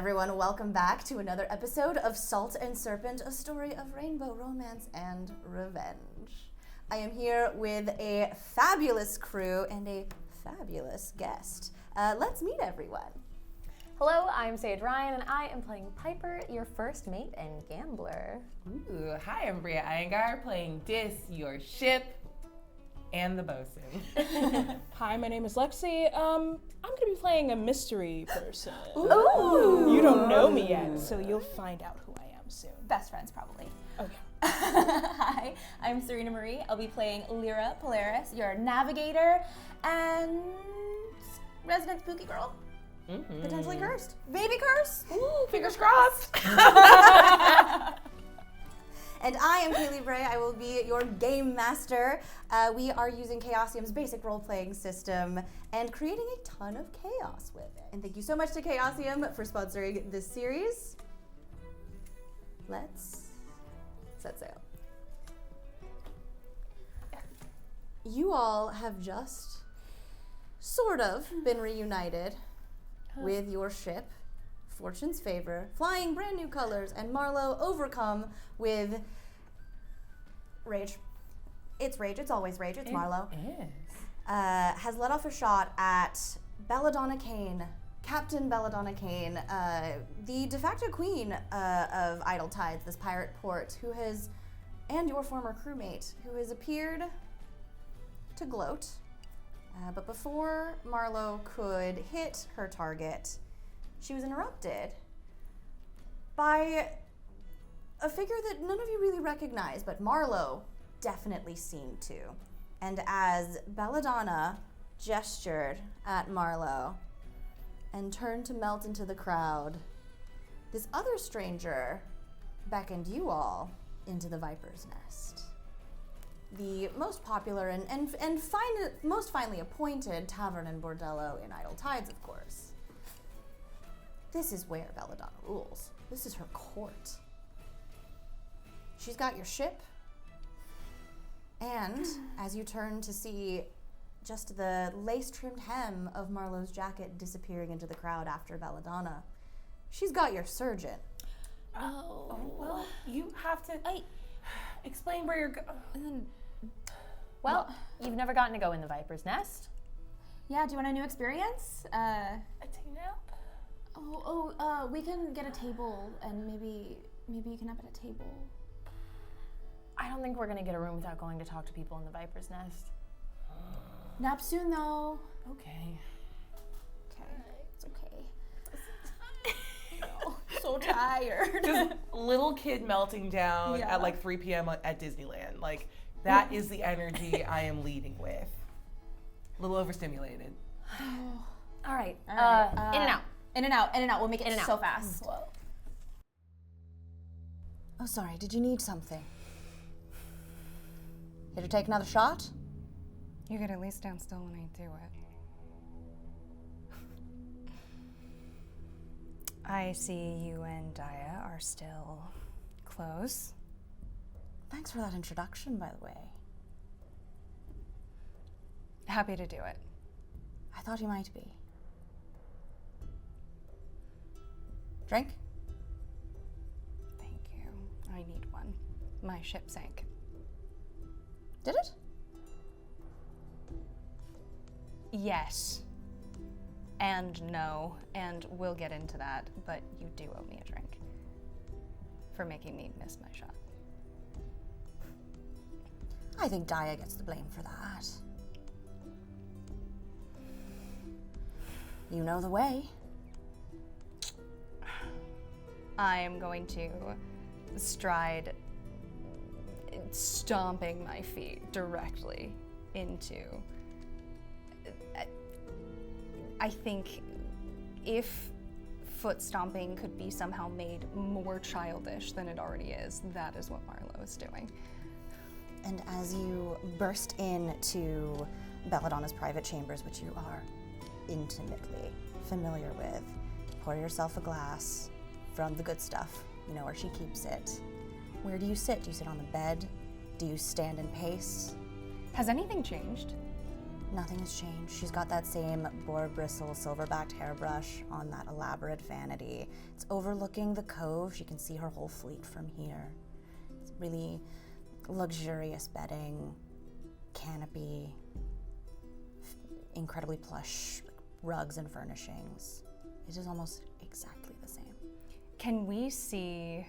everyone, welcome back to another episode of Salt and Serpent, a story of rainbow romance and revenge. I am here with a fabulous crew and a fabulous guest. Let's meet everyone. Hello, I'm Saige Ryan, and I am playing Piper, your first mate and gambler. Ooh, hi, I'm Aabria Iyengar, playing Dis, your ship, and the bosun. Hi, my name is Lexi. I'm gonna be playing a mystery person. Ooh. You don't know me yet, so you'll find out who I am soon. Best friends, probably. Okay. Hi, I'm Surena Marie. I'll be playing Lyra, Polaris, your navigator, and resident spooky girl. Mm-hmm. Potentially cursed. Baby curse. Ooh, fingers crossed. And I am Kailey Bray. I will be your game master. We are using Chaosium's basic role-playing system and creating a ton of chaos with it. And thank you so much to Chaosium for sponsoring this series. Let's set sail. You all have just sort of been reunited with your ship, Fortune's Favor, flying brand new colors, and Marlowe overcome with rage. It's rage, it's always rage, it's Marlowe. It is. Has let off a shot at Belladonna Kane, Captain Belladonna Kane, the de facto queen of Idle Tides, this pirate port, who has, and your former crewmate, who has appeared to gloat. But before Marlowe could hit her target, she was interrupted by a figure that none of you really recognize, but Marlowe definitely seemed to. And as Belladonna gestured at Marlowe and turned to melt into the crowd, this other stranger beckoned you all into the Viper's Nest. The most popular and most finely appointed tavern and bordello in Idle Tides, of course. This is where Belladonna rules. This is her court. She's got your ship, and as you turn to see just the lace-trimmed hem of Marlowe's jacket disappearing into the crowd after Belladonna, she's got your surgeon. Oh, well, you have to explain where you're going. Well, you've never gotten to go in the Viper's Nest. Yeah, do you want a new experience? A take nap? We can get a table, and maybe you can nap at a table. I don't think we're gonna get a room without going to talk to people in the Viper's Nest. Nap soon, though. Okay. Okay, it's okay. So tired. Just little kid melting down at like 3 p.m. at Disneyland. Like, that is the energy I am leading with. A little overstimulated. All right. All right. In and out. In and out, in and out. We'll make it In and so out. fast. Oh, sorry, did you need something? Did you take another shot? You could at least stand still when I do it. I see you and Daia are still close. Thanks for that introduction, by the way. Happy to do it. I thought you might be. Drink? Thank you. I need one. My ship sank. Did it? Yes. And no. And we'll get into that, but you do owe me a drink. For making me miss my shot. I think Daia gets the blame for that. You know the way. I am going to stride, stomping my feet directly into... I think if foot stomping could be somehow made more childish than it already is, that is what Marlowe is doing. And as you burst into Belladonna's private chambers, which you are intimately familiar with, pour yourself a glass from the good stuff. You know where she keeps it. Where do you sit? Do you sit on the bed? Do you stand and pace? Has anything changed? Nothing has changed. She's got that same boar bristle, silver-backed hairbrush on that elaborate vanity. It's overlooking the cove. She can see her whole fleet from here. It's really luxurious bedding, canopy, incredibly plush rugs and furnishings. It is almost exactly the same. Can we see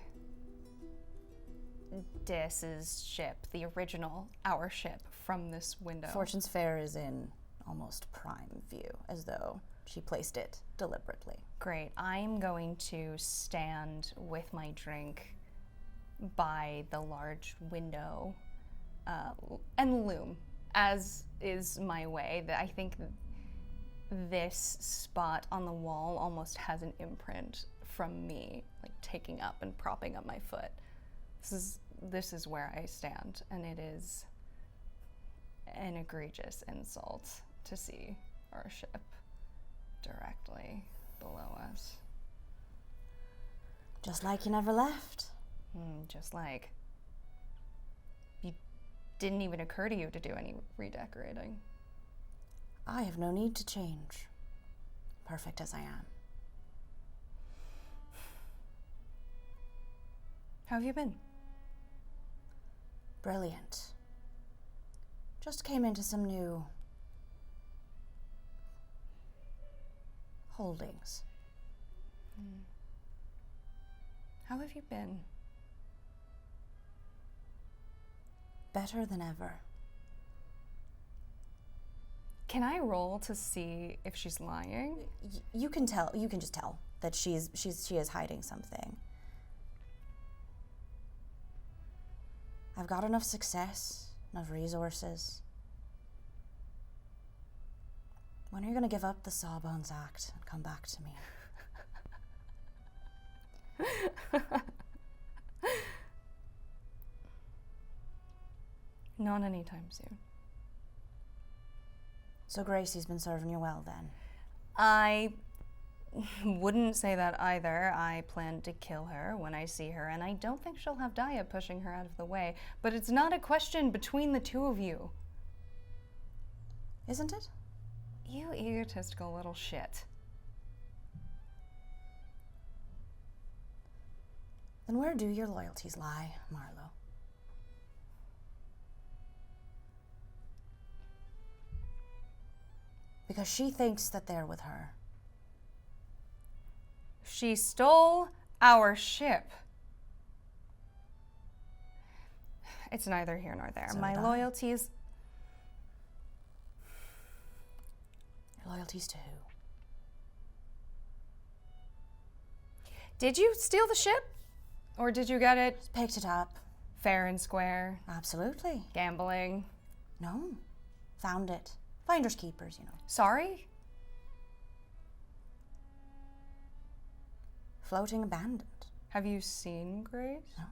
Dis's ship, the original, our ship, from this window? Fortune's Fair is in almost prime view, as though she placed it deliberately. Great. I'm going to stand with my drink by the large window and loom, as is my way. I think this spot on the wall almost has an imprint from me, like taking up and propping up my foot. This is where I stand, and it is an egregious insult to see our ship directly below us. Just like you never left. Just like it didn't even occur to you to do any redecorating. I have no need to change. Perfect as I am. How have you been? Brilliant. Just came into some new holdings. How have you been? Better than ever. Can I roll to see if she's lying? You can tell. You can just tell that she is hiding something. I've got enough success, enough resources. When are you gonna give up the Sawbones Act and come back to me? Not anytime soon. So Gracie's been serving you well then? I wouldn't say that either. I plan to kill her when I see her, and I don't think she'll have Daia pushing her out of the way. But it's not a question between the two of you. Isn't it? You egotistical little shit. Then where do your loyalties lie, Marlowe? Because she thinks that they're with her. She stole our ship. It's neither here nor there. So My did I. loyalties. Your loyalties to who? Did you steal the ship? Or did you get it Just picked it up. fair and square? Absolutely. Gambling? No. Found it. Finders keepers, you know. Sorry? Floating abandoned. Have you seen Grace? No.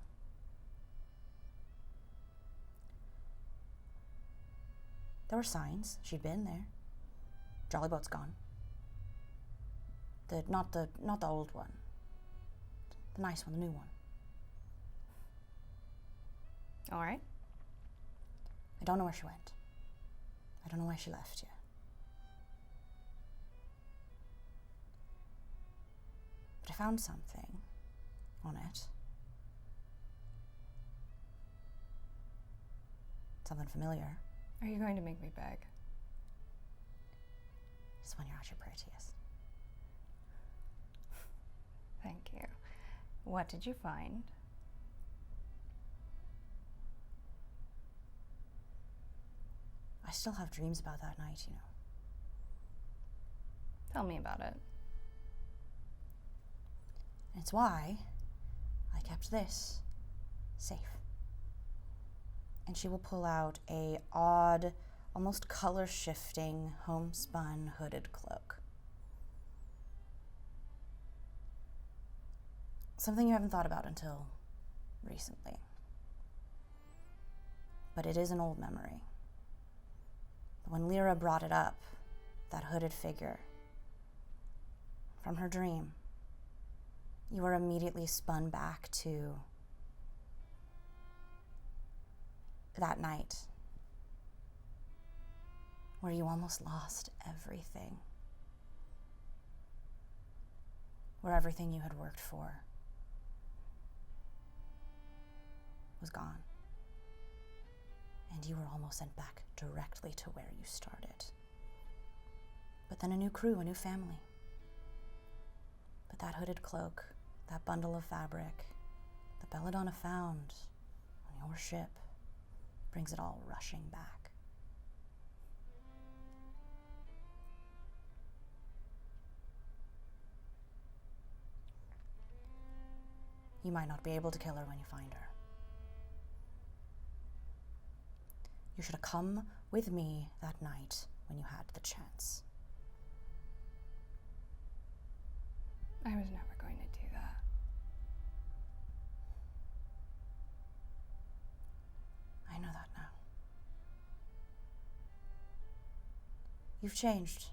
There were signs. She'd been there. Jolly boat's gone. Not the old one. The nice one, the new one. All right. I don't know where she went. I don't know why she left you. But I found something on it. Something familiar. Are you going to make me beg? Just when you're at your prettiest. Thank you. What did you find? I still have dreams about that night, you know. Tell me about it. And it's why I kept this safe. And she will pull out a odd, almost color-shifting, homespun hooded cloak. Something you haven't thought about until recently. But it is an old memory. When Lyra brought it up, that hooded figure, from her dream, you were immediately spun back to that night where you almost lost everything. Where everything you had worked for was gone. And you were almost sent back directly to where you started. But then a new crew, a new family. But that hooded cloak, that bundle of fabric, that Belladonna found on your ship brings it all rushing back. You might not be able to kill her when you find her. You should have come with me that night when you had the chance. I was never going to do that. I know that now. You've changed.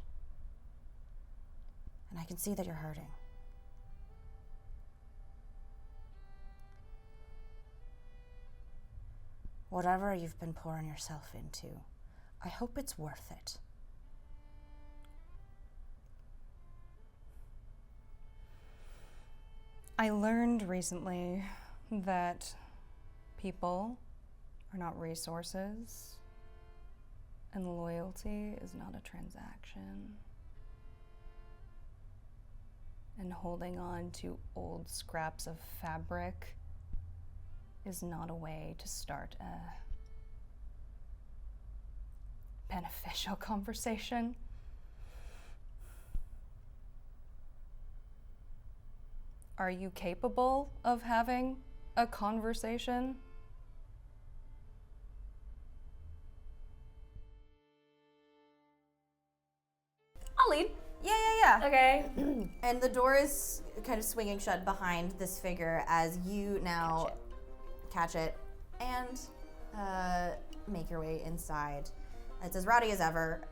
And I can see that you're hurting. Whatever you've been pouring yourself into, I hope it's worth it. I learned recently that people are not resources, and loyalty is not a transaction. And holding on to old scraps of fabric is not a way to start a beneficial conversation. Are you capable of having a conversation? I'll lead. Yeah. Okay. And the door is kind of swinging shut behind this figure as you now catch it and make your way inside. It's as rowdy as ever.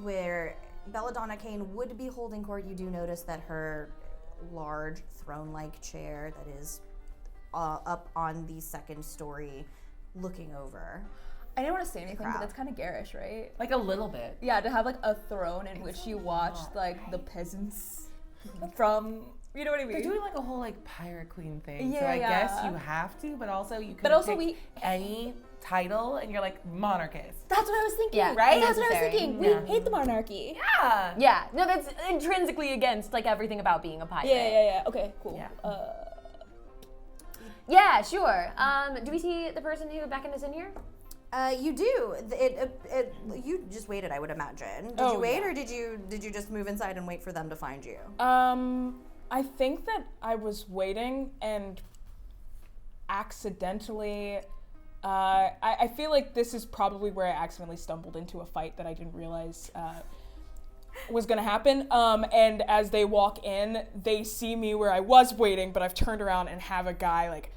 Where Belladonna Kane would be holding court, you do notice that her large throne-like chair that is up on the second story looking over. I didn't want to say anything, crowd. but that's kind of garish, right? Like a little bit. Yeah, to have like a throne in which you watched like the peasants from, you know what I mean? They're doing like a whole like pirate queen thing. So Yeah, I yeah. guess you have to, but also you could But also pick any title and you're like monarchist. That's what I was thinking. Yeah, right? That's what I was necessary. thinking. Yeah. We hate the monarchy. Yeah. Yeah, no, that's intrinsically against like everything about being a pirate. Yeah. Okay, cool. Yeah. Yeah, sure. Do we see the person who beckoned us in here? You do. You just waited, I would imagine. Did you wait, or did you just move inside and wait for them to find you? I think that I was waiting and accidentally. I feel like this is probably where I accidentally stumbled into a fight that I didn't realize was gonna happen. And as they walk in, they see me where I was waiting, but I've turned around and have a guy like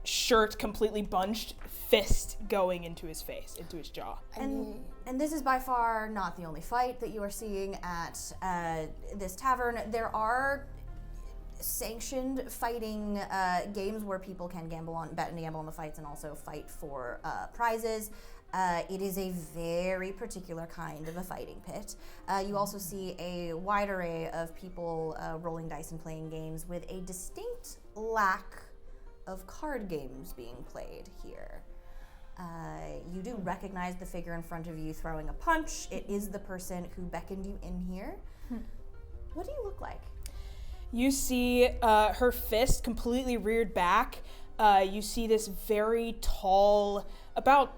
shirt completely bunched, fist going into his face, into his jaw. And this is by far not the only fight that you are seeing at this tavern. There are sanctioned fighting games where people can bet and gamble on the fights and also fight for prizes. It is a very particular kind of a fighting pit. You also see a wide array of people rolling dice and playing games with a distinct lack of card games being played here. You do recognize the figure in front of you throwing a punch. It is the person who beckoned you in here. What do you look like? You see her fist completely reared back. You see this very tall, about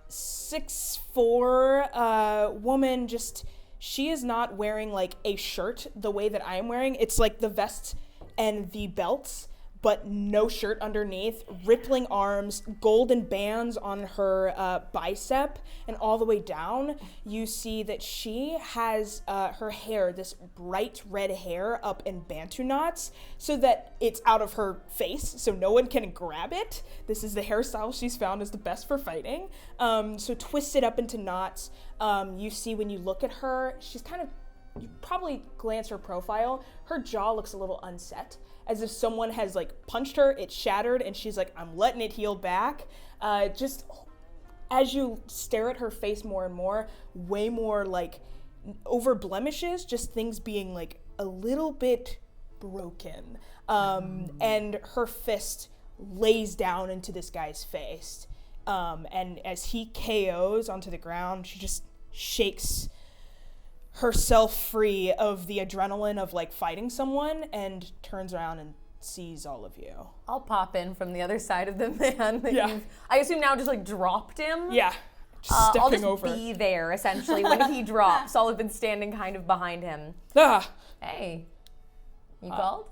6'4" woman. She is not wearing like a shirt the way that I am wearing. It's like the vest and the belts, but no shirt underneath, rippling arms, golden bands on her bicep, and all the way down, you see that she has her hair, this bright red hair, up in bantu knots, so that it's out of her face, so no one can grab it. This is the hairstyle she's found is the best for fighting. So twisted up into knots. You see when you look at her, she's kind of, you probably glance her profile, her jaw looks a little unset, as if someone has like punched her, it shattered, and she's like, I'm letting it heal back. Just as you stare at her face more and more, way more like over blemishes, just things being like a little bit broken. And her fist lays down into this guy's face. And as he KOs onto the ground, she just shakes herself free of the adrenaline of like fighting someone and turns around and sees all of you. I'll pop in from the other side of the man that Yeah. you've, I assume now just like dropped him. Yeah, just I'll stepping just over. be there essentially when he drops. I'll have been standing kind of behind him. Ah, Hey, you called?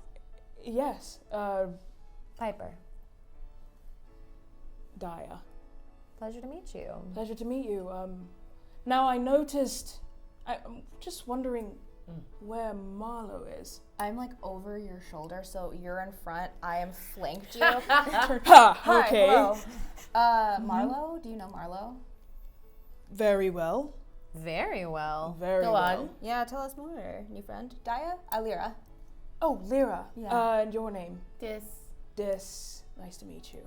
yes, Piper. Daia. Pleasure to meet you. Pleasure to meet you. Now I noticed, I'm just wondering where Marlowe is. I'm like over your shoulder, so you're in front. I am flanked you. Ha, Hi, okay. hello. Marlowe? Do you know Marlowe? Very well. Very well. Very Go well. on. Yeah, tell us more, new friend. Daia? Lyra. Oh, Lyra. Yeah. And your name? Dis. Nice to meet you.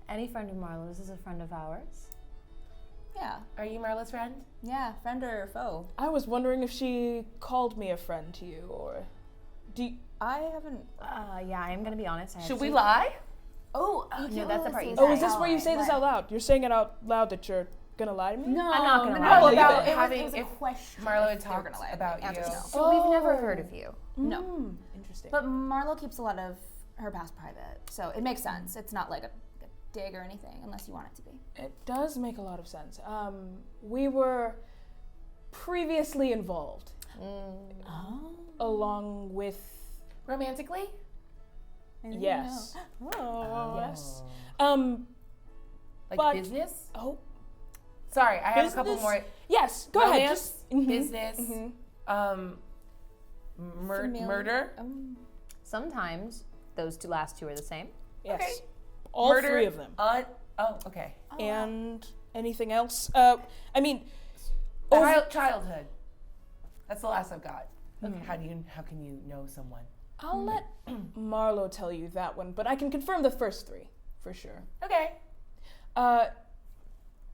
Any friend of Marlowe's is a friend of ours. Yeah. Are you Marlowe's friend? Yeah, friend or foe? I was wondering if she called me a friend to you, or do you, I haven't. Yeah, I'm gonna be honest. Should we lie? Oh, No, that's the part you Oh, say. is this where you say this out loud? You're saying it out loud that you're gonna lie to me? No, I'm not gonna no, lie. no, About it having, was a if question. Marlowe had if they were talked gonna lie. about you. Answer's no. So we've never heard of you. No. Interesting. But Marlowe keeps a lot of her past private, so it makes sense. It's not like a dig or anything, unless you want it to be. It does make a lot of sense. We were previously involved, along with Romantically? yes, Oh. yes. Like But- business? Oh, Sorry, I have a couple Business? more. yes. Go ahead. Romance, Just business, murder. Sometimes those last two are the same. yes. Okay. All Murder, three of them. Oh, okay. And anything else? I mean, oh, Childhood. That's the last I've got. Okay. How can you know someone? I'll let Marlowe tell you that one, but I can confirm the first three for sure. Okay.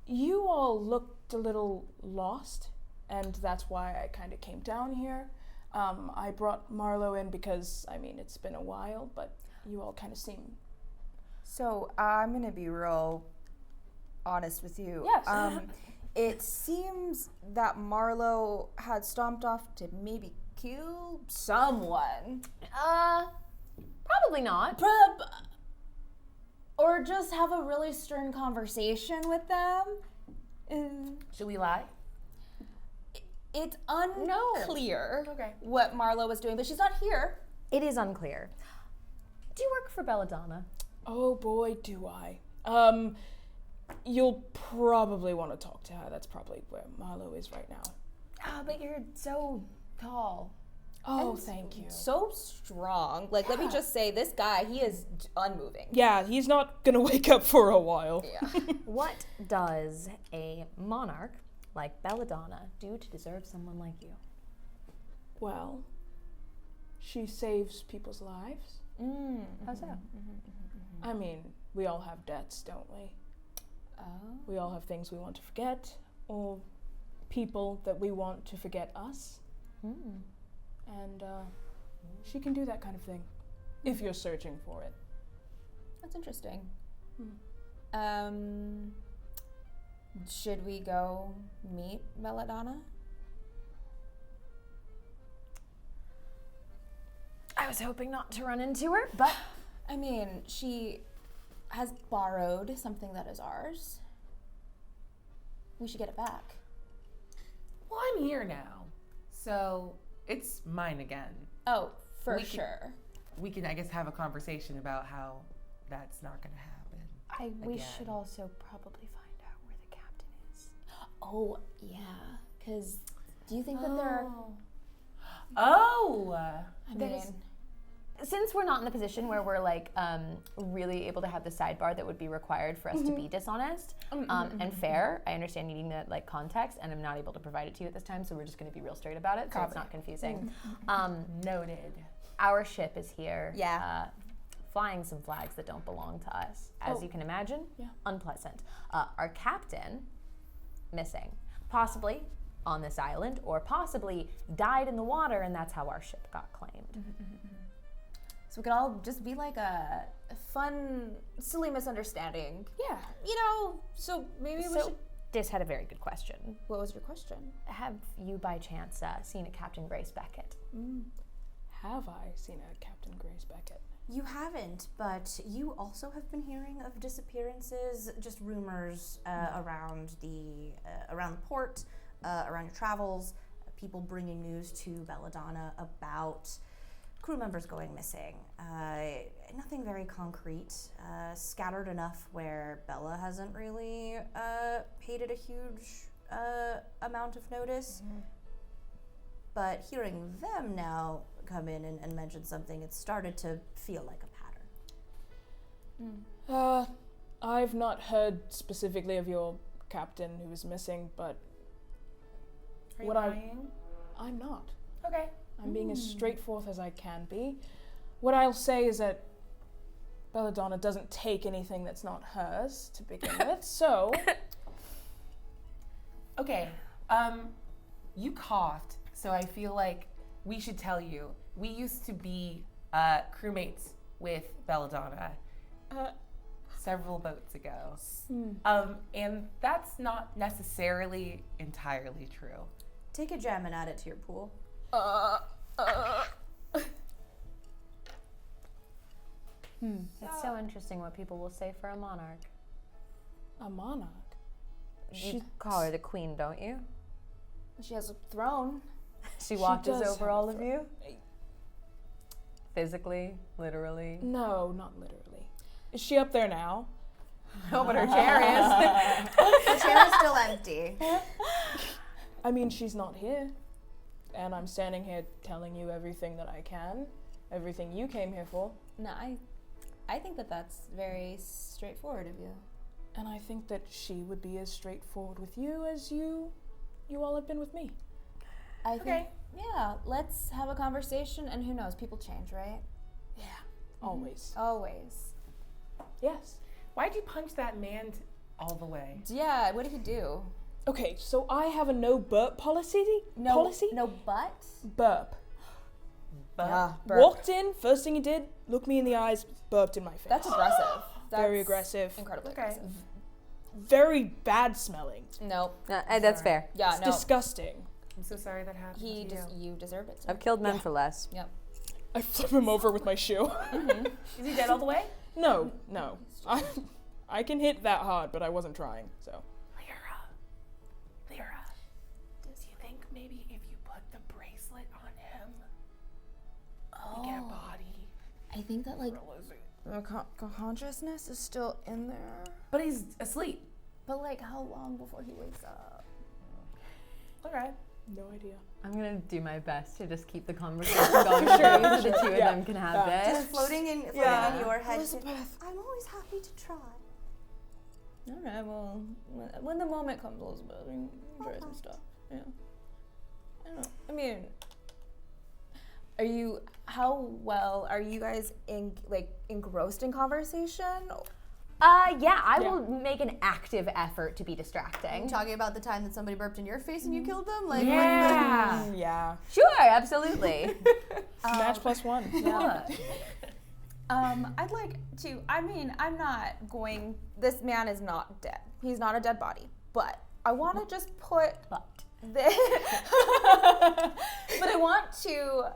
You all looked a little lost, and that's why I kind of came down here. I brought Marlowe in because, I mean, it's been a while, but you all kind of seem... So I'm gonna be real honest with you. Yes. It seems that Marlowe had stomped off to maybe kill someone. Probably not. Or just have a really stern conversation with them. Should we lie? It's unclear Okay. what Marlowe was doing, but she's not here. It is unclear. Do you work for Belladonna? Oh boy, do I. You'll probably want to talk to her. That's probably where Marlowe is right now. But you're so tall. Oh, thank you. So strong. Like, let me just say, this guy, he is unmoving. Yeah, he's not gonna wake up for a while. Yeah. What does a monarch like Belladonna do to deserve someone like you? Well, she saves people's lives. How's that? I mean, we all have debts, don't we? We all have things we want to forget, or people that we want to forget us. And she can do that kind of thing, if you're searching for it. That's interesting. Should we go meet Belladonna? I was hoping not to run into her, but I mean, she has borrowed something that is ours. We should get it back. Well, I'm here now, so it's mine again. Oh, for We can- sure. We can, I guess, have a conversation about how that's not going to happen. we Again. should also probably find out where the captain is. Oh, yeah. Because do you think that there are... I mean, Since we're not in the position where we're like really able to have the sidebar that would be required for us to be dishonest and fair, I understand you need that like context, and I'm not able to provide it to you at this time, so we're just going to be real straight about it, so it's not confusing. Noted. Our ship is here. Yeah. flying some flags that don't belong to us. As you can imagine, unpleasant. Our captain, missing. Possibly on this island, or possibly died in the water, and that's how our ship got claimed. So we could all just be like a fun, silly misunderstanding. Yeah. So maybe we should... Dis had a very good question. What was your question? Have you by chance seen a Captain Grace Beckett? Have I seen a Captain Grace Beckett? You haven't, but you also have been hearing of disappearances, just rumors around the port, around your travels, people bringing news to Belladonna about crew members going missing. Nothing very concrete, scattered enough where Bella hasn't really paid it a huge amount of notice. But hearing them now come in and mention something, it's started to feel like a pattern. I've not heard specifically of your captain who was missing, but Are you lying? I'm not. Okay. I'm being as straightforward as I can be. What I'll say is that Belladonna doesn't take anything that's not hers to begin with, so... Okay. You coughed, so I feel like we should tell you. We used to be crewmates with Belladonna several boats ago. And that's not necessarily entirely true. Take a gem and add it to your pool. It's so interesting what people will say for a monarch. A monarch? You call her the queen, don't you? She has a throne. She watches does over have a all of you? Physically, literally. No, not literally. Is she up there now? No, but her chair is. The chair is still empty. I mean, she's not here. And I'm standing here telling you everything that I can. Everything you came here for. No, I think that that's very straightforward of you. And I think that she would be as straightforward with you as you all have been with me. I think, yeah, let's have a conversation, and who knows, people change, right? Yeah, always. Always. Yes. Why'd you punch that man all the way? Yeah, what did he do? Okay, so I have a no burp policy. No butt? Burp. Yeah, Walked in, first thing he did, looked me in the eyes, burped in my face. That's aggressive. Very aggressive. Incredibly Okay. aggressive. Very bad smelling. Nope. That's fair. Yeah, It's no. disgusting. I'm so sorry that happened to you. You deserve it. I've killed men for less. Yep. I flip him over with my shoe. Is he dead all the way? No. I can hit that hard, but I wasn't trying, so. Lyra, do you think maybe if you put the bracelet on him, we get a body? I think that, like, the consciousness is still in there. But he's asleep. But, like, how long before he wakes up? Okay. No idea. I'm gonna do my best to just keep the conversation going so the two of them can have Just this. floating in your head. Elizabeth. I'm always happy to try. All right, well, when the moment comes, Elizabeth, we can try some stuff. Yeah. I don't know. I mean, how well are you guys engrossed in conversation? Yeah, I will make an active effort to be distracting. Talking about the time that somebody burped in your face and you killed them? Like, Yeah. Yeah. Sure, absolutely. Match +1. Yeah. I'd like to, I'm not going, this man is not dead. He's not a dead body. But I want to just put, but I want to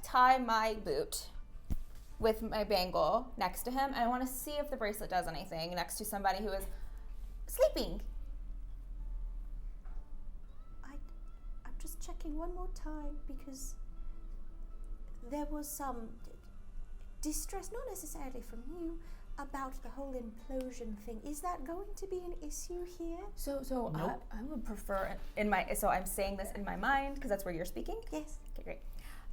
tie my boot with my bangle next to him, and I want to see if the bracelet does anything next to somebody who is sleeping. I'm just checking one more time because there was some distress, not necessarily from you, about the whole implosion thing. Is that going to be an issue here? So Nope. I would prefer so I'm saying this in my mind because that's where you're speaking. Yes. Okay, great.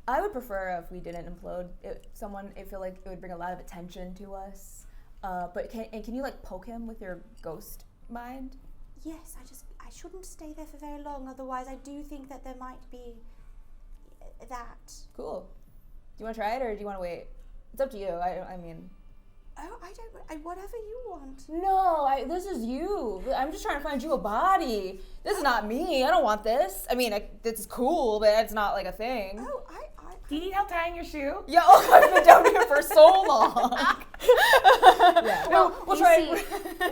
I would prefer if we didn't implode. I feel like it would bring a lot of attention to us. But can you like poke him with your ghost mind? Yes, I shouldn't stay there for very long, otherwise I do think that there might be that. Cool. Do you want to try it or do you want to wait? It's up to you. I mean. Oh, whatever you want. No, this is you. I'm just trying to find you a body. This is not me. I don't want this. I mean, this is cool, but it's not like a thing. Oh, Do you need help tying your shoe? Yeah, I've been down here for so long. Yeah. Well, we'll you try. see,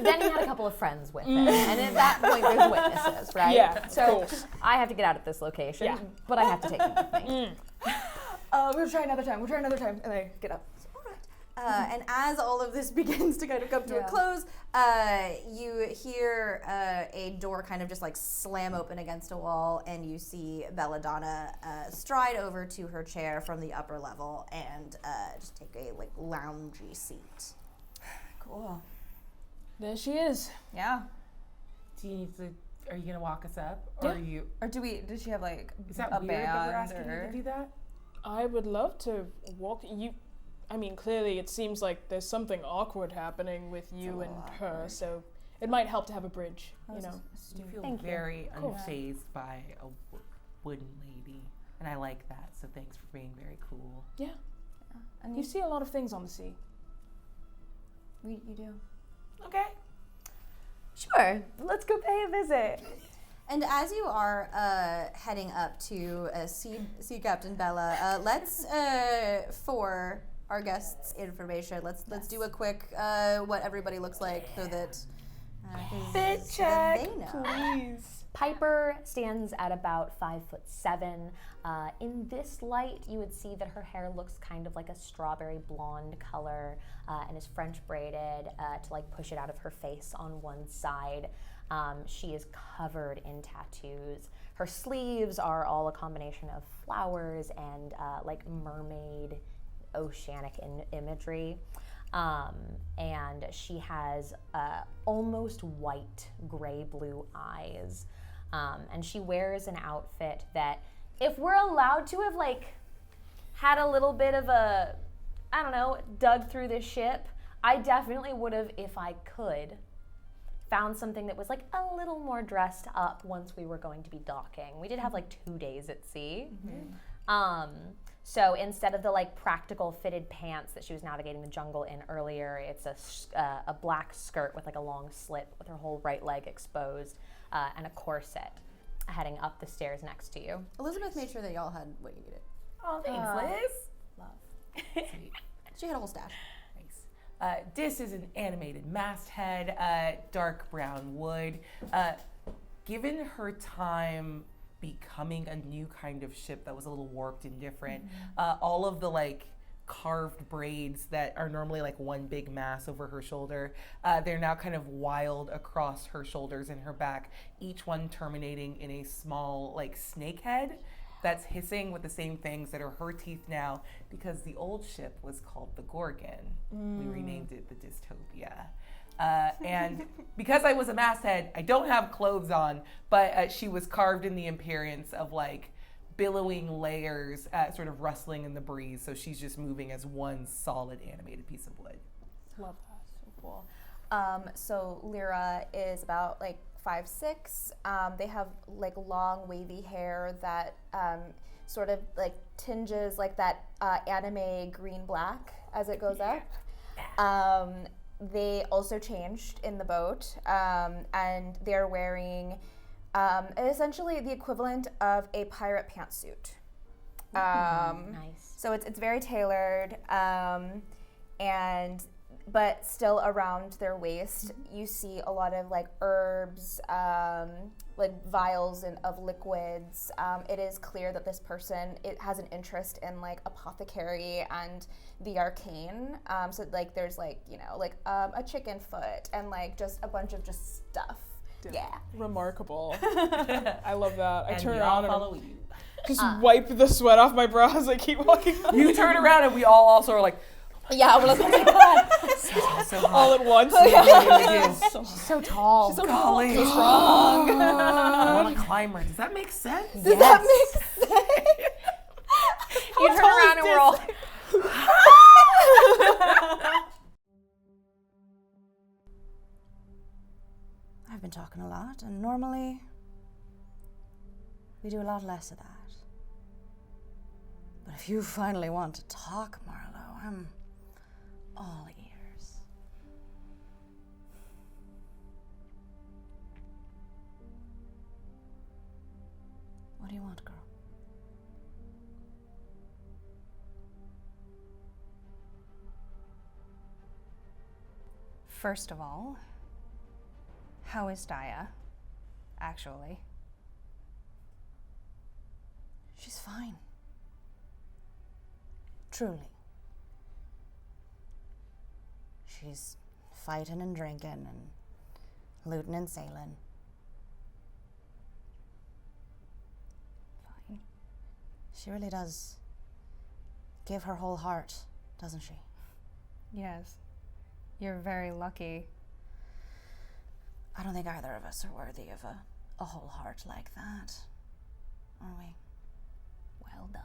then he had a couple of friends with him, and at that point there's witnesses, right? Yeah, So cool. I have to get out of this location, Yeah. but I have to take him with me. We'll try another time. And I get up. and as all of this begins to kind of come to a close, you hear a door kind of just like slam open against a wall, and you see Belladonna stride over to her chair from the upper level and just take a like loungy seat. Cool. There she is. Yeah. Do you need to? Are you gonna walk us up, or are you? Or does she have like Is that a weird band that we're asking you or? to do that? I would love to walk you. I mean, clearly it seems like there's something awkward happening with you and her, so it might help to have a bridge, you know. You feel Thank you. very Cool. unfazed by a wooden lady, and I like that. So thanks for being very cool. Yeah. And You see a lot of things on the sea. you do. Okay. Sure, let's go pay a visit. And as you are heading up to Sea Captain Bella, let's for our guests' information, let's do a quick what everybody looks like so that Fit so check, that they know. Please. Piper stands at about 5'7". In this light, you would see that her hair looks kind of like a strawberry blonde color and is French braided to like push it out of her face on one side. She is covered in tattoos. Her sleeves are all a combination of flowers and like mermaid oceanic imagery. And she has almost white, gray-blue eyes. And she wears an outfit that, if we're allowed to have like had a little bit of a, I don't know, dug through the ship, I definitely would have, if I could, found something that was like a little more dressed up once we were going to be docking. We did have like 2 days at sea. So instead of the like practical fitted pants that she was navigating the jungle in earlier, it's a black skirt with like a long slit with her whole right leg exposed and a corset heading up the stairs next to you. Elizabeth made sure that y'all had what you needed. Oh, thanks, Liz. Sweet. She had a whole stash. Nice. This is an animated masthead, dark brown wood. Given her time becoming a new kind of ship that was a little warped and different, all of the like carved braids that are normally like one big mass over her shoulder, they're now kind of wild across her shoulders and her back, each one terminating in a small like snake head that's hissing with the same things that are her teeth now, because the old ship was called the Gorgon. We renamed it the Dystopia. And because I was a masthead, I don't have clothes on, but she was carved in the appearance of like billowing layers sort of rustling in the breeze. So she's just moving as one solid animated piece of wood. Love that. So cool. So Lyra is about like 5'6". They have like long wavy hair that sort of like tinges like that anime green black as it goes up. They also changed in the boat, and they're wearing essentially the equivalent of a pirate pantsuit. Nice. So it's very tailored, but still around their waist, you see a lot of like herbs, like vials of liquids. It is clear that this person has an interest in like apothecary and the arcane. So like there's like, you know, like a chicken foot and like just a bunch of just stuff. Yeah. Remarkable. I love that. I And turn we all around and follow you. just wipe the sweat off my brow as I keep walking. You turn around and we all also are like, Yeah, we're like, oh my god. so hot. all at once. She's so tall. She's so Golly. so strong. I want to climb her. Does that make sense? Does that make sense? You turn around and we're all I've been talking a lot, and normally we do a lot less of that. But if you finally want to talk, Marlowe, all ears. What do you want, girl? First of all, how is Daia, actually? She's fine. Truly. She's fighting and drinking and looting and sailing. Fine. She really does give her whole heart, doesn't she? Yes. You're very lucky. I don't think either of us are worthy of a whole heart like that, are we? Well done.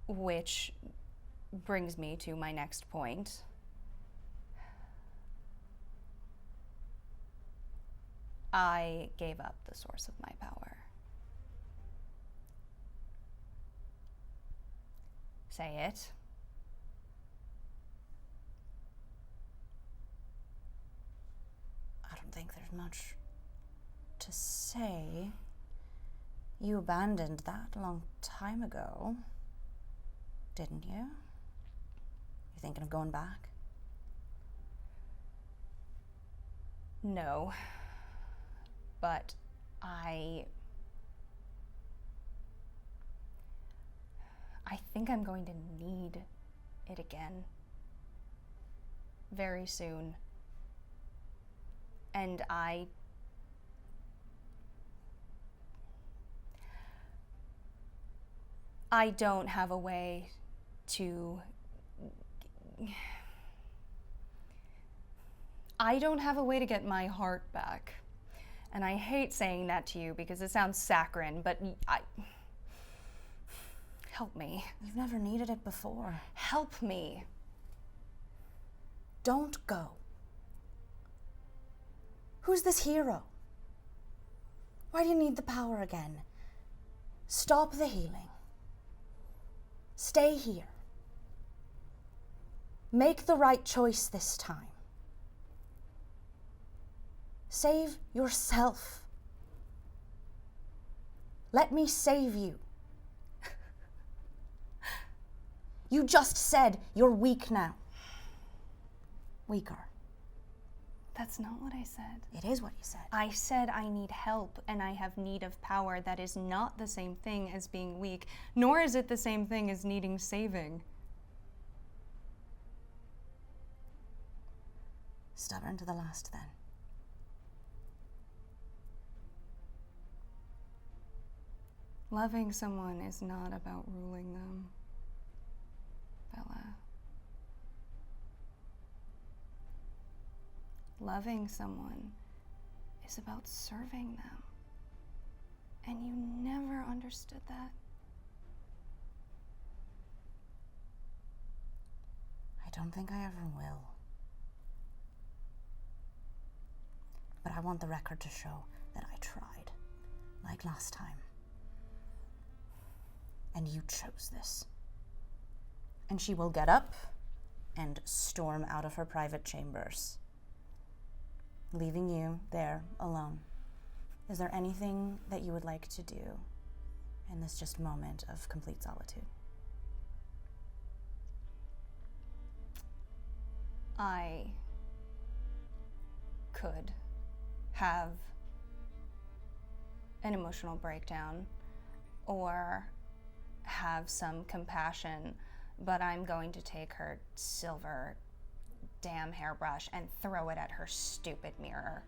Which brings me to my next point. I gave up the source of my power. Say it. I don't think there's much to say. You abandoned that a long time ago, didn't you? You thinking of going back? No. But I think I'm going to need it again. Very soon. And I don't have a way to... I don't have a way to get my heart back. And I hate saying that to you because it sounds saccharine, but help me. You've never needed it before. Help me. Don't go. Who's this hero? Why do you need the power again? Stop the healing. Stay here. Make the right choice this time. Save yourself. Let me save you. You just said you're weak now. Weaker. That's not what I said. It is what you said. I said I need help and I have need of power. That is not the same thing as being weak, nor is it the same thing as needing saving. Stubborn to the last, then. Loving someone is not about ruling them, Bella. Loving someone is about serving them. And you never understood that. I don't think I ever will. But I want the record to show that I tried, like last time. And you chose this. And she will get up and storm out of her private chambers, leaving you there alone. Is there anything that you would like to do in this just moment of complete solitude? I could have an emotional breakdown or have some compassion, but I'm going to take her silver damn hairbrush and throw it at her stupid mirror.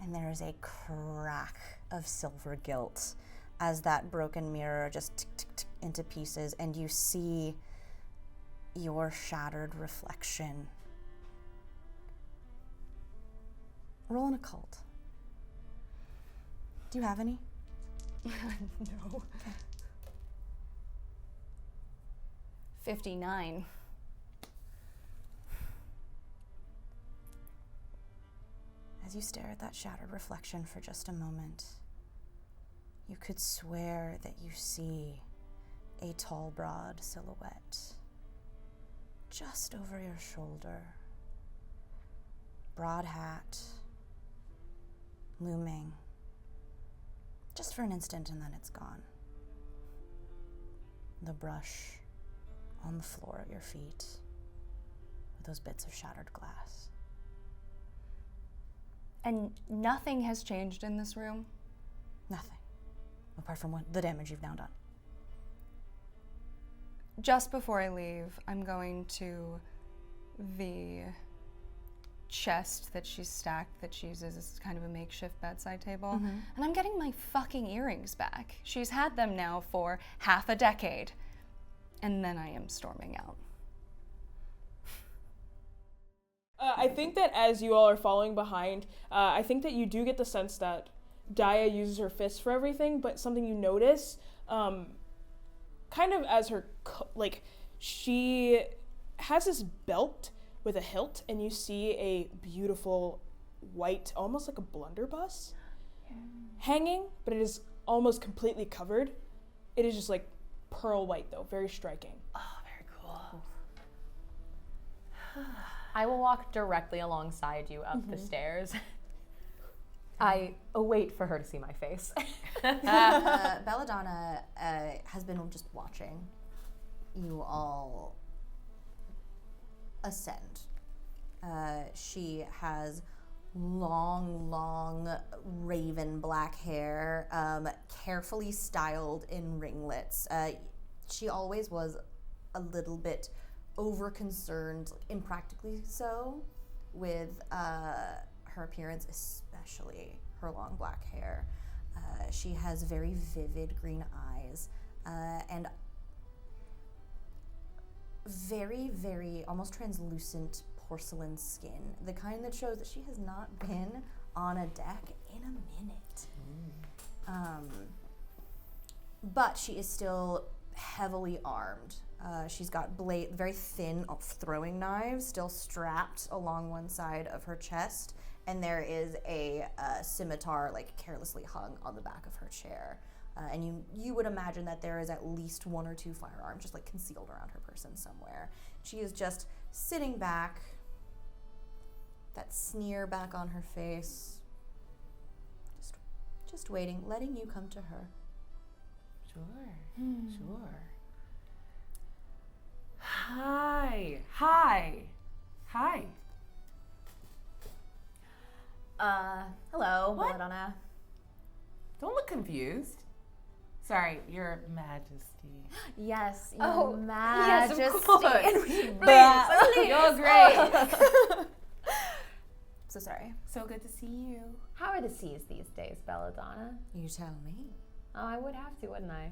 And there is a crack of silver gilt as that broken mirror just tick, tick, tick into pieces, and you see your shattered reflection. Roll an occult. Do you have any? No. Okay. 59. As you stare at that shattered reflection for just a moment, you could swear that you see a tall, broad silhouette just over your shoulder. Broad hat, looming, just for an instant and then it's gone. The brush on the floor at your feet with those bits of shattered glass. And nothing has changed in this room? Nothing, apart from the damage you've now done. Just before I leave, I'm going to the chest that she's stacked that she uses as kind of a makeshift bedside table, and I'm getting my fucking earrings back. She's had them now for half a decade, and then I am storming out. I think that as you all are following behind, I think that you do get the sense that Daia uses her fists for everything, but something you notice, kind of as her, she has this belt with a hilt, and you see a beautiful white, almost like a blunderbuss, hanging, but it is almost completely covered. It is just like pearl white, though, very striking. Oh, very cool. I will walk directly alongside you up the stairs. I await for her to see my face. Belladonna has been just watching you all ascend. She has long raven black hair, carefully styled in ringlets. She always was a little bit over-concerned, impractically so, with her appearance, especially her long black hair. She has very vivid green eyes and very, very almost translucent porcelain skin, the kind that shows that she has not been on a deck in a minute. But she is still heavily armed. She's got very thin throwing knives still strapped along one side of her chest, and there is a scimitar carelessly hung on the back of her chair. And you would imagine that there is at least one or two firearms just concealed around her person somewhere. She is just sitting back, that sneer back on her face, just waiting, letting you come to her. Sure. Hi. Hello, What? Belladonna. Don't look confused. Sorry, Your Majesty. Yes, Oh, Your Majesty. yes, of course. Please. You're great. So sorry. So good to see you. How are the seas these days, Belladonna? You tell me. Oh, I would have to, wouldn't I?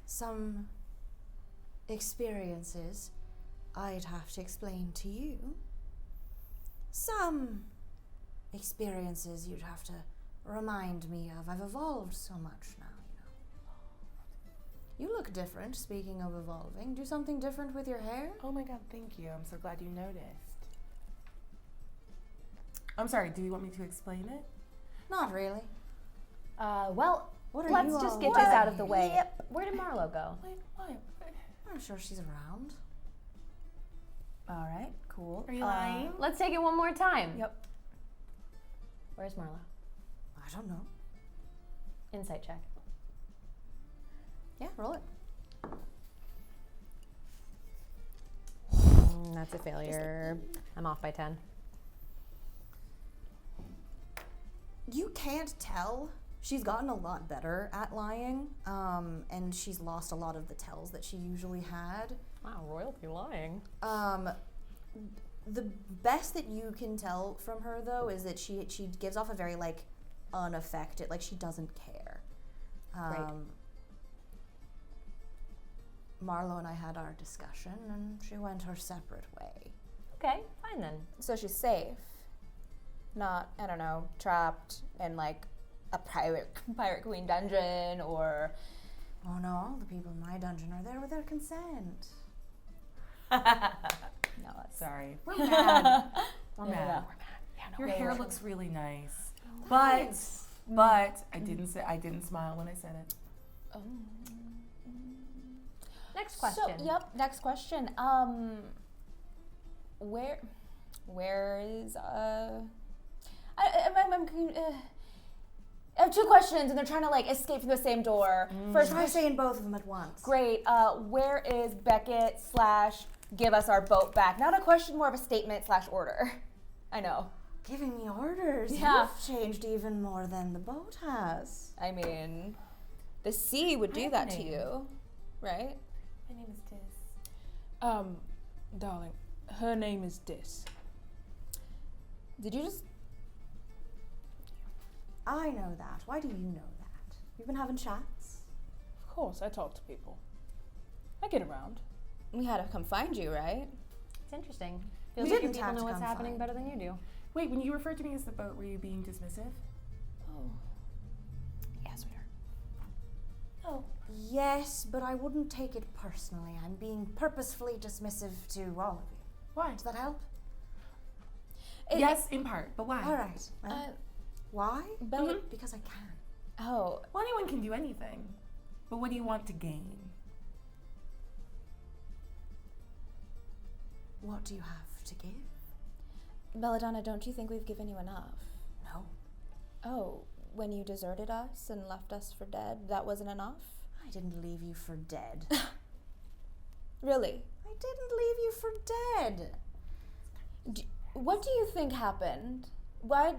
Some experiences I'd have to explain to you. Some experiences you'd have to remind me of. I've evolved so much now, you look different, speaking of evolving. Do something different with your hair? Oh my god, thank you. I'm so glad you noticed. I'm sorry, do you want me to explain it? Not really. Well, What are let's you just all get this out of the doing? way. Where did Marlowe go? Wait, what? I'm sure she's around. All right, cool. Are you lying? Let's take it one more time. Yep. Where's Marlowe? I don't know. Insight check. Yeah, roll it. That's a failure. I'm off by 10. You can't tell. She's gotten a lot better at lying, and she's lost a lot of the tells that she usually had. Wow, royalty lying. The best that you can tell from her, though, is that she gives off a very, unaffected, she doesn't care. Right. Marlowe and I had our discussion, and she went her separate way. Okay, fine then. So she's safe. Not, I don't know, trapped in a pirate queen dungeon or. Oh no, all the people in my dungeon are there with their consent. No, that's. Sorry. We're mad. We're Yeah, mad. yeah. We're mad. Yeah, no, Your we're hair mad. looks really nice. But I didn't smile when I said it. Next question. So, next question. Where is I have two questions, and they're trying to like escape from the same door. First, Try saying both of them at once. great. Where is Beckett / give us our boat back? Not a question, more of a statement / order. I know. Giving me orders. Yeah. You've changed even more than the boat has. I mean, the sea would do that to name. you, right? My name is Diz. Darling, her name is Dis. Did you just? I know that. Why do you know that? You've been having chats? Of course, I talk to people. I get around. We had to come find you, right? It's interesting. We Feels like didn't people have know to what's come happening find better than you do. Wait, when you referred to me as the boat, were you being dismissive? Oh. Yes, we are. Oh. Yes, but I wouldn't take it personally. I'm being purposefully dismissive to all of you. Why? Does that help? Yes, in part, but why? All right. Well, why? Bella. Because I can. Oh, Well, anyone can do anything. But what do you want to gain? What do you have to give? Belladonna, don't you think we've given you enough? No. Oh, when you deserted us and left us for dead, that wasn't enough? I didn't leave you for dead. Really? I didn't leave you for dead. What do you think happened? What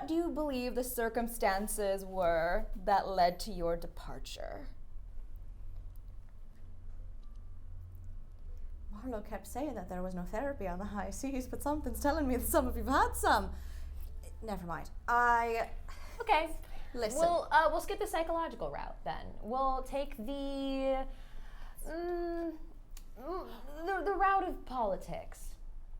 do you believe the circumstances were that led to your departure? Marlowe kept saying that there was no therapy on the high seas, but something's telling me that some of you've had some. Never mind. Okay. Listen. We'll skip the psychological route then. We'll take the route of politics.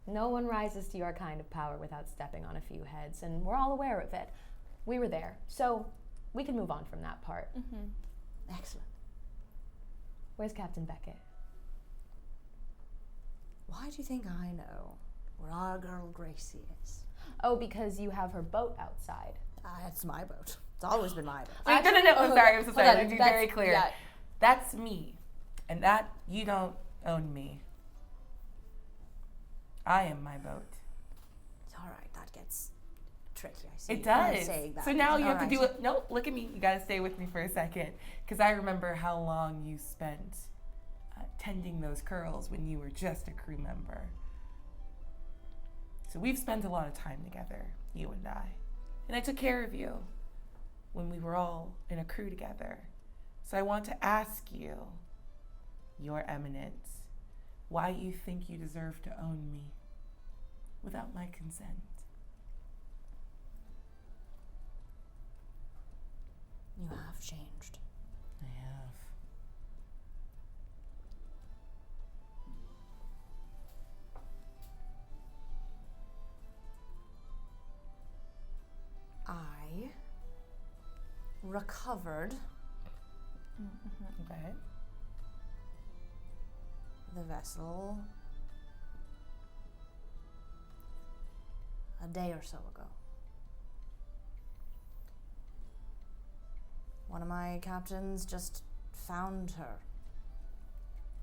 No one rises to your kind of power without stepping on a few heads, and we're all aware of it. We were there, so we can move on from that part. Excellent. Where's Captain Beckett? Why do you think I know where our girl Gracie is? Oh, because you have her boat outside. It's my boat. It's always been my boat. No, I'm sorry, I'm so sorry. To be That's- very clear. yeah. That's me. And that, you don't own me. I am my boat. It's all right. That gets tricky. I see. It I'm does. saying that. So now you All have to right. do it. No, look at me. You got to stay with me for a second. Because I remember how long you spent tending those curls when you were just a crew member. So we've spent a lot of time together, you and I. And I took care of you when we were all in a crew together. So I want to ask you, Your Eminence, why you think you deserve to own me without my consent. You have changed. I have. I recovered Okay. the vessel a day or so ago. One of my captains just found her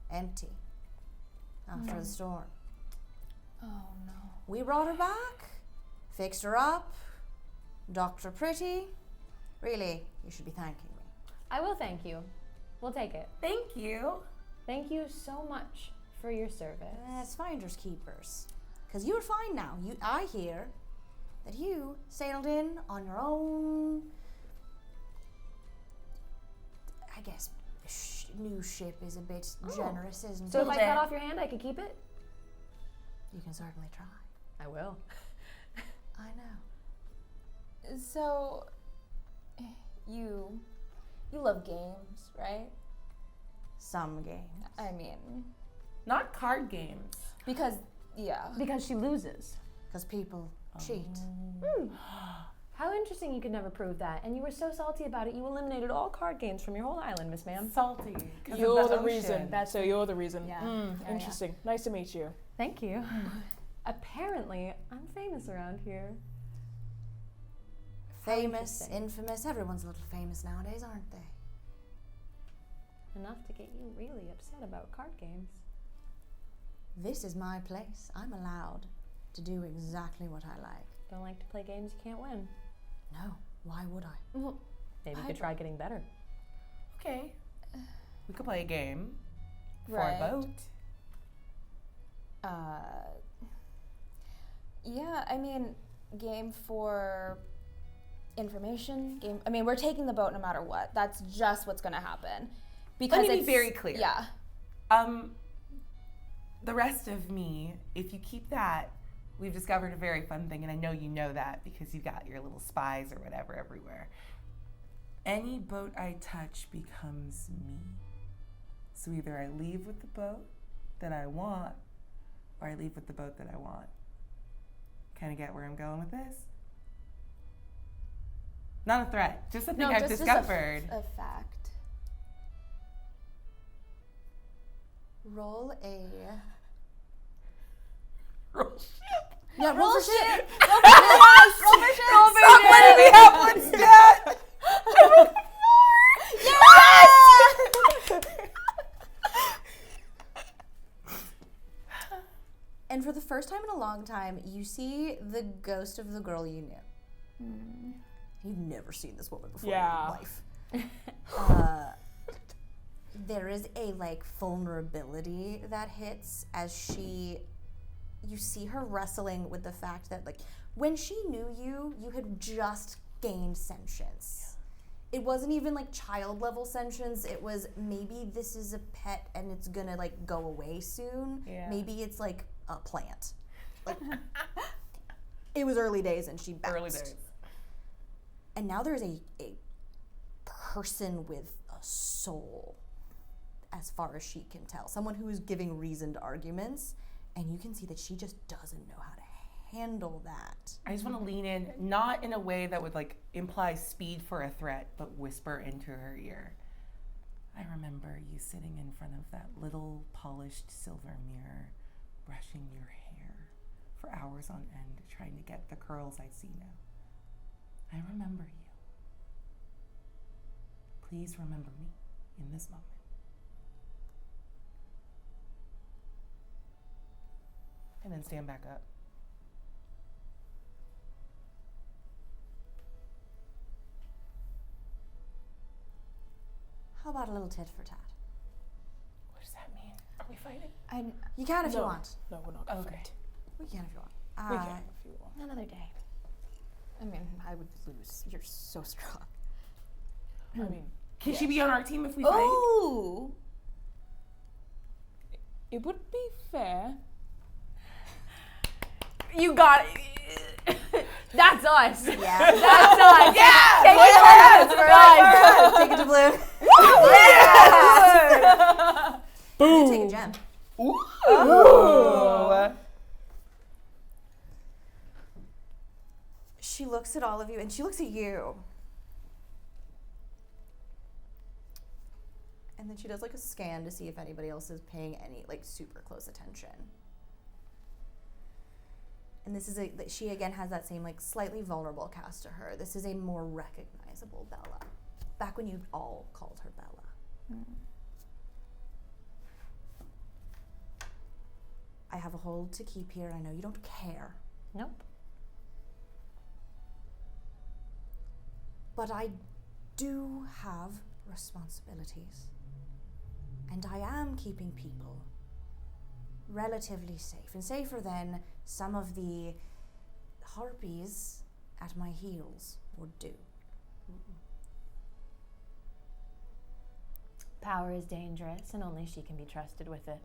empty after the storm. Oh no. We brought her back, fixed her up, docked her pretty. Really, you should be thanking me. I will thank you. We'll take it. Thank you. Thank you so much for your service. It's finders keepers. Because you're fine now. I hear that you sailed in on your own, I guess, new ship is a bit generous, isn't So it? if I cut off your hand, I could keep it? You can certainly try. I will. I know. So, you love games, right? Some games. I mean, Not card games. because, yeah. Because she loses. Because people cheat. How interesting you could never prove that. And you were so salty about it, you eliminated all card games from your whole island, Miss Ma'am. Salty. 'Cause You're of the ocean. reason. So you're the reason. Yeah. Interesting. Nice to meet you. Thank you. Apparently, I'm famous around here. Famous, interesting. infamous, everyone's a little famous nowadays, aren't they? Enough to get you really upset about card games. This is my place. I'm allowed to do exactly what I like. Don't like to play games you can't win. No, why would I? Well, Maybe you could try getting better. Okay. We could play a game for Right. a boat. Yeah, I mean, game for information. Game. I mean, we're taking the boat no matter what. That's just what's going to happen. Because Let me be it's very clear. Yeah. The rest of me, if you keep that, we've discovered a very fun thing, and I know you know that because you've got your little spies or whatever everywhere. Any boat I touch becomes me. So either I leave with the boat that I want, or I leave with the boat that I want. Kind of get where I'm going with this? Not a threat, just something I've discovered. A fact. Roll a... Roll ship. Yeah, roll for shit. Roll for shit. Stop letting me have one stat. And for the first time in a long time, you see the ghost of the girl you knew. You've never seen this woman before in your life. There is a vulnerability that hits as you see her wrestling with the fact that when she knew you, you had just gained sentience. It wasn't even child level sentience. It was maybe this is a pet and it's gonna go away soon. Yeah. Maybe it's a plant. It was early days and she bounced. Early days. And now there's a person with a soul, as far as she can tell. Someone who is giving reasoned arguments, and you can see that she just doesn't know how to handle that. I just want to lean in, not in a way that would imply speed for a threat, but whisper into her ear. I remember you sitting in front of that little polished silver mirror, brushing your hair for hours on end, trying to get the curls I see now. I remember you. Please remember me in this moment. And then stand back up. How about a little tit for tat? What does that mean? Are we fighting? You can if you want. No, we're not gonna Okay. fight. We can if you want. We can if you want. Another day. I mean, I would lose. You're so strong. I mean, Can she be on our team if we fight? Ooh. it would be fair. You got it. That's us. Yeah. That's us. Yeah! Take it for us. Take it to blue. Boom. Take a gem. Ooh. She looks at all of you, and she looks at you. And then she does a scan to see if anybody else is paying any super close attention. And this is she again has that same slightly vulnerable cast to her. This is a more recognizable Bella. Back when you all called her Bella. I have a hold to keep here. I know you don't care. Nope. But I do have responsibilities. And I am keeping people relatively safe, and safer than some of the harpies at my heels would do. Power is dangerous, and only she can be trusted with it.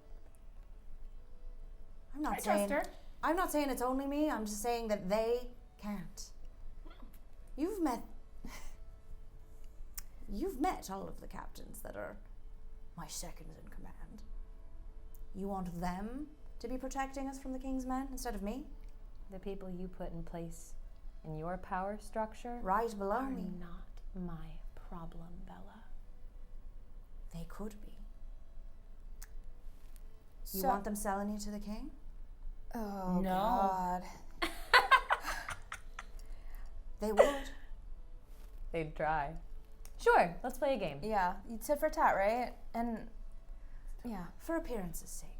I'm not I saying trust her. I'm not saying it's only me. I'm just saying that they can't. You've met all of the captains that are my seconds in command. You want them to be protecting us from the King's men instead of me? The people you put in place in your power structure Right below are me. not my problem, Bella. They could be. You So- want them selling you to the King? Oh, No. God. They would. They'd try. Sure, let's play a game. Yeah, you tit for tat, right? And yeah. For appearance's sake,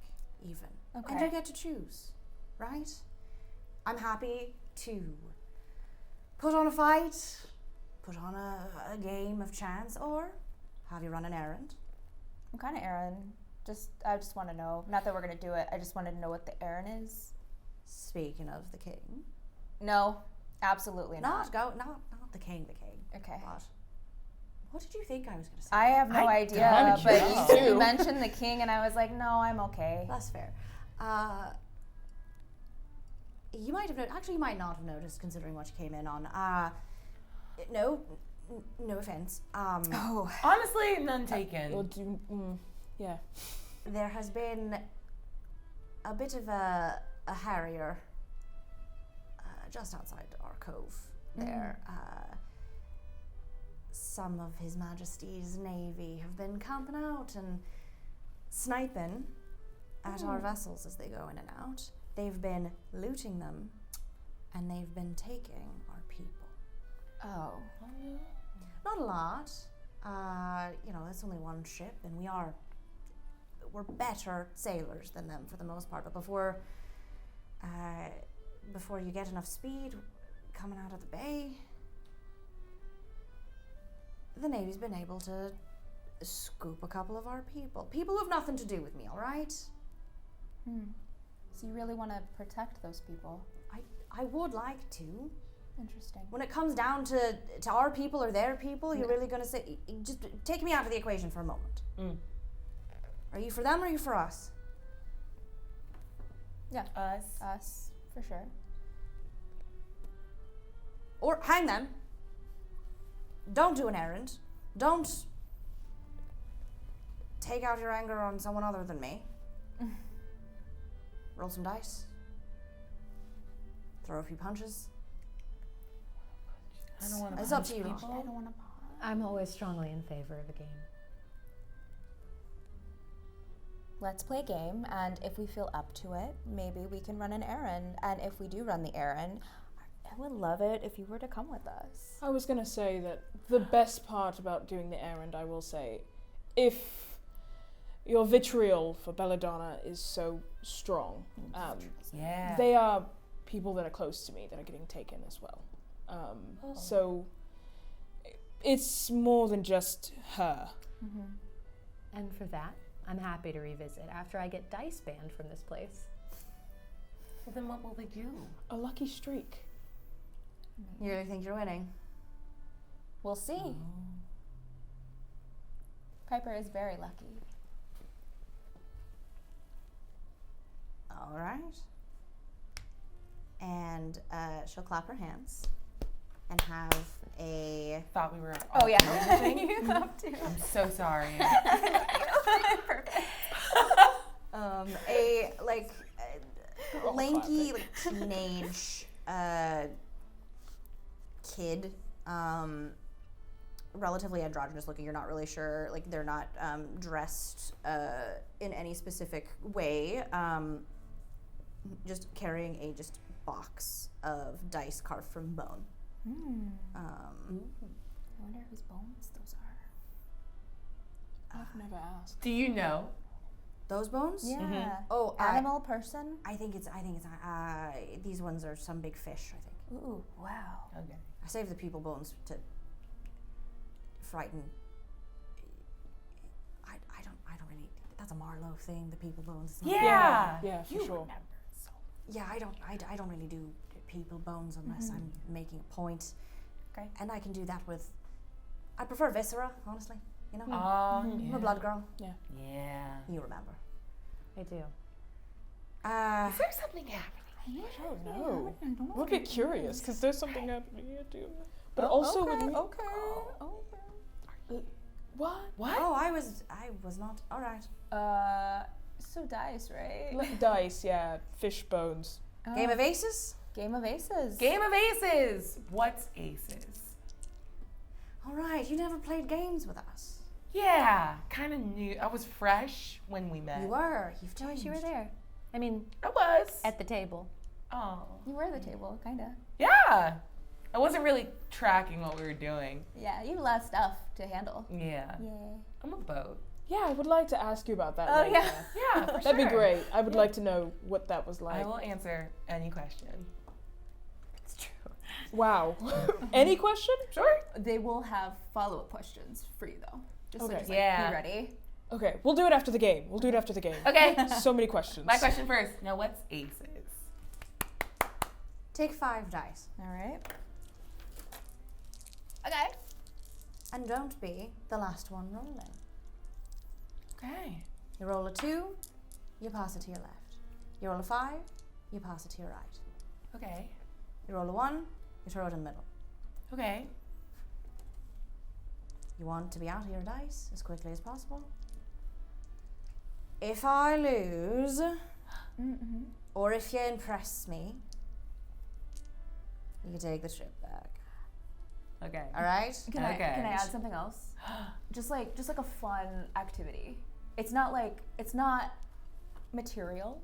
even. Okay. And you get to choose, right? I'm happy to put on a fight, put on a game of chance, or have you run an errand? What kind of errand? I just want to know. Not that we're gonna do it. I just wanted to know what the errand is. Speaking of the king. No, absolutely not. Not the king. Okay. What did you think I was going to say? I have no I idea, don't but know. you mentioned the king, and I was like, no, I'm okay. That's fair. You might have actually you might not have noticed considering what you came in on. No offense. Oh. Honestly, none taken. Yeah. There has been a bit of a harrier just outside our cove there. Some of His Majesty's navy have been camping out and sniping at our vessels as they go in and out. They've been looting them, and they've been taking our people. Oh. Not a lot. It's only one ship, and we're better sailors than them for the most part. But before you get enough speed coming out of the bay, the Navy's been able to scoop a couple of our people. People who have nothing to do with me, all right? So you really want to protect those people? I would like to. Interesting. When it comes down to our people or their people, you're really going to say, just take me out of the equation for a moment. Are you for them or are you for us? Yeah. Us. Us, for sure. Or hang them. Don't do an errand. Don't take out your anger on someone other than me. Roll some dice. Throw a few punches. I don't want to It's up to you. I don't want to pause. I'm always strongly in favor of a game. Let's play a game, and if we feel up to it, maybe we can run an errand. And if we do run the errand, I would love it if you were to come with us. I was going to say that the best part about doing the errand, I will say, if your vitriol for Belladonna is so strong, Yeah. they are people that are close to me that are getting taken as well. So it's more than just her. And for that, I'm happy to revisit after I get dice banned from this place. Well, then what will they do? A lucky streak. You really think you're winning? We'll see. Piper is very lucky. All right. And she'll clap her hands and have a... Thought we were. Oh, yeah. You have to. I'm so sorry. a lanky teenage kid, relatively androgynous looking. You're not really sure, they're not dressed in any specific way, just carrying a box of dice carved from bone. I wonder whose bones those are. I've never asked. Do you know? Those bones? Yeah. Oh, Animal person? I think it's these ones are some big fish, I think. Ooh, wow. Okay. I saved the people bones to frighten. I don't really. That's a Marlowe thing. The people bones. It's not- Yeah, for You sure. remember. So. Yeah, I don't really do people bones unless I'm making a point. Okay. And I can do that with. I prefer viscera, honestly. You know, Oh, I'm a blood girl. Yeah. You remember. I do. Is there something happening? I don't know. I'm a bit curious because there's something happening here too. But also with me. What? What? Oh, I was not. All right. So dice, right? Dice, yeah. Fish bones. Game of aces. Game of aces. Game of aces. What's aces? All right. You never played games with us. Yeah, kind of new. I was fresh when we met. You were. You've No, changed. you were there. I mean, I was. at the table. Oh. You were the table, kind of. Yeah. I wasn't really tracking what we were doing. Yeah, you have a lot of stuff to handle. Yeah. Yeah. I'm a boat. Yeah, I would like to ask you about that. Oh, later. yeah. Yeah, for That'd sure. be great. I would like to know what that was I like. will answer any question. It's true. Wow. Any question? Sure. They will have follow-up questions for you, though. Just Okay. so just, Yeah. be ready. Okay, we'll do it after the game. We'll do it after the game. Okay. So many questions. My question first. Now, what's aces? Take 5 dice. All right. Okay. And don't be the last one rolling. Okay. You roll a 2, you pass it to your left. You roll a 5, you pass it to your right. Okay. You roll a 1, you throw it in the middle. Okay. You want to be out of your dice as quickly as possible. If I lose, or if you impress me, you can take the ship back. Okay. All right? Can I Okay. add something else? just like a fun activity. It's not material,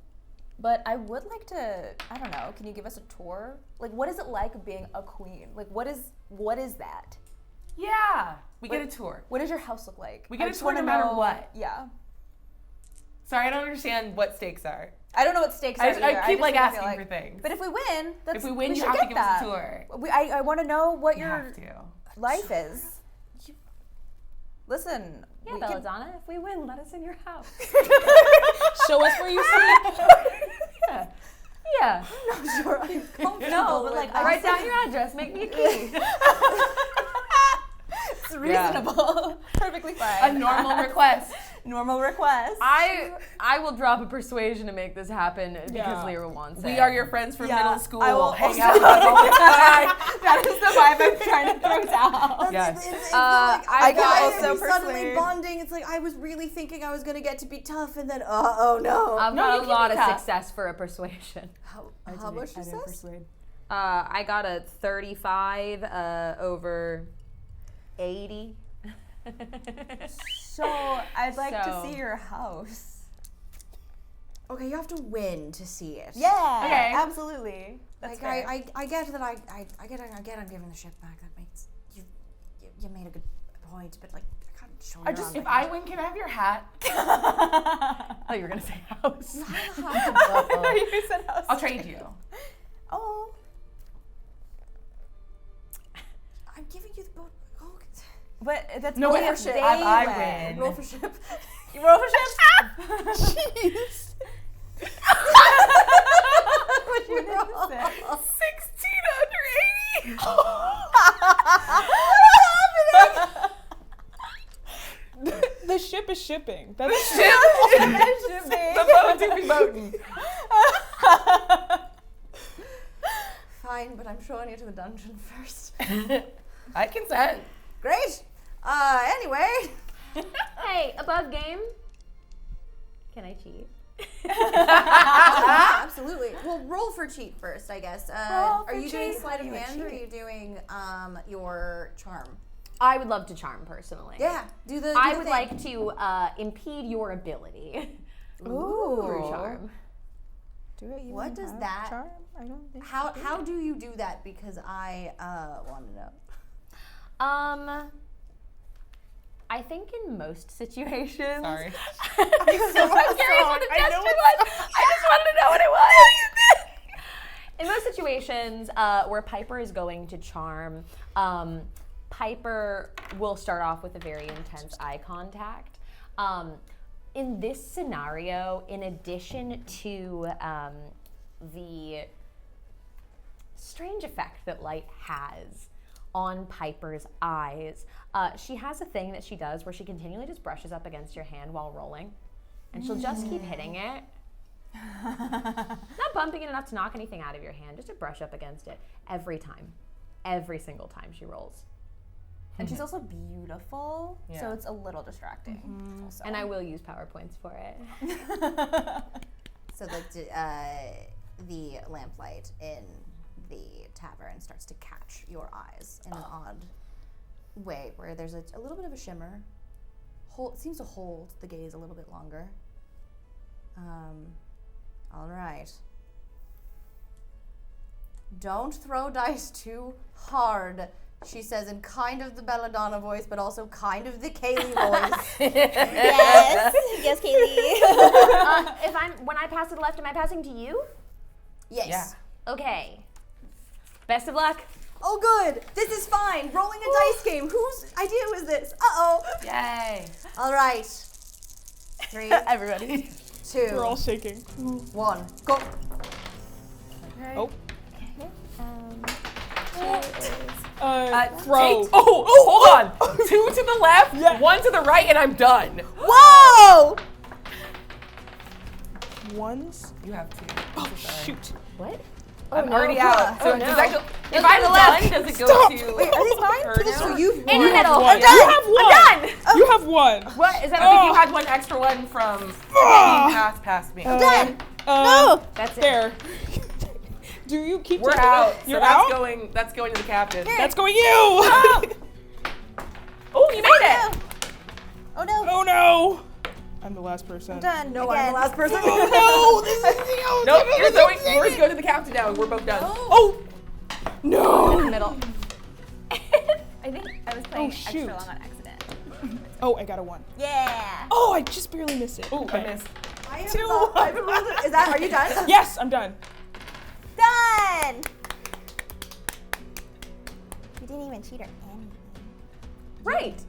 but I would like to. I don't know. Can you give us a tour? Like, what is it like being a queen? Like, what is that? Yeah. We get a tour. What does your house look like? We get I a just tour wanna no matter know- what. Yeah. Sorry, I don't understand what stakes are. I don't know what stakes are either. I keep just like feel asking for things. But if we win, that's If we win, you should have to get give that. us a tour. I want to know what You your have to. life is. Listen, Yeah, we can- Belladonna, if we win, let us in your house. Show us where you sleep. Yeah. Yeah. Sure, I'm comfortable No, but with like, that. write down your address, make me a key. It's reasonable. Perfectly A fine. normal request. Normal request. I will drop a persuasion to make this happen because Yeah. Lyra wants it. We are your friends from Yeah, middle school. I will Hang also- out with us all the time. That is the vibe I'm trying to throw down. Yes. It's I I can guys also are suddenly persuade. bonding. It's like I was really thinking I was gonna get to be tough, and then oh no. I've No, you got a can lot be of tough. success for a persuasion. How much is this? I got a 35 over 80. So I'd like to So- see your house. Okay, you have to win to see it. Yeah. Okay. Absolutely. That's Like fair. I get that I get I'm giving the ship back. That makes you made a good point, but like I can't show you. If I win, can I have your hat? Oh, you were gonna say house. You said house. I'll trade you. Oh. I'm giving you the boat. Oh, But that's No, only but if if they I win. win. roll for ship. You roll for ship? Jeez. What you roll? 16 under 80. The ship is shipping. That's The boat do be boating. Fine, but I'm showing you to the dungeon first. I consent. Great. Anyway. Hey, above game. Can I cheat? Absolutely. Well, roll for cheat first, I guess. Roll Are for you doing cheat. sleight of You would hand or are cheat. you doing your charm? I would love to charm personally. Yeah. Do the. I would like to impede your ability through Ooh. charm. Do it. You What even does have that- Charm? I don't think. How do you do that? Because I want to know. I think in most situations. Sorry. I'm curious what the gesture was. I just wanted to know what it was. In most situations where Piper is going to charm, Piper will start off with a very intense eye contact. In this scenario, in addition to the strange effect that light has on Piper's eyes, she has a thing that she does where she continually just brushes up against your hand while rolling, and she'll just keep hitting it. Not bumping it enough to knock anything out of your hand, just to brush up against it every time. Every single time she rolls. And she's also beautiful, so Yeah. it's a little distracting. Also. And I will use PowerPoints for it. So like the lamplight in the tavern starts to catch your eyes in an odd way, where there's a little bit of a shimmer. It seems to hold the gaze a little bit longer. All right. Don't throw dice too hard, she says in kind of the Belladonna voice, but also kind of the Kailey voice. Yes, Kailey. When I pass to the left, am I passing to you? Yes. Yeah. Okay. Best of luck. Oh, good. This is fine. Rolling a dice game. Whose idea was this? Uh-oh. Yay. All right. 3, Everybody. 2, We're all shaking. 1, go. Oh. Throw. Hold on. 2 to the left, 1 to the right, and I'm done. Whoa! Ones. You have 2. Oh, shoot. What? I'm already out. So Oh, does no. that go? If I'm done, does it go to? Wait, are these mine? her This is now? for you. In the middle. One. I'm done. You have one. I'm done. You have one. What? Is that I think you all? had one extra one from being passed past me. Done. No. That's it. There. Do you keep We're taking out. it? So You're that's out? going. That's going to the captain. That's going you. Oh, you made it. Oh no. Oh no. I'm the last person. Done. No, Again. I'm the last person. Oh no. This is the Nope. Yours go to the captain now, and we're both done. Oh. No. In the middle. I think I was playing extra shoot. long on accident. Oh, I got a 1. Yeah. Oh, I just barely missed it. Oh, I missed. I have 2. not- I haven't rolled it. Is that? Are you done? Yes, I'm done. Done. You didn't even cheat or anything. Right.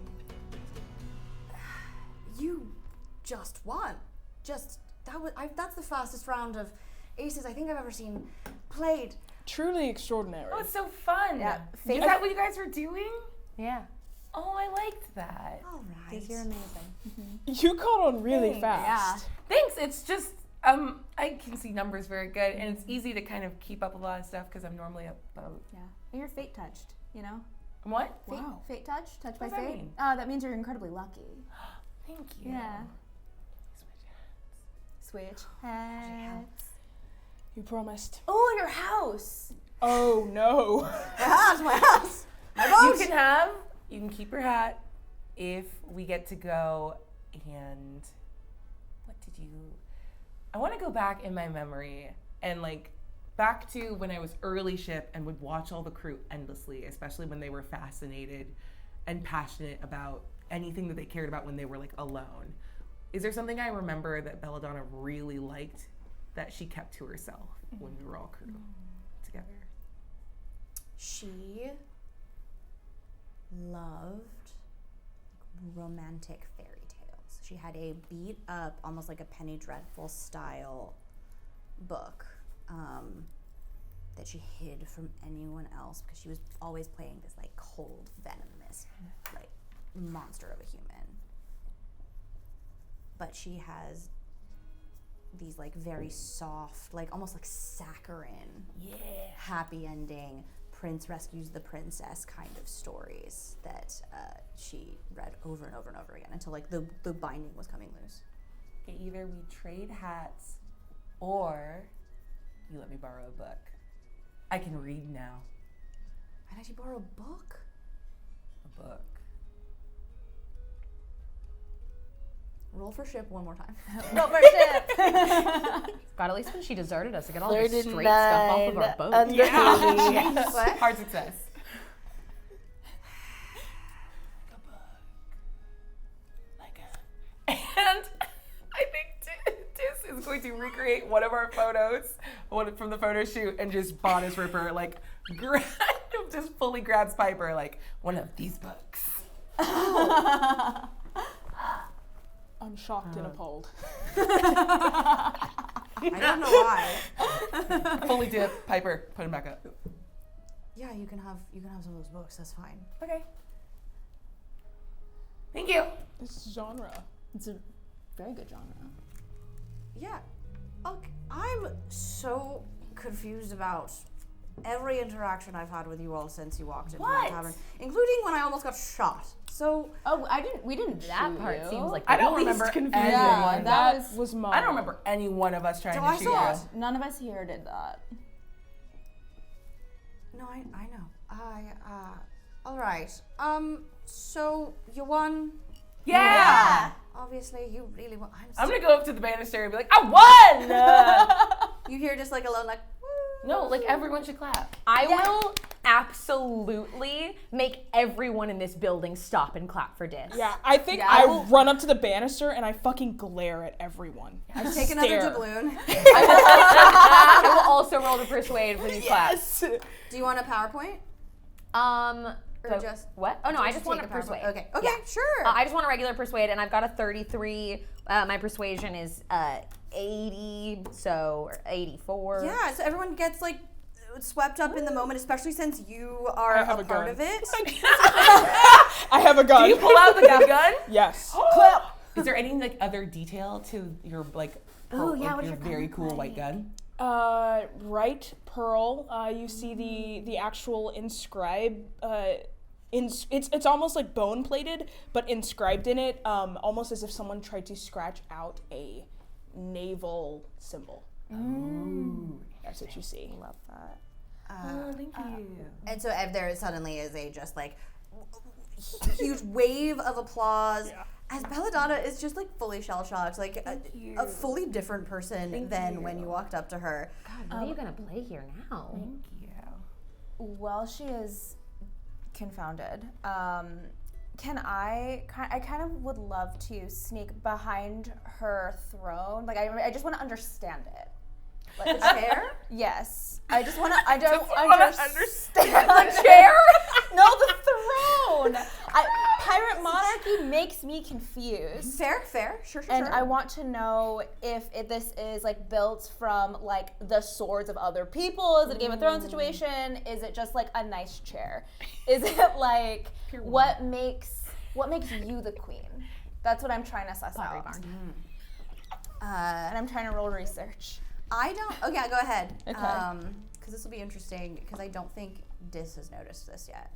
You just won. That's the fastest round of aces I think I've ever seen played. Truly extraordinary. Oh, it's so fun. Yeah. Is that what you guys were doing? Yeah. Oh, I liked that. All right. You're amazing. You caught on really fast. Yeah. Thanks. It's just I can see numbers very good, and it's easy to kind of keep up a lot of stuff because I'm normally about. Yeah. And you're fate touched, you know? What? Fate, Wow. fate touched? Touched by What does that fate? mean? That means you're incredibly lucky. Thank you. Yeah. Switch hats. You promised. Oh, your house. Oh no. My house. You can keep your hat if we get to go. And what did you? I want to go back in my memory and back to when I was early ship and would watch all the crew endlessly, especially when they were fascinated and passionate about anything that they cared about when they were alone. Is there something I remember that Belladonna really liked that she kept to herself when we were all crew together? She loved romantic fairy tales. She had a beat up, almost like a Penny Dreadful style book that she hid from anyone else because she was always playing this cold, venomous, monster of a human. But she has these very soft, almost saccharine, happy ending, prince rescues the princess kind of stories that she read over and over and over again until the binding was coming loose. Okay, either we trade hats or you let me borrow a book. I can read now. I'd actually borrow a book. A book. Roll for ship one more time. Go for ship. God, at least when she deserted us to get all the 39 straight stuff off of our boat. under What? Hard success. And I think Tis is going to recreate one of our photos, from the photo shoot, and just bodice ripper, just fully grabs Piper, one of these books. I'm shocked and appalled. I don't know why. Fully dip, Piper, put him back up. Yeah, you can have some of those books. That's fine. Okay. Thank you. It's genre. It's a very good genre. Yeah. Okay. I'm so confused about every interaction I've had with you all since you walked into my tavern, including when I almost got shot. So Oh, we didn't That shoot part you. seems like I the don't least remember confusing. anyone. Yeah, that was mine. I don't remember any one of us trying I to shoot saw you. it. None of us here did that. No, I know. All right. So you won. Yeah. All obviously you really want. I'm gonna go up to the banister and be like, I won! You hear just like a lone like. No, like everyone should clap. I will absolutely make everyone in this building stop and clap for Dis. Yeah, I think I run up to the banister and I fucking glare at everyone. I take another doubloon. I will also roll to persuade for these claps. Do you want a PowerPoint? Or just what? Oh no, I just want to take a PowerPoint? persuade. Okay, Yeah. sure. I just want a regular persuade, and I've got a 33. My persuasion is 80, so or 84. Yeah, so everyone gets like swept up in the moment, especially since you are I have a a part gun. of it. I have a gun. Do you pull out the big gun? Yes. Is there any like other detail to your like, Oh, yeah, like, what's your your very gun cool like? white gun? Right pearl. You see the actual inscribe. It's almost like bone plated, but inscribed in it, almost as if someone tried to scratch out a naval symbol. Ooh. That's what you see. Love that. Thank you. And so there suddenly is a just like huge wave of applause as Belladonna is just like fully shell shocked, like a fully different person than when you walked up to her. God, what are you gonna play here now? Thank you. While she is confounded, can I kind of would love to sneak behind her throne. Like I just want to understand it. Like the chair? Yes. I don't understand The chair? No, the throne. Pirate monarchy makes me confused. Fair. Sure. And I want to know if this is like built from like the swords of other people. Is it a Game of Thrones situation? Is it just like a nice chair? Is it like what makes you the queen? That's what I'm trying to suss out. And I'm trying to roll research. Oh yeah, go ahead. Okay. Because this will be interesting because I don't think Dis has noticed this yet.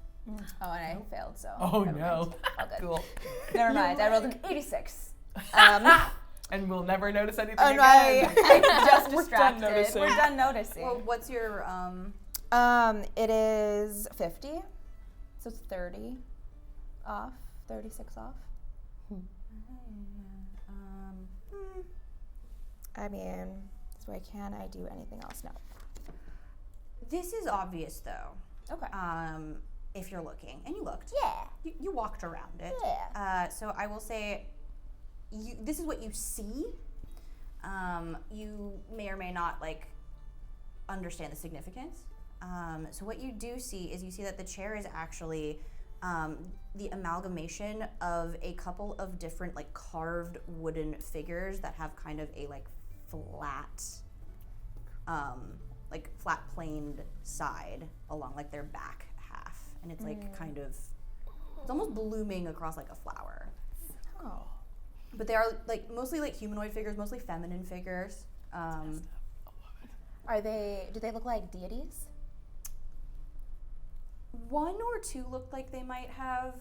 Oh, and I failed, so. Oh never no. mind. All good. Cool. Never mind. I rolled an 86. And we'll never notice anything Oh, again. no, I'm just We're distracted. done noticing. We're done noticing. Well, what's your It is 50, so it's 30 off, 36 off. I mean, so can I do anything else? No. This is obvious though. Okay. If you're looking, and you looked. Yeah. You walked around it. Yeah. So I will say, this is what you see. You may or may not like understand the significance. So what you do see is you see that the chair is actually the amalgamation of a couple of different like carved wooden figures that have kind of a like flat planed side along like their back half, and it's like kind of, it's almost blooming across like a flower. Oh. But they are like mostly like humanoid figures, mostly feminine figures. Do they look like deities? One or two look like they might have,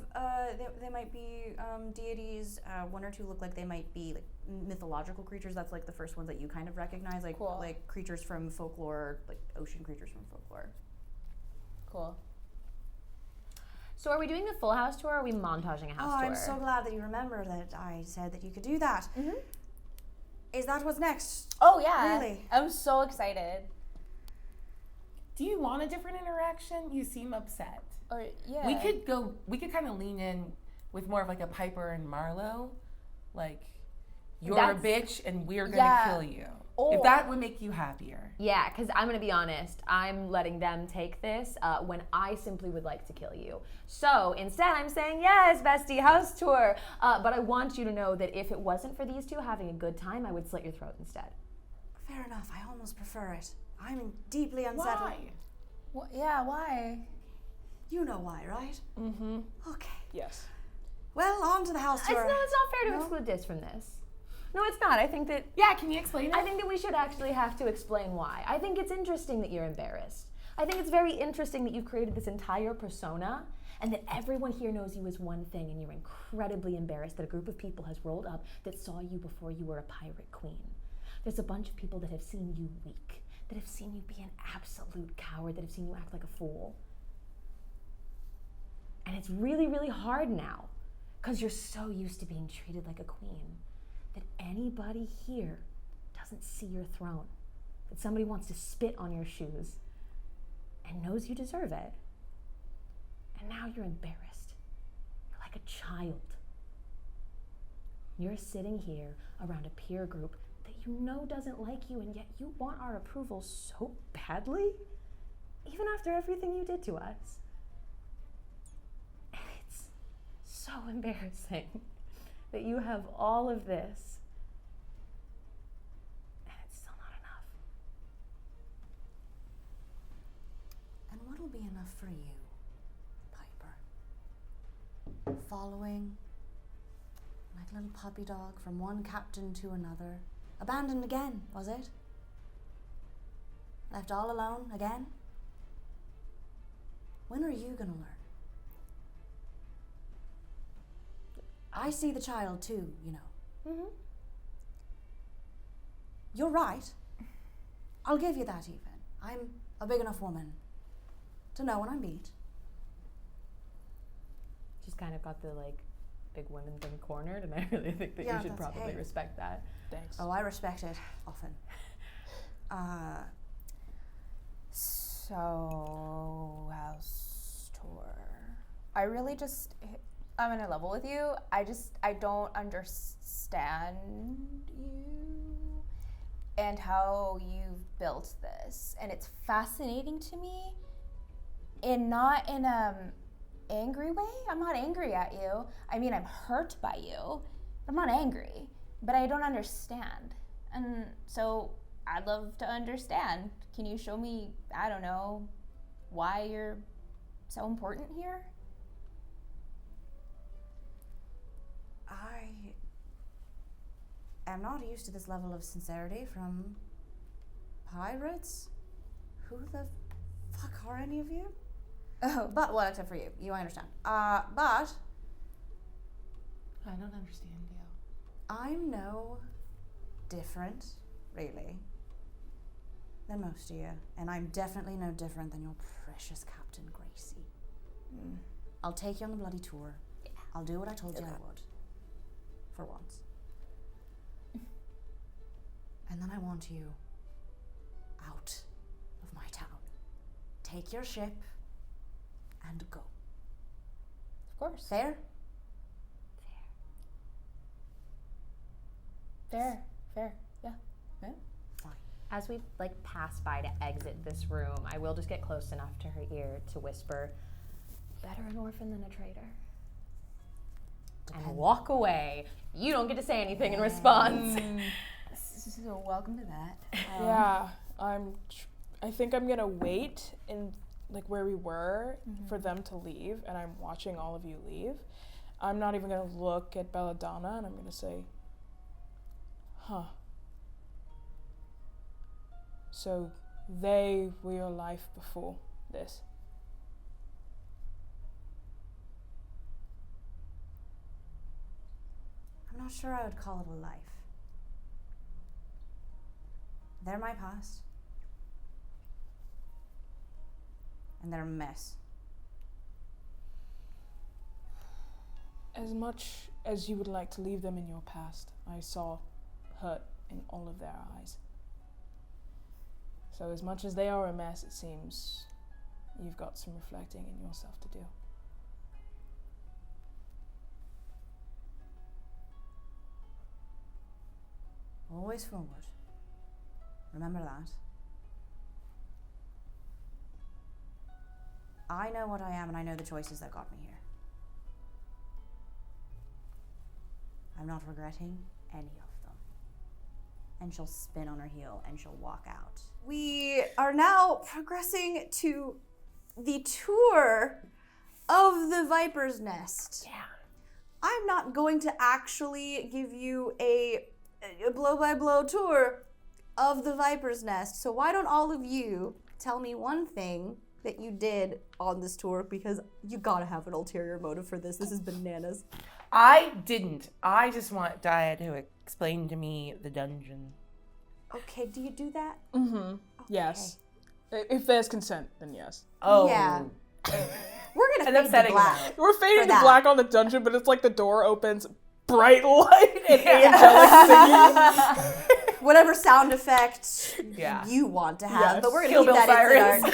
they might be deities. One or two look like they might be like mythological creatures. That's like the first ones that you kind of recognize, like Cool. like creatures from folklore, like ocean creatures from folklore. Cool. So are we doing the full house tour or are we montaging a house tour? I'm so glad that you remember that I said that you could do that. Mm-hmm. Is that what's next? Oh yeah. Really? I'm so excited. Do you want a different interaction? You seem upset. Or yeah. We could kind of lean in with more of like a Piper and Marlowe. Like, you're a bitch and we're gonna kill you. If that would make you happier. Yeah, because I'm going to be honest, I'm letting them take this when I simply would like to kill you. So instead, I'm saying, yes, bestie, house tour. But I want you to know that if it wasn't for these two having a good time, I would slit your throat instead. Fair enough. I almost prefer it. I'm deeply unsettled. Why? Why? You know why, right? Mm-hmm. Okay. Yes. Well, on to the house It's tour. not fair to exclude this from this. No, it's not. I think that Yeah, can you explain it? I think that we should actually have to explain why. I think it's interesting that you're embarrassed. I think it's very interesting that you've created this entire persona and that everyone here knows you as one thing, and you're incredibly embarrassed that a group of people has rolled up that saw you before you were a pirate queen. There's a bunch of people that have seen you weak, that have seen you be an absolute coward, that have seen you act like a fool. And it's really, really hard now. Because you're so used to being treated like a queen that anybody here doesn't see your throne. That somebody wants to spit on your shoes and knows you deserve it. And now you're embarrassed. You're like a child. You're sitting here around a peer group that you know doesn't like you, and yet you want our approval so badly, even after everything you did to us. And it's so embarrassing that you have all of this, and it's still not enough. And what'll be enough for you, Piper? Following like a little puppy dog from one captain to another. Abandoned again, was it? Left all alone again? When are you gonna learn? I see the child too, you know. Mm-hmm. You're right. I'll give you that even. I'm a big enough woman to know when I'm beat. She's kind of got the like big women thing cornered, and I really think that Yeah, you should that's- probably hey. respect that. Thanks. Oh, I respect it often. So, house tour. I really just, I'm in a level with you. I don't understand you and how you've built this. And it's fascinating to me, and not in a angry way. I'm not angry at you. I mean, I'm hurt by you. I'm not angry, but I don't understand. And so I'd love to understand. Can you show me, I don't know, why you're so important here? I am not used to this level of sincerity from pirates. Who the fuck are any of you? Oh, but well, except for you. You, I understand. But I don't understand you. I'm no different, really, than most of you. And I'm definitely no different than your precious Captain Gracie. I'll take you on the bloody tour. Yeah. I'll do what I told you I would. For once. And then I want you out of my town. Take your ship and go. Of course. Fair? Fair. Yeah. Fine. As we like pass by to exit this room, I will just get close enough to her ear to whisper, "Better an orphan than a traitor." And walk away. You don't get to say anything in response. So welcome to that. Yeah, I think I'm gonna wait in like where we were for them to leave, and I'm watching all of you leave. I'm not even gonna look at Belladonna, and I'm gonna say, "Huh. So they were your life before this." I'm not sure I would call it a life. They're my past. And they're a mess. As much as you would like to leave them in your past, I saw hurt in all of their eyes. So as much as they are a mess, it seems you've got some reflecting in yourself to do. Always forward. Remember that. I know what I am, and I know the choices that got me here. I'm not regretting any of them. And she'll spin on her heel and she'll walk out. We are now progressing to the tour of the Viper's Nest. Yeah. I'm not going to actually give you a blow-by-blow tour of the Viper's Nest. So why don't all of you tell me one thing that you did on this tour, because you gotta have an ulterior motive for this. This is bananas. I didn't. I just want Daia to explain to me the dungeon. Okay, do you do that? Mm-hmm. Yes. If there's consent, then yes. Oh. Yeah. We're gonna And I'm fade to setting them black. out. We're fading For to that. black on the dungeon, but it's like the door opens, bright light and angelic singing. Whatever sound effect Yeah. you want to have, Yes. but we're gonna Kill keep Bill that sirens. in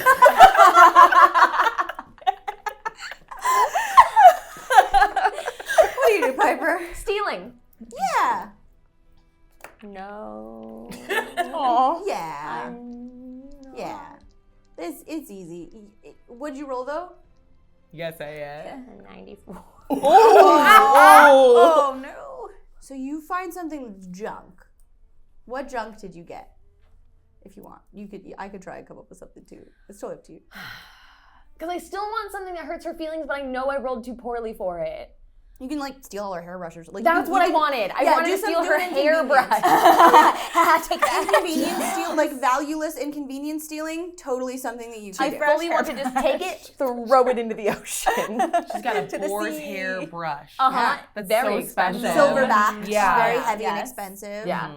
What do you do, Piper? Stealing. Yeah. No. Aw. Yeah. Yeah. It's easy. What'd you roll though? Yes, I am. 94. Oh no. So you find something that's junk. What junk did you get? If you want. I could try and come up with something too. It's totally up to you. Because I still want something that hurts her feelings, but I know I rolled too poorly for it. You can like steal all her hairbrushers. Like That's what I wanted. I wanted to steal her hairbrush. Take that. Inconvenience steal, like valueless inconvenience stealing, totally something that you can I do. fully want to just take it, throw it into the ocean. She's got a To the boar's sea. hair brush. Uh-huh. That's very so expensive. special. Silverback, Yeah. very heavy and Yes. expensive. Yeah.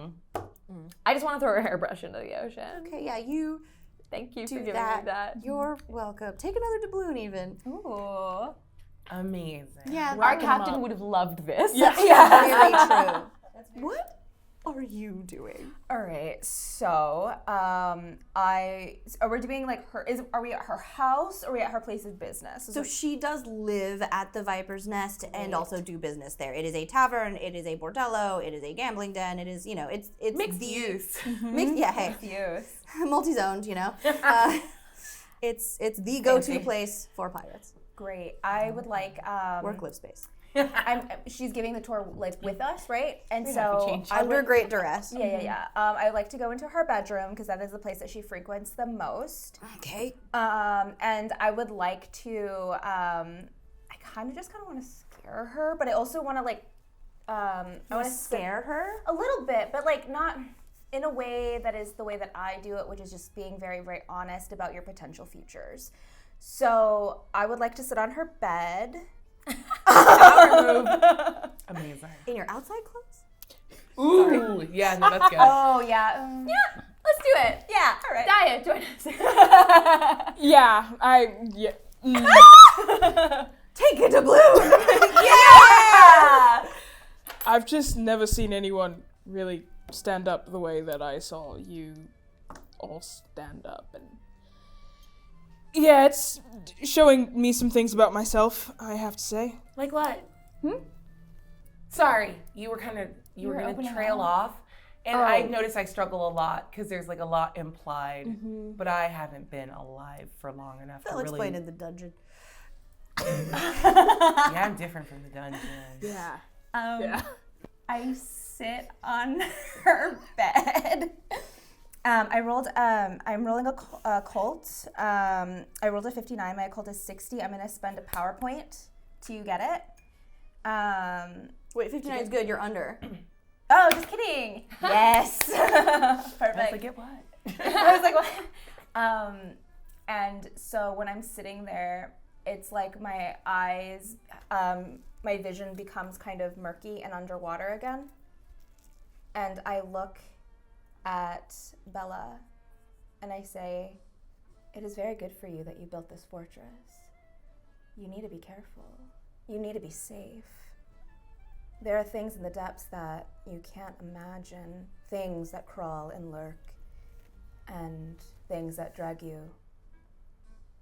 I just want to throw her hairbrush into the ocean. Okay, yeah, you Thank you for do giving that. me that. You're welcome. Take another doubloon even. Ooh. Amazing. Yeah, Our Rack 'em captain up. would have loved this. very true. What are you doing? All right. So, are we doing like are we at her house or are we at her place of business? So she does live at the Viper's Nest and also do business there. It is a tavern, it is a bordello, it is a gambling den, it is, it's Mixed the use. mixed, yeah, hey, Use. multi-zoned, it's the go-to Fancy. place for pirates. Great. I would like Work, live space. she's giving the tour like with us, right? And have to so change. Under great duress. yeah. I like to go into her bedroom because that is the place that she frequents the most. Okay. And I would like to. I kind of want to scare her, but I also want to like. I want to Scare her? a little bit, but like not in a way that is the way that I do it, which is just being very, very honest about your potential futures. So I would like to sit on her bed. Amazing. In your outside clothes? Ooh, yeah, no, that's good. Oh yeah. Yeah, let's do it. Yeah. All right. Daia, join us. Take a doubloon! Yeah. I've just never seen anyone really stand up the way that I saw you all stand up, and yeah, it's showing me some things about myself, I have to say. Like what? Sorry, you were gonna trail off, and I noticed I struggle a lot because there's like a lot implied, but I haven't been alive for long enough to I'll really. explain in the dungeon. Yeah, I'm different from the dungeon. Yeah. Yeah. I sit on her bed. I'm rolling a Colt. I rolled a 59. My Colt is 60. I'm gonna spend a PowerPoint to get it. Wait, 59 is good, you're under. Oh, just kidding. Yes. I was Perfect. like, get what? I was like, what? And so when I'm sitting there, it's like my eyes, my vision becomes kind of murky and underwater again. And I look at Bella and I say, it is very good for you that you built this fortress. You need to be careful. You need to be safe. There are things in the depths that you can't imagine, things that crawl and lurk, and things that drag you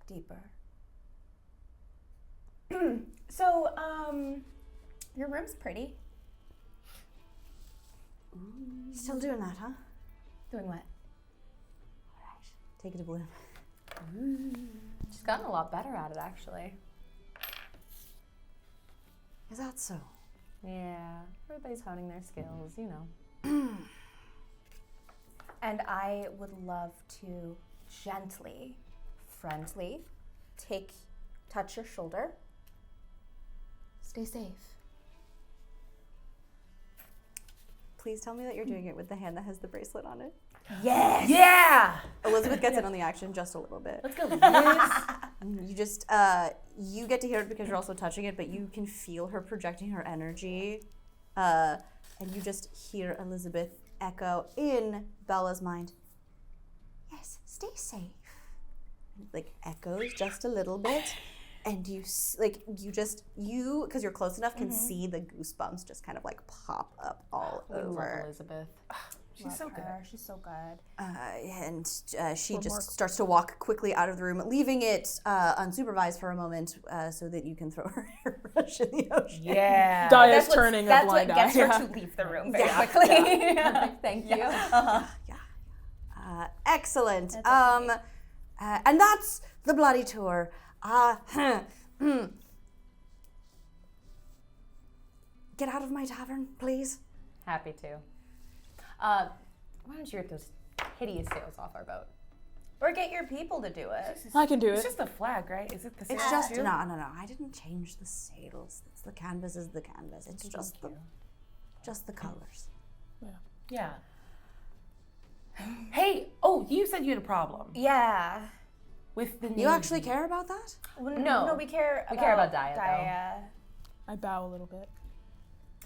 deeper. So, your room's pretty. Still doing that, huh? Doing what? Take a doubloon. She's gotten a lot better at it, actually. Is that so? Yeah, everybody's honing their skills, you know. And I would love to gently, friendly, touch your shoulder. Stay safe. Please tell me that you're doing it with the hand that has the bracelet on it. Yes. Yeah! Elizabeth gets in on the action just a little bit. Let's go, Liz. You just, you get to hear it because you're also touching it, but you can feel her projecting her energy. And you just hear Elizabeth echo in Bella's mind, yes, stay safe. And it, like, echoes just a little bit. and you because you're close enough can see the goosebumps just kind of like pop up all We love over. Elizabeth. She's so good. She's so good. And she just starts to walk quickly out of the room, leaving it unsupervised for a moment so that you can throw her hairbrush in the ocean. Yeah. Daia's turning a That's blind what gets eye. her to leave the room very quickly. Thank you. Excellent. And that's the bloody tour. Get out of my tavern, please. Happy to. Why don't you rip those hideous sails off our boat? Or get your people to do it. I can do It's it. just a flag, right? Is it the same? It's just no. I didn't change the sails. It's the canvas is the canvas. It's just the colors. Yeah. Hey, you said you had a problem Yeah. with the You actually care about that? No, we care We care about Daia, though. Daia. I bow a little bit.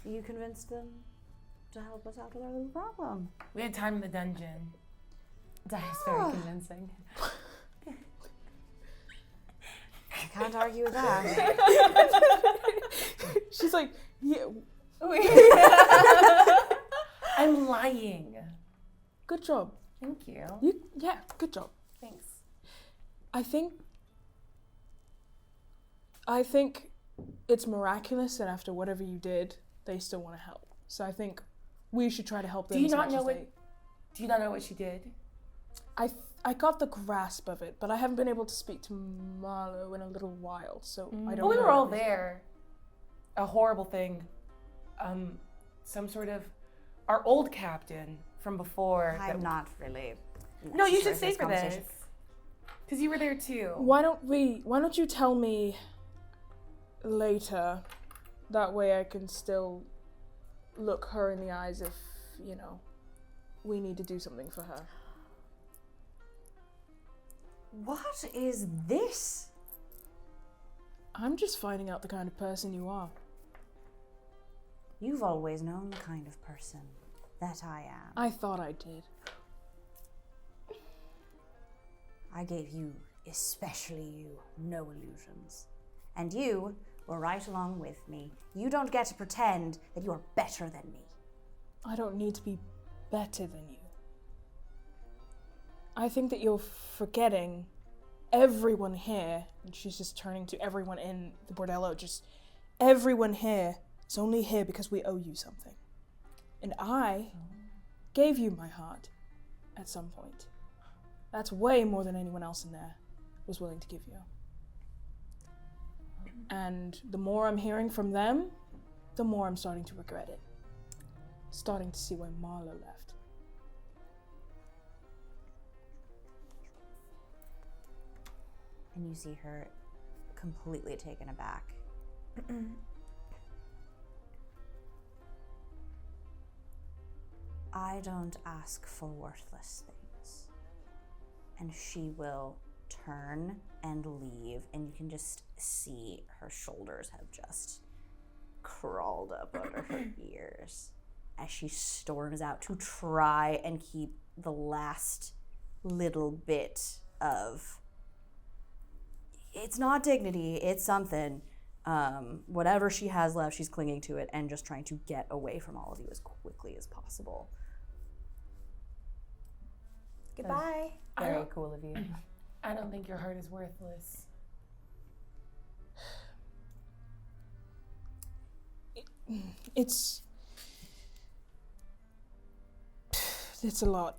You convinced them to help us out with our little problem. We had time in the dungeon. Daia's very convincing. I can't argue with that. She's like, yeah, I'm lying. good job. Thank you. Yeah, good job. Thanks. I think it's miraculous that after whatever you did, they still want to help. So I think we should try to help them. Do you as not much know as what? Do you not know what she did? I got the grasp of it, but I haven't been able to speak to Marlowe in a little while, so I don't. Well, we know were all everything. there. A horrible thing. Some sort of our old captain from before. I'm not really. No, you should necessary stay for this. Because you were there too. Why don't you tell me later? That way I can still look her in the eyes if, we need to do something for her. What is this? I'm just finding out the kind of person you are. You've always known the kind of person that I am. I thought I did. I gave you, especially you, no illusions. And you were right along with me. You don't get to pretend that you're better than me. I don't need to be better than you. I think that you're forgetting everyone here, and she's just turning to everyone in the bordello, just everyone here is only here because we owe you something. And I gave you my heart at some point. That's way more than anyone else in there was willing to give you. And the more I'm hearing from them, the more I'm starting to regret it. Starting to see why Marlowe left. And you see her completely taken aback. I don't ask for worthless things. And she will turn and leave, and you can just see her shoulders have just crawled up under her ears as she storms out to try and keep the last little bit of, it's not dignity, it's something. Whatever she has left, she's clinging to it and just trying to get away from all of you as quickly as possible. Goodbye. Very cool of you. I don't think your heart is worthless. It's a lot.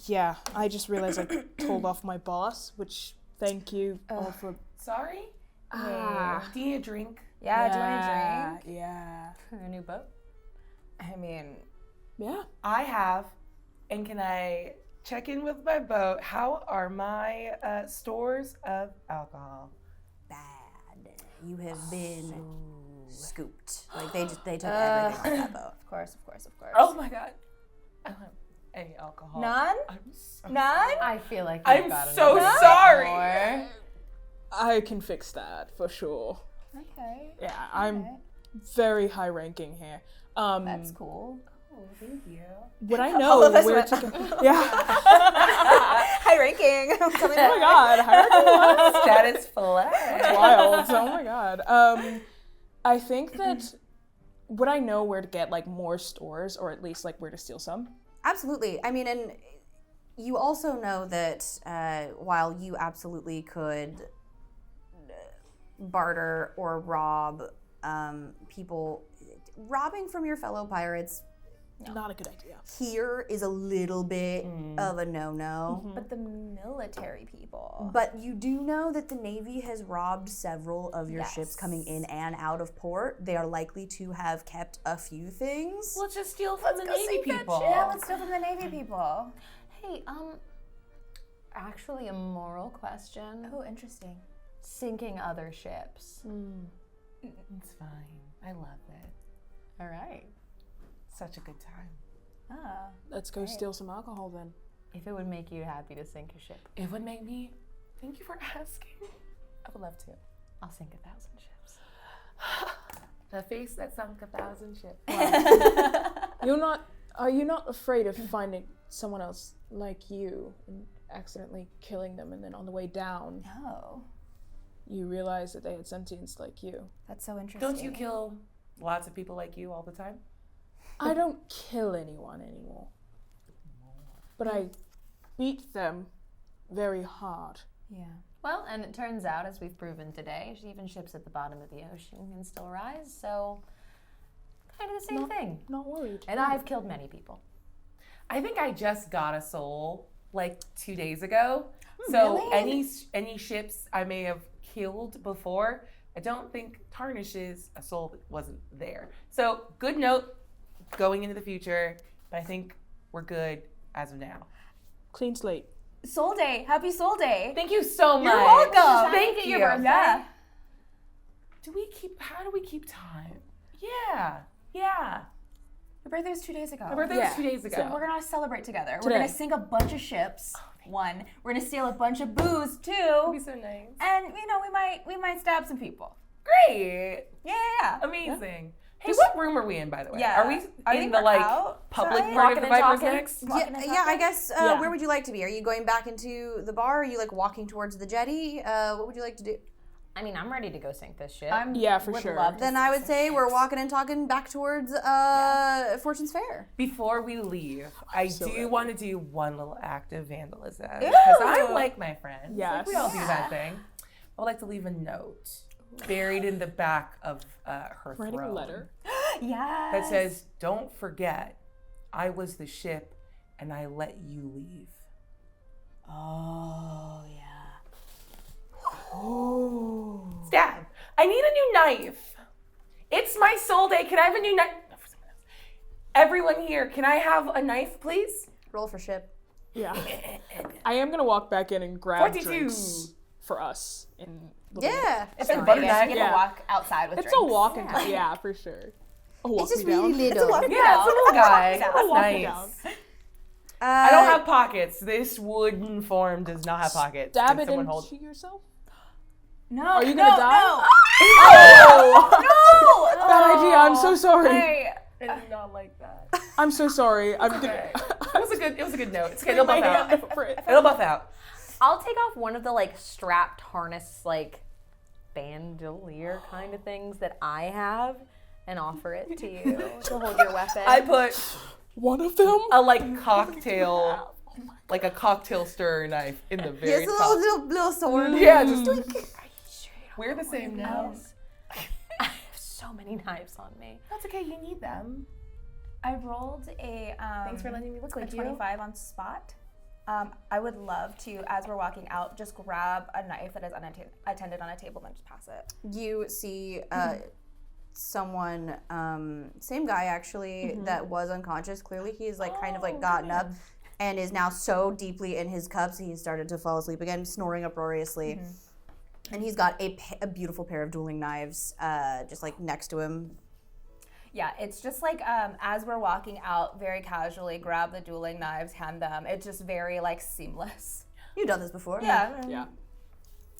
Yeah, I just realized I told off my boss, which thank you all for. Sorry? Ah. Do you need a drink? Yeah, do you want a drink? Yeah. A new boat? I mean, Yeah. I have. And can I check in with my boat? How are my stores of alcohol? Bad. You have been scooped. Like they took everything off that boat. of course. Oh my god. I don't have any alcohol. None? I'm so None? I feel like I'm you've got so another sorry. more. I can fix that for sure. Okay. Yeah, I'm very high ranking here. That's cool. thank you. Would I All know of us where went- to go? Yeah. High ranking. Oh my god. Hierarchy was Status flag. wild. Oh my god. I think that would I know where to get like more stores, or at least like where to steal some? Absolutely. I mean, and you also know that while you absolutely could barter or rob people, robbing from your fellow pirates Not a good idea. here is a little bit of a no-no. But the military people. But you do know that the Navy has robbed several of your ships coming in and out of port. They are likely to have kept a few things. Let's just steal from the Navy people. Yeah, let's steal from the Navy people. Hey, actually a moral question. Oh, interesting. Sinking other ships. It's fine. I love it. All right. Such a good time. Ah. Let's go steal some alcohol then. If it would make you happy to sink a ship, It would make me. Thank you for asking. I would love to. I'll sink 1,000 ships. The face that sunk 1,000 ships. Are you not afraid of finding someone else like you and accidentally killing them, and then on the way down No. you realize that they had sentience like you? That's so interesting. Don't you kill lots of people like you all the time? I don't kill anyone anymore. But I beat them very hard. Yeah. Well, and it turns out, as we've proven today, even ships at the bottom of the ocean can still rise, so kind of the same thing. Not worried. And I've killed many people. I think I just got a soul like 2 days ago. So any ships I may have killed before, I don't think tarnishes a soul that wasn't there. So good note going into the future, but I think we're good as of now. Clean slate. Soul Day. Happy Soul Day. Thank you so much. You're welcome. Thank you. Yeah. How do we keep time? Yeah. Your birthday was 2 days ago. My birthday was 2 days ago. So we're gonna celebrate together. We're Today. gonna sink a bunch of ships. One. We're gonna steal a bunch of booze. That'd Two. be so nice. And we might stab some people. Great. Yeah. Amazing. Hey, what room are we in, by the way? Yeah. Are we I in think the we're like outside. public part Walking of the and Viper's talking. Next? Yeah, I guess, Yeah. where would you like to be? Are you going back into the bar? Are you like walking towards the jetty? What would you like to do? I mean, I'm ready to go sink this ship. Yeah, for would sure. love to Then I would say we're walking and talking back towards Fortune's Fair. Before we leave, I so do ready. want to do one little act of vandalism. Because I like my friends. Yes. Like, we all do that thing. I would like to leave a note buried in the back of her Writing a throne letter. Yeah. that says, "Don't forget, I was the ship and I let you leave." Oh yeah. Stab. I need a new knife. It's my soul day. Can I have a new knife? No, for someone else. Everyone here, can I have a knife, please? Roll for ship. Yeah. I am gonna walk back in and grab 42. drinks for us. Yeah. It's Sorry. a butter knife. You Yeah. get to walk outside with It's drinks. a walk and yeah, for sure. A walk It's just me down. really little. Yeah, it's a little guy. That's walk me nice. down. I don't have pockets. This wooden form does not have pockets. Stab Can it someone into hold? yourself. No. Are you gonna die? No. Oh! No. Bad idea. I'm so sorry. Hey. I did not like that. I'm so sorry. I'm Okay. gonna. It was a good note. It's okay. It'll buff out. for it. It'll buff out. I'll take off one of the like strapped harness like bandolier kind of things that I have and offer it to you to hold your weapon. I put One of them. a like cocktail, like a cocktail stirrer knife in the very Yes, a top. little sword. Yeah, just we're the same now. I have so many knives on me. That's okay. You need them. I rolled a Thanks for letting me look a like you. 25 on spot. I would love to, as we're walking out, just grab a knife that is unattended on a table and just pass it. You see someone, same guy actually, that was unconscious. Clearly he's like kind of like gotten up and is now so deeply in his cups he started to fall asleep again, snoring uproariously. And he's got a beautiful pair of dueling knives just like next to him. Yeah, it's just like as we're walking out, very casually grab the dueling knives, hand them. It's just very like seamless. You've done this before. Yeah. Yeah.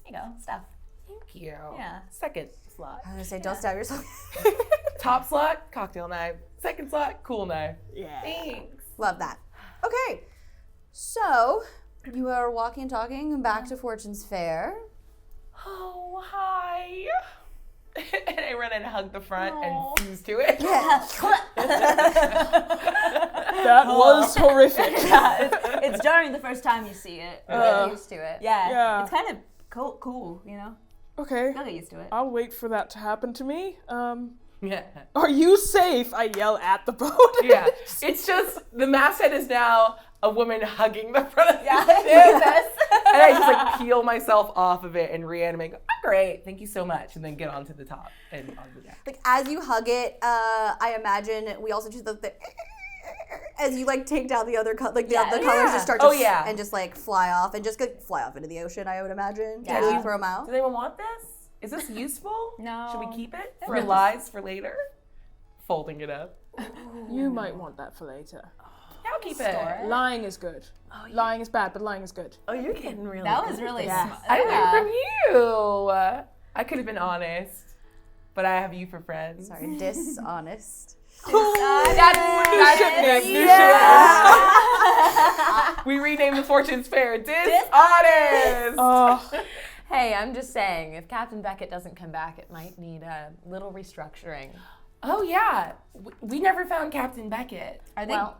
You know, stuff. Thank you. Yeah. Second slot. I was gonna say, don't stab yourself. Top slot, cocktail knife. Second slot, cool knife. Yeah. Thanks. Love that. Okay, so you are walking and talking back to Fortune's Fair. Oh, hi. And I run and hug the front and fuse to it. That was horrific. It's jarring the first time you see it. Get used to it. Yeah. It's kind of cool, you know? Okay, You'll get used to it. I'll wait for that to happen to me. Yeah. Are you safe? I yell at the boat. Yeah. It's just, the masthead is now a woman hugging the front of the ship. And I just like peel myself off of it and reanimate. Oh, great. Thank you so much. And then get onto the top and onto the deck. Like as you hug it, I imagine we also do the as you like take down the other the colors just start to and just like fly off and just go fly off into the ocean. I would imagine. Yeah. As you throw them out. Does anyone want this? Is this useful? No. Should we keep it for lies for later? Folding it up. You might want that for later. Yeah, I'll keep it. Lying is good. Lying is bad, but lying is good. Oh, you're getting really That good was at really this. smart. I learned from you. I could have been honest, but I have you for friends. Sorry, dishonest. We renamed the Fortune's Fair Dishonest. Hey, I'm just saying, if Captain Beckett doesn't come back, it might need a little restructuring. Oh yeah, we never found Captain Beckett. Are they? Well,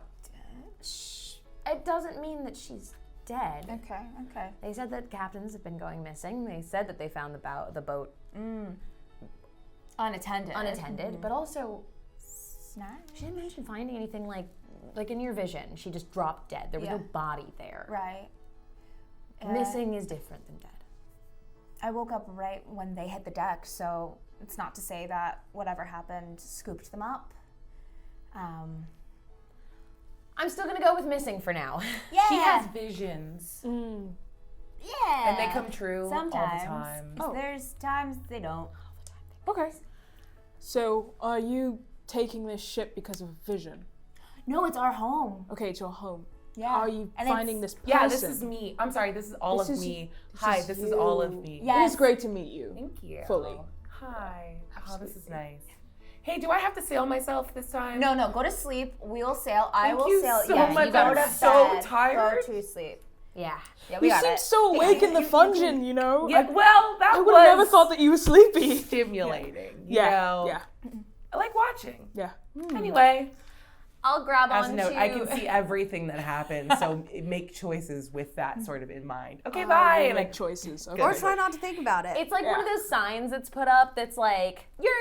it doesn't mean that she's dead. Okay. They said that captains have been going missing. They said that they found the boat Unattended. but also Snack? she didn't mention finding anything like in your vision. She just dropped dead. There was no body there. Right. Missing is different than dead. I woke up right when they hit the deck, so it's not to say that whatever happened scooped them up. I'm still gonna go with missing for now. Yeah. She has visions, Yeah. and they come true Sometimes. all the time. There's times they don't. Okay. So, are you taking this ship because of vision? No, it's our home. Okay, it's your home. Yeah. Are you And finding this person? Yeah, this is me. I'm sorry, this is all This of is- me. this Hi, is this is all of you. me. Yeah. It is great to meet you. Thank you. Fully. Hi. Oh, this is nice. Hey, do I have to sail myself this time? No, go to sleep. We'll sail. I Thank will you sail. so Yeah, much. you go I'm to so bed. tired. Go to sleep. Yeah. Yeah, we You got seem it. so awake in the fungeon, you know? Yeah, well, that I would have never was thought that you were sleepy. stimulating. You Yeah, know? yeah, I like watching. yeah. Anyway, I'll grab as a on note, to... I can see everything that happens, so make choices with that sort of in mind. Okay, bye. You And I make choices. Okay. Or try not to think about it. It's like one of those signs that's put up that's like, You're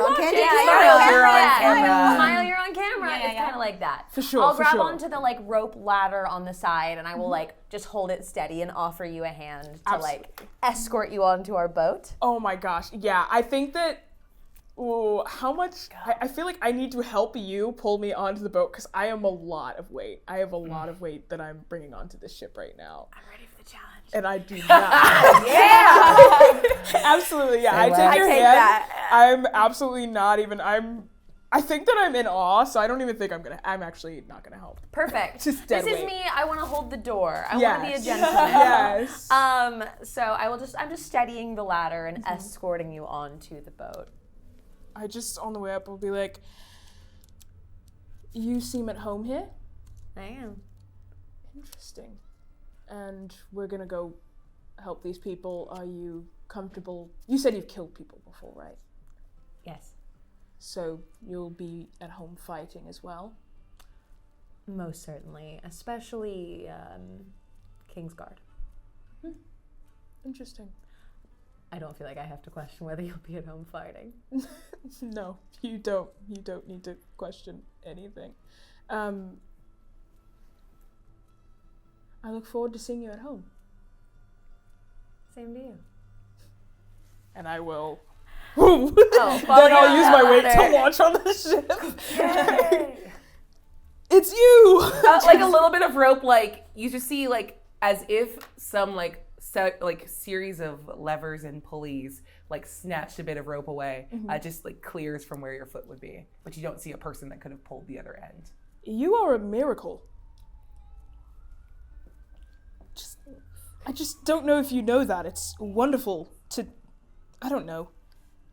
on watching. candid Yeah, camera. you're on Yeah, camera. Smile, you're on camera. Yeah, It's yeah. kind of like that. For sure, I'll for grab sure. onto the like rope ladder on the side and I will like just hold it steady and offer you a hand to like escort you onto our boat. Oh my gosh. Yeah, I think that. Ooh, how much? I feel like I need to help you pull me onto the boat because I am a lot of weight. I have a lot of weight that I'm bringing onto this ship right now. I'm ready for the challenge. And I do not. Yeah! Absolutely, yeah. I take your hand. that. I'm absolutely not even. I think that I'm in awe, so I don't even think I'm actually not gonna help. Perfect. Just dead this is weight. me. I want to hold the door. I want to be a Yes. gentleman. Yes. So I'm just steadying the ladder and escorting you onto the boat. I just, on the way up, will be like, you seem at home here? I am. Interesting. And we're gonna go help these people. Are you comfortable? You said you've killed people before, right? Yes. So you'll be at home fighting as well? Most certainly, especially Kingsguard. Interesting. I don't feel like I have to question whether you'll be at home fighting. No, you don't. You don't need to question anything. I look forward to seeing you at home. Same to you. And I will. Oh, Then I'll use my weight to launch on the ship. It's you. like a little bit of rope, like you just see, like as if some series of levers and pulleys like snatched a bit of rope away, just like clears from where your foot would be, but you don't see a person that could have pulled the other end. You are a miracle. I just don't know if you know that. It's wonderful to, I don't know.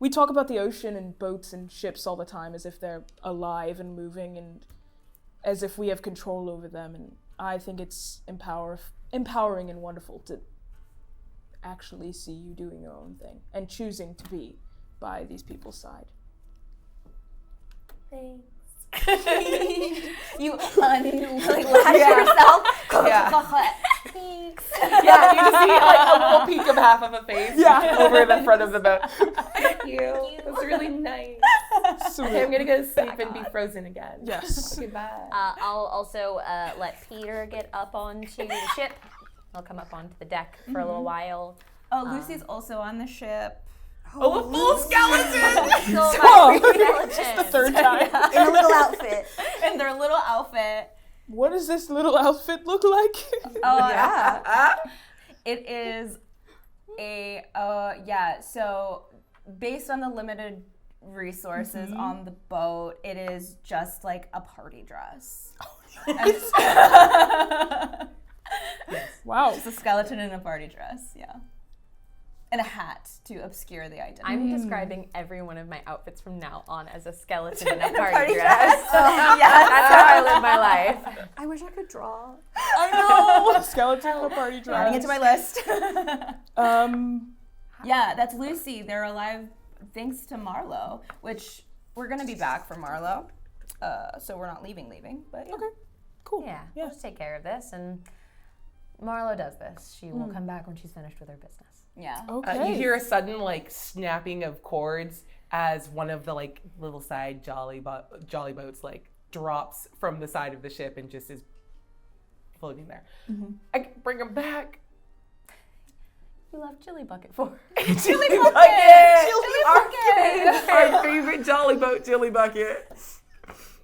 we talk about the ocean and boats and ships all the time as if they're alive and moving and as if we have control over them. And I think it's empowering and wonderful to actually see you doing your own thing and choosing to be by these people's side. Thanks. You lash yourself. Thanks. Yeah, you just see like a little peek of half of a face over the front of the boat. Thank you. That's really nice. Okay, I'm gonna go to sleep and be frozen again. Yes. Goodbye. I'll also let Peter get up onto the ship. I'll come up onto the deck for a little while. Oh, Lucy's also on the ship. Oh, a full skeleton! Skeleton. The third time. In a little outfit. In their little outfit. What does this little outfit look like? Oh, Yeah. It is a, so based on the limited resources on the boat, it is just like a party dress. Wow. It's a skeleton in a party dress, yeah. And a hat to obscure the identity. I'm describing every one of my outfits from now on as a skeleton in a party dress. Yeah, That's how I live my life. I wish I could draw. I know. A skeleton on a party dress. Adding it to my list. Um, Yeah, that's Lucy. They're alive thanks to Marlowe, which we're going to be back for Marlowe. So we're not leaving, but yeah. Okay. Cool. Yeah, we'll just take care of this, and Marlowe does this. She will come back when she's finished with her business. Yeah. Okay. You hear a sudden like snapping of cords as one of the like little side jolly boats like drops from the side of the ship and just is floating there. I can bring him back. You left Chili Bucket for. Chili Bucket! Our favorite jolly boat, Chili Bucket.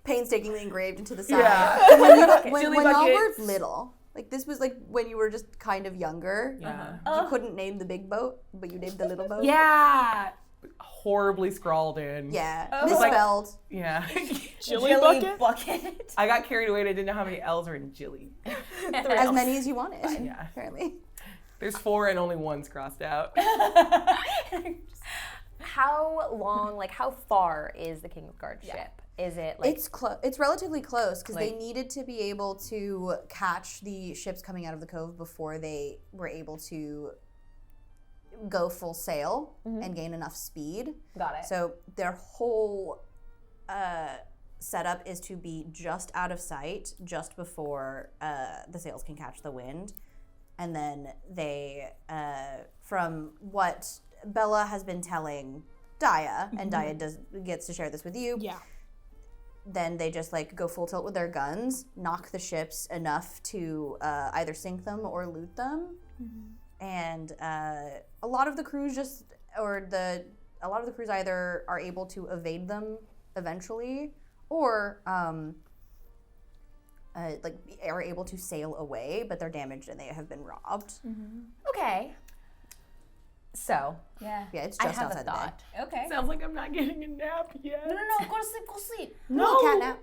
Painstakingly engraved into the side. Yeah. And when Chili y'all were buckets. little, like this was like when you were just kind of younger. Yeah. You couldn't name the big boat, but you named the little boat. Yeah. Horribly scrawled in. Yeah. Oh. Misspelled. Yeah. Chili bucket? bucket. I got carried away and I didn't know how many L's were in Jilly. As many as you wanted. Yeah. Apparently. There's 4 and only 1's crossed out. How long, like how far is the King of Guard ship? Is it like It's relatively close because they Like- needed to be able to catch the ships coming out of the cove before they were able to go full sail and gain enough speed. got it? So their whole setup is to be just out of sight just before the sails can catch the wind. And then they, from what Bella has been telling Daia, and Daia gets to share this with you, Yeah. then they just like go full tilt with their guns, knock the ships enough to either sink them or loot them. And a lot of the crews either are able to evade them eventually, or are able to sail away, but they're damaged and they have been robbed. Okay. So Yeah. Yeah, it's I just have outside a the bay. thought. Okay. Sounds like I'm not getting a nap yet. No, go to sleep. No, catnap.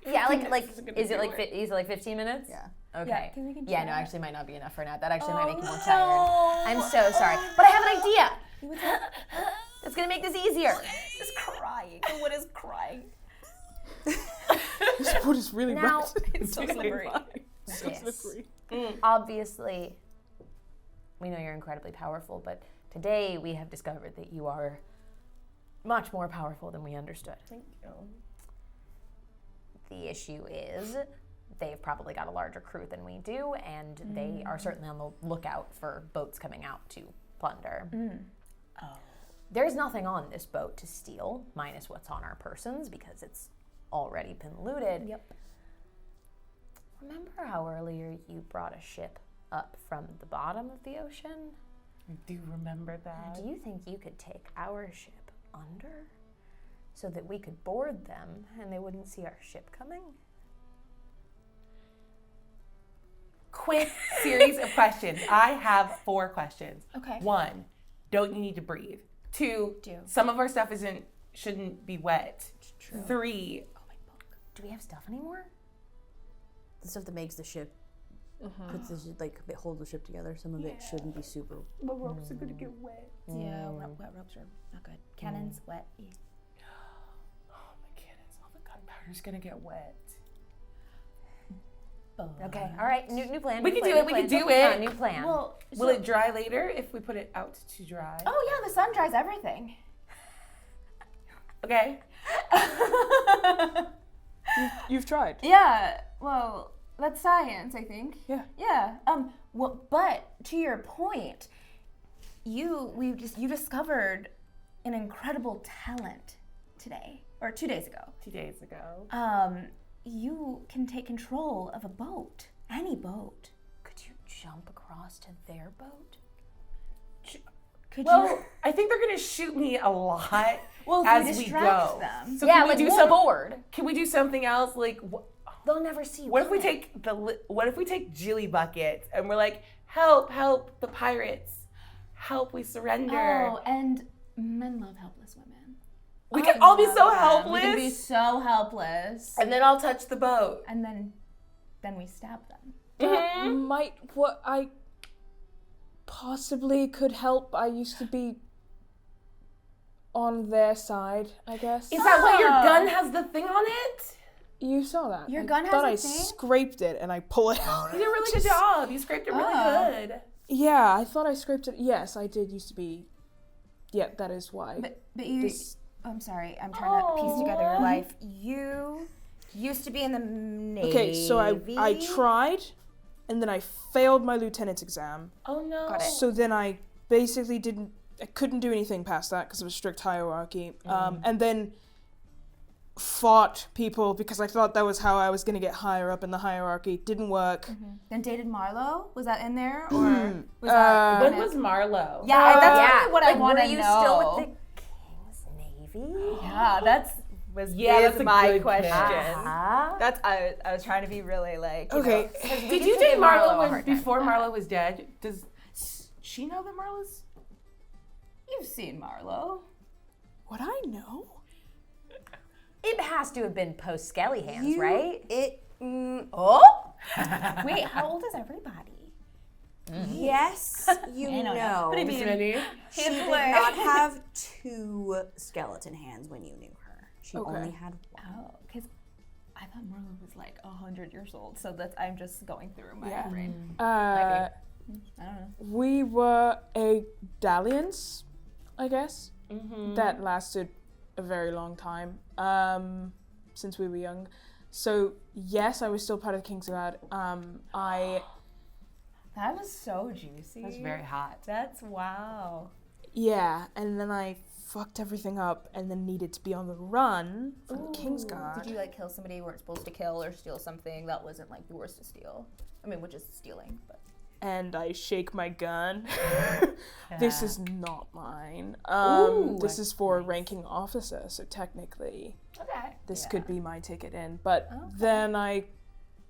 Yeah, like isn't gonna is it do like is it like 15 minutes? Yeah. Okay. 'cause we can Yeah, no, chat. actually might not be enough for a nap. That actually might make you more tired. I'm so sorry, but I have an idea. That's gonna make this easier. Just crying. What is crying? This boat is really Now, wet. It's so slippery. So Yes. slippery. Obviously, we know you're incredibly powerful, but today we have discovered that you are much more powerful than we understood. Thank you. The issue is they've probably got a larger crew than we do, and they are certainly on the lookout for boats coming out to plunder. There's nothing on this boat to steal, minus what's on our persons, because it's already been looted. Yep. Remember how earlier you brought a ship up from the bottom of the ocean? I do remember that. Do you think you could take our ship under so that we could board them and they wouldn't see our ship coming? Quick series of questions. I have 4 questions. Okay. 1, don't you need to breathe? 2, some of our stuff shouldn't be wet. 3, Do we have stuff anymore? The stuff that makes the ship puts the hold the ship together. Some of it shouldn't be super. My ropes are gonna get wet. Yeah, wet ropes are not good. Cannons, wet. Oh, my cannons! All the gunpowder's gonna get wet. Okay, all right, new plan. We can do it. We can do it. New plan. Well, Will it dry later if we put it out to dry? Oh yeah, the sun dries everything. Okay. You've tried. Yeah. Well, that's science, I think. Yeah. Yeah. Well, but to your point, you discovered an incredible talent today or 2 days ago. 2 days ago. You can take control of a boat, any boat. Could you jump across to their boat? Could Well, you? I think they're gonna shoot me a lot Well, as we we distract go. them. So Yeah, can we like do we'll board. Can we do something else? Like, They'll never see you. what if we coming. take what if we take Jilly buckets and we're like, help the pirates, help, we surrender. Oh, and men love helpless women. We can all be so We helpless. can be so helpless, And then I'll touch the boat. and then we stab them. That might what I possibly could help. I used to be on their side, I guess. Is that why your gun has the thing on it? You saw that. Your I gun has thought a I thing? scraped it and I pull it out. You did a really good job. You scraped it really good. Yeah, I thought I scraped it. Yes, I did used to be. Yeah, that is why. But you. This- I'm sorry. I'm trying to piece together your life. You used to be in the Navy. Okay, so I tried, and then I failed my lieutenant's exam. Oh no. Got it. So then I basically I couldn't do anything past that because of a strict hierarchy. And then fought people because I thought that was how I was going to get higher up in the hierarchy. Didn't work. Then dated Marlowe. Was that in there or was that? When was Marlowe? Yeah, that's really what I want Were to you know. still with the King's Navy? Yeah, that's that's a my good question. Uh-huh. That's I was trying to be really like. Okay. Did you date Marlowe before Marlowe was dead? Does she know that Marlowe's? You've seen Marlowe. Would I know? It has to have been post Skelly Hands, right? Oh, Wait, how old is everybody? yes, you know. Many. She did not have 2 skeleton hands when you knew her. She only had 1. Oh, because I thought Marlowe was like 100 years old. So that's I'm just going through my Yeah. brain. I I don't know. We were a dalliance, I guess. That lasted a very long time, since we were young. So yes, I was still part of the King's Guard. That was so juicy. That's very hot. That's wow. Yeah, and then I fucked everything up and then needed to be on the run from the King's Guard. Did you like kill somebody you weren't supposed to kill or steal something that wasn't like yours to steal? I mean, which is stealing, but. And I shake my gun. This is not mine. This is for a ranking officer, so technically Okay. this could be my ticket in. But then I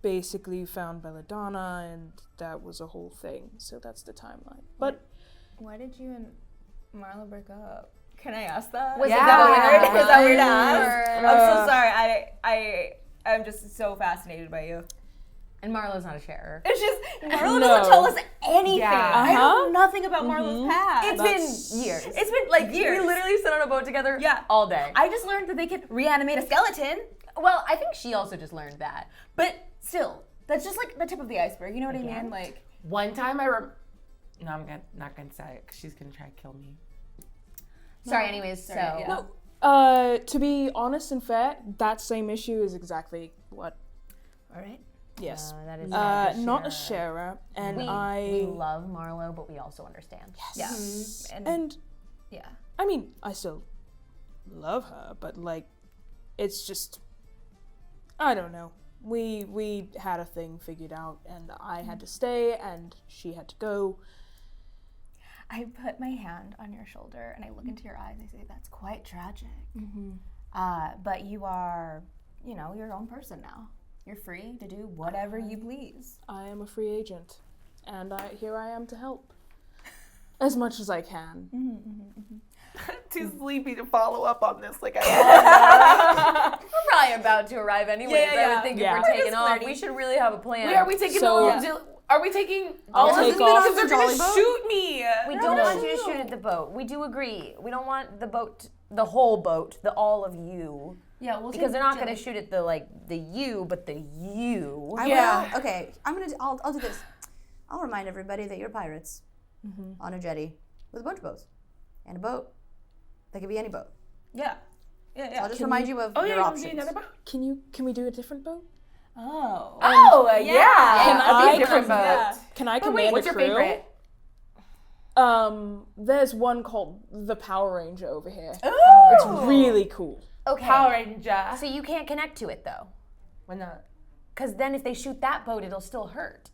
basically found Belladonna, and that was a whole thing. So that's the timeline. But Why did you and Marlowe break up? Can I ask that? Was Is it that weird? weird? Is that weird to ask? Or- I'm so sorry. I'm just so fascinated by you. And Marlowe's not a sharer. It's just Marlowe doesn't tell us anything. Yeah. I know nothing about Marlowe's past. It's been years. It's been like years. We literally sit on a boat together Yeah. all day. I just learned that they could reanimate a skeleton, Well, I think she also just learned that. but still, that's just like the tip of the iceberg. You know what I mean? Like, One time no, I'm not gonna say it because she's gonna try to kill me. Sorry, anyways, yeah. to be honest and fair, that same issue is exactly what. all right. Yes. that is Not a sharer, and we love Marlowe, but we also understand. Yeah. and Yeah. I mean, I still love her, but like, it's just, I don't know. We had a thing figured out, and I had to stay, and she had to go. I put my hand on your shoulder and I look into your eyes and I say, that's quite tragic. But you are, your own person now. You're free to do whatever you please. I am a free agent, and here I am to help as much as I can. Too sleepy to follow up on this. Like We're probably about to arrive anyways. I would think if we're taking off, we should really have a plan. Where are we taking So- the Are we taking all of take this off. because they're Jolly gonna boat? shoot me? We don't want you to shoot at the boat. We do agree. We don't want the boat, the whole boat, the all of you. Yeah, we'll Because they're not going to shoot at the you, but the you. I will. Okay, I'll do this. I'll remind everybody that you're pirates on a jetty with a bunch of boats, and a boat that could be any boat. Yeah. So I'll just remind you of your options. Another boat? Can we do a different boat? Oh. Oh, yeah. Can That'd be I a different com- boat. Can I But command wait, what's a your crew? favorite? There's one called the Power Ranger over here. Ooh. It's really cool. Okay. Power Ranger. So you can't connect to it, though. Why not? Because then if they shoot that boat, it'll still hurt.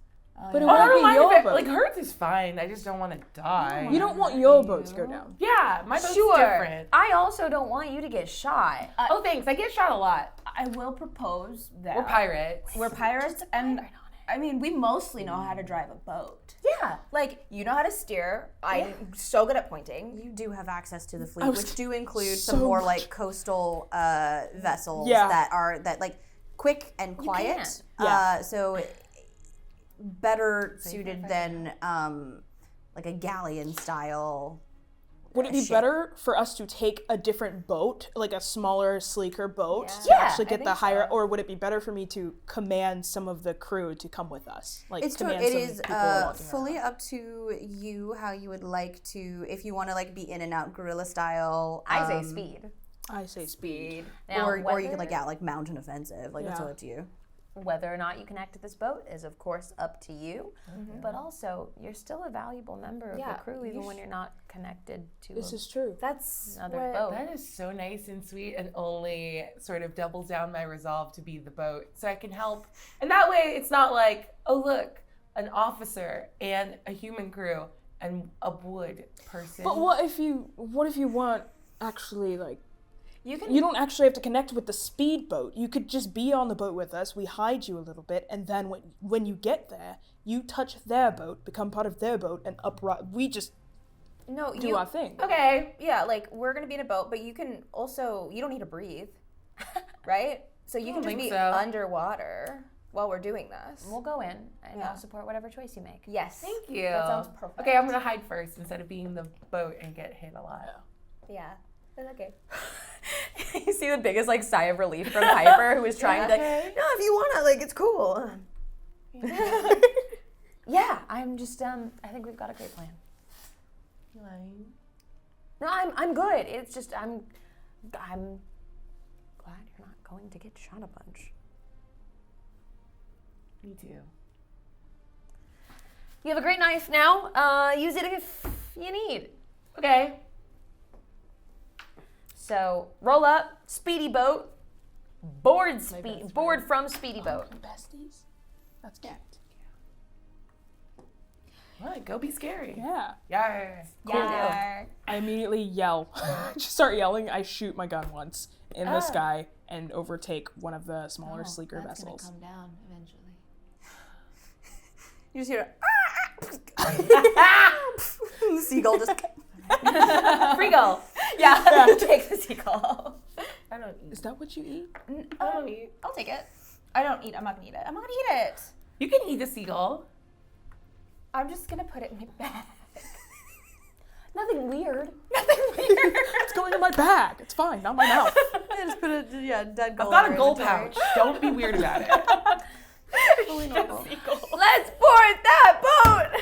But it Oh, never won't be mind your if it, boat. like, hurts is fine. I just don't want to die. You don't want your boat to go down. Yeah, my boat's Sure. different. I also don't want you to get shot. Oh, thanks. I get shot a lot. I will propose that We're pirates. we're pirates, and I mean, we mostly know how to drive a boat. Yeah. Like, you know how to steer. I'm so good at pointing. You do have access to the fleet, was which do include so some more much. like coastal vessels Yeah. that are like quick and quiet. Yeah. So better suited than like a galleon style. Would it be ship. better for us to take a different boat, like a smaller, sleeker boat, to Yeah, actually I get the think higher, so. or would it be better for me to command some of the crew to come with us? Like It command is some people walking fully around. up to you how you would like to, if you want to like be in and out guerrilla style. I say speed. I say speed. Now, or you whether- can like like mountain offensive. Like that's Yeah. all up to you. Whether or not you connect to this boat is, of course, up to you. But also, you're still a valuable member of Yeah, the crew, even when you're not connected to This is true. That's another what, boat. That is so nice and sweet, and only sort of doubles down my resolve to be the boat, so I can help. And that way, it's not like, oh look, an officer and a human crew and a wood person. But what if you want actually like You can. you don't actually have to connect with the speedboat. You could just be on the boat with us. We hide you a little bit, and then when you get there, you touch their boat, become part of their boat, and upright. We just No, do you. our thing. Okay, yeah, like we're gonna be in a boat, but you can also. You don't need to breathe, right? So you can just think be so. underwater while we're doing this. We'll go in, and Yeah. I'll support whatever choice you make. Yes. Thank you. That sounds perfect. Okay, I'm gonna hide first instead of being the boat and get hit a lot. Yeah. That's okay. You see the biggest like sigh of relief from Piper, who was trying to like, no, if you wanna, like, it's cool. Yeah, I'm just I think we've got a great plan. No, I'm good. It's just I'm glad you're not going to get shot a bunch. Me too. You have a great knife now. Use it if you need. Okay. So roll up, speedy boat, board from speedy boat. Besties. That's cute. What? Go be scary. Yeah. Yeah. Yeah. I immediately yell. Just start yelling. I shoot my gun once in the sky and overtake one of the smaller, sleeker vessels. Come down eventually. You just hear the seagull just. Free gull. Yeah. Take the seagull. I don't eat. Is that what you eat? I don't eat. I'll take it. I don't eat. I'm not gonna eat it. I'm not gonna eat it. You can eat a seagull. I'm just gonna put it in my bag. Nothing weird. It's going in my bag. It's fine, not my mouth. I just put a dead gull. I've got in a our gold inventory. pouch. Don't be weird about it. Totally normal. Let's board that boat.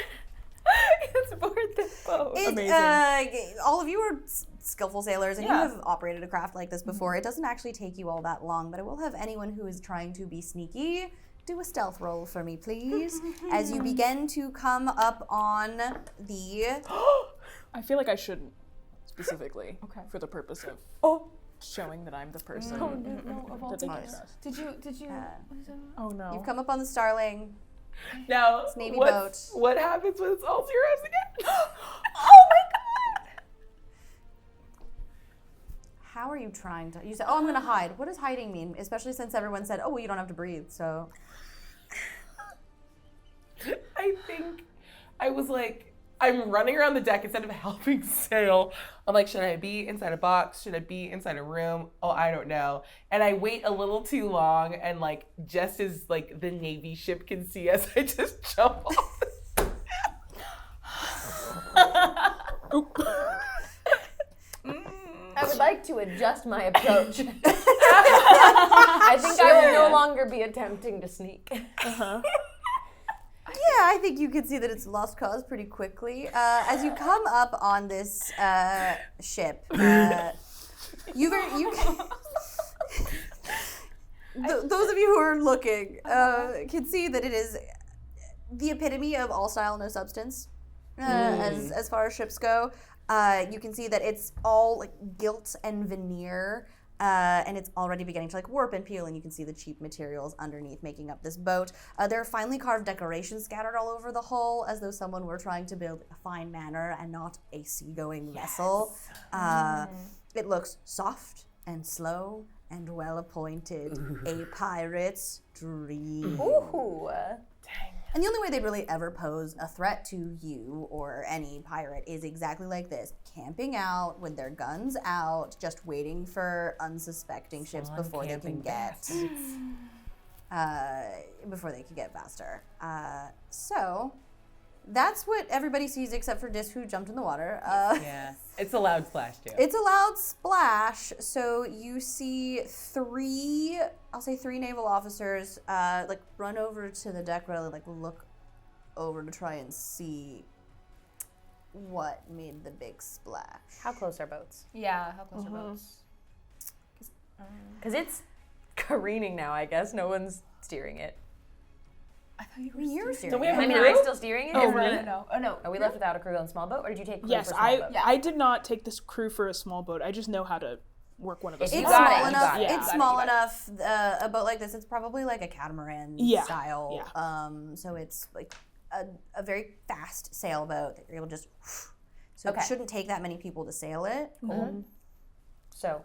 Let's board that boat. It, all of you are skillful sailors, and Yeah. you have operated a craft like this before. It doesn't actually take you all that long, but I will have anyone who is trying to be sneaky do a stealth roll for me, please, as you begin to come up on the. I feel like I shouldn't, specifically, for the purpose of showing that I'm the person that they can trust. Did you? Oh no. You've come up on the Starling. Now, Navy what happens when it's all zeros again? How are you trying to? You said, "Oh, I'm going to hide." What does hiding mean? Especially since everyone said, "Oh, well, you don't have to breathe." So I think I was like I'm running around the deck instead of helping sail. I'm like, should I be inside a box? Should I be inside a room? Oh, I don't know. And I wait a little too long, and like just as like the Navy ship can see us, I just jump off. I would like to adjust my approach. I think I will no longer be attempting to sneak. Yeah, I think you can see that it's lost cause pretty quickly. As you come up on this ship, those of you who are looking can see that it is the epitome of all style, no substance. As far as ships go, you can see that it's all like gilt and veneer. And it's already beginning to like warp and peel, and you can see the cheap materials underneath making up this boat. There are finely carved decorations scattered all over the hull, as though someone were trying to build a fine manor and not a seagoing vessel. It looks soft and slow and well appointed. A pirate's dream. Ooh. And the only way they'd really ever pose a threat to you or any pirate is exactly like this, camping out with their guns out, just waiting for unsuspecting ships before they can get faster. So that's what everybody sees except for Dis, who jumped in the water. Yeah, it's a loud splash too. It's a loud splash, so you see three naval officers like run over to the deck, really like look over to try and see what made the big splash. How close are boats? Yeah, how close are boats? Because it's careening now, I guess. No one's steering it. I thought you were steering. Don't we have I mean, a crew? am I still steering it? Oh, Is me? that- No. Oh, no. Are we left without a crew on small boat, or did you take crew Yes, for small boat? I did not take this crew for a small boat. I just know how to work one of those. You It's got small it, you enough. got it, It's small enough. A boat like this, it's probably like a catamaran style. Yeah. So it's like a very fast sailboat that you're able to just. So Okay. it shouldn't take that many people to sail it. So,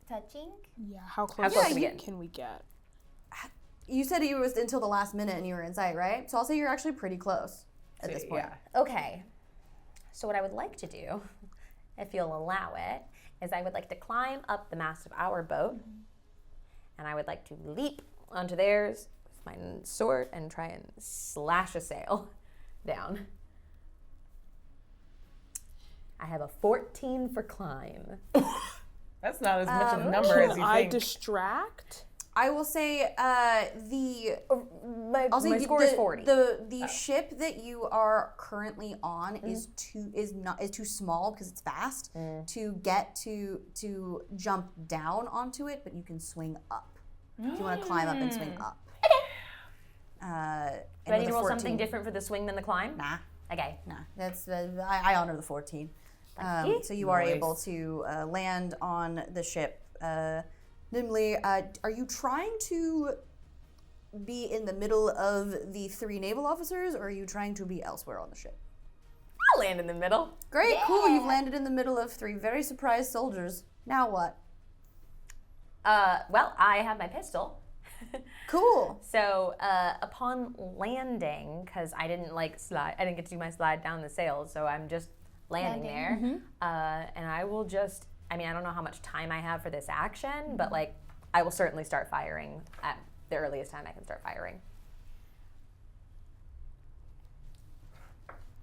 Touching? Yeah, how close, close can we get? You said it was until the last minute and you were in sight, right? So I'll say you're actually pretty close at this point. Yeah. okay. So what I would like to do, if you'll allow it, is I would like to climb up the mast of our boat, and I would like to leap onto theirs with my sword and try and slash a sail down. I have a 14 for climb. That's not as much of a number as Can you I think. distract? I will say My I'll say score is 40. The ship that you are currently on is too small because it's fast to get to jump down onto it, but you can swing up. If you want to climb up and swing up. Do I need to roll something different for the swing than the climb? Nah, Okay. nah. That's I honor the 14. So you are able to land on the ship. Nimbly, are you trying to be in the middle of the three naval officers, or are you trying to be elsewhere on the ship? I'll land in the middle. Great, cool. You've landed in the middle of three very surprised soldiers. Now what? Well, I have my pistol. Cool. So upon landing, because I didn't I didn't get to do my slide down the sails, so I'm just landing there. And I will just, I mean, I don't know how much time I have for this action, but like, I will certainly start firing at the earliest time I can start firing.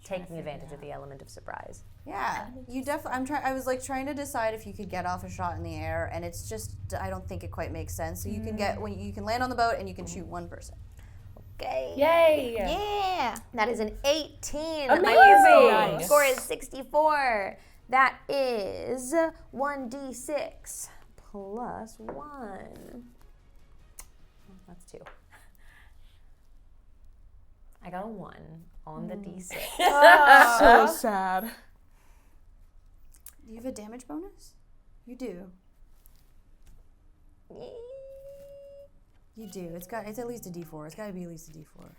Taking advantage of the element of surprise. Yeah, you definitely. I was like trying to decide if you could get off a shot in the air, and it's just I don't think it quite makes sense. So you can get when you can land on the boat and you can shoot one person. Okay. Yay! Yeah. That is an 18. Amazing. My Nice. score is 64. That is 1d6 plus 1. That's 2. I got a 1 on the d6. So sad. Do you have a damage bonus? You do. You do. It's at least a D4. It's got to be at least a D4.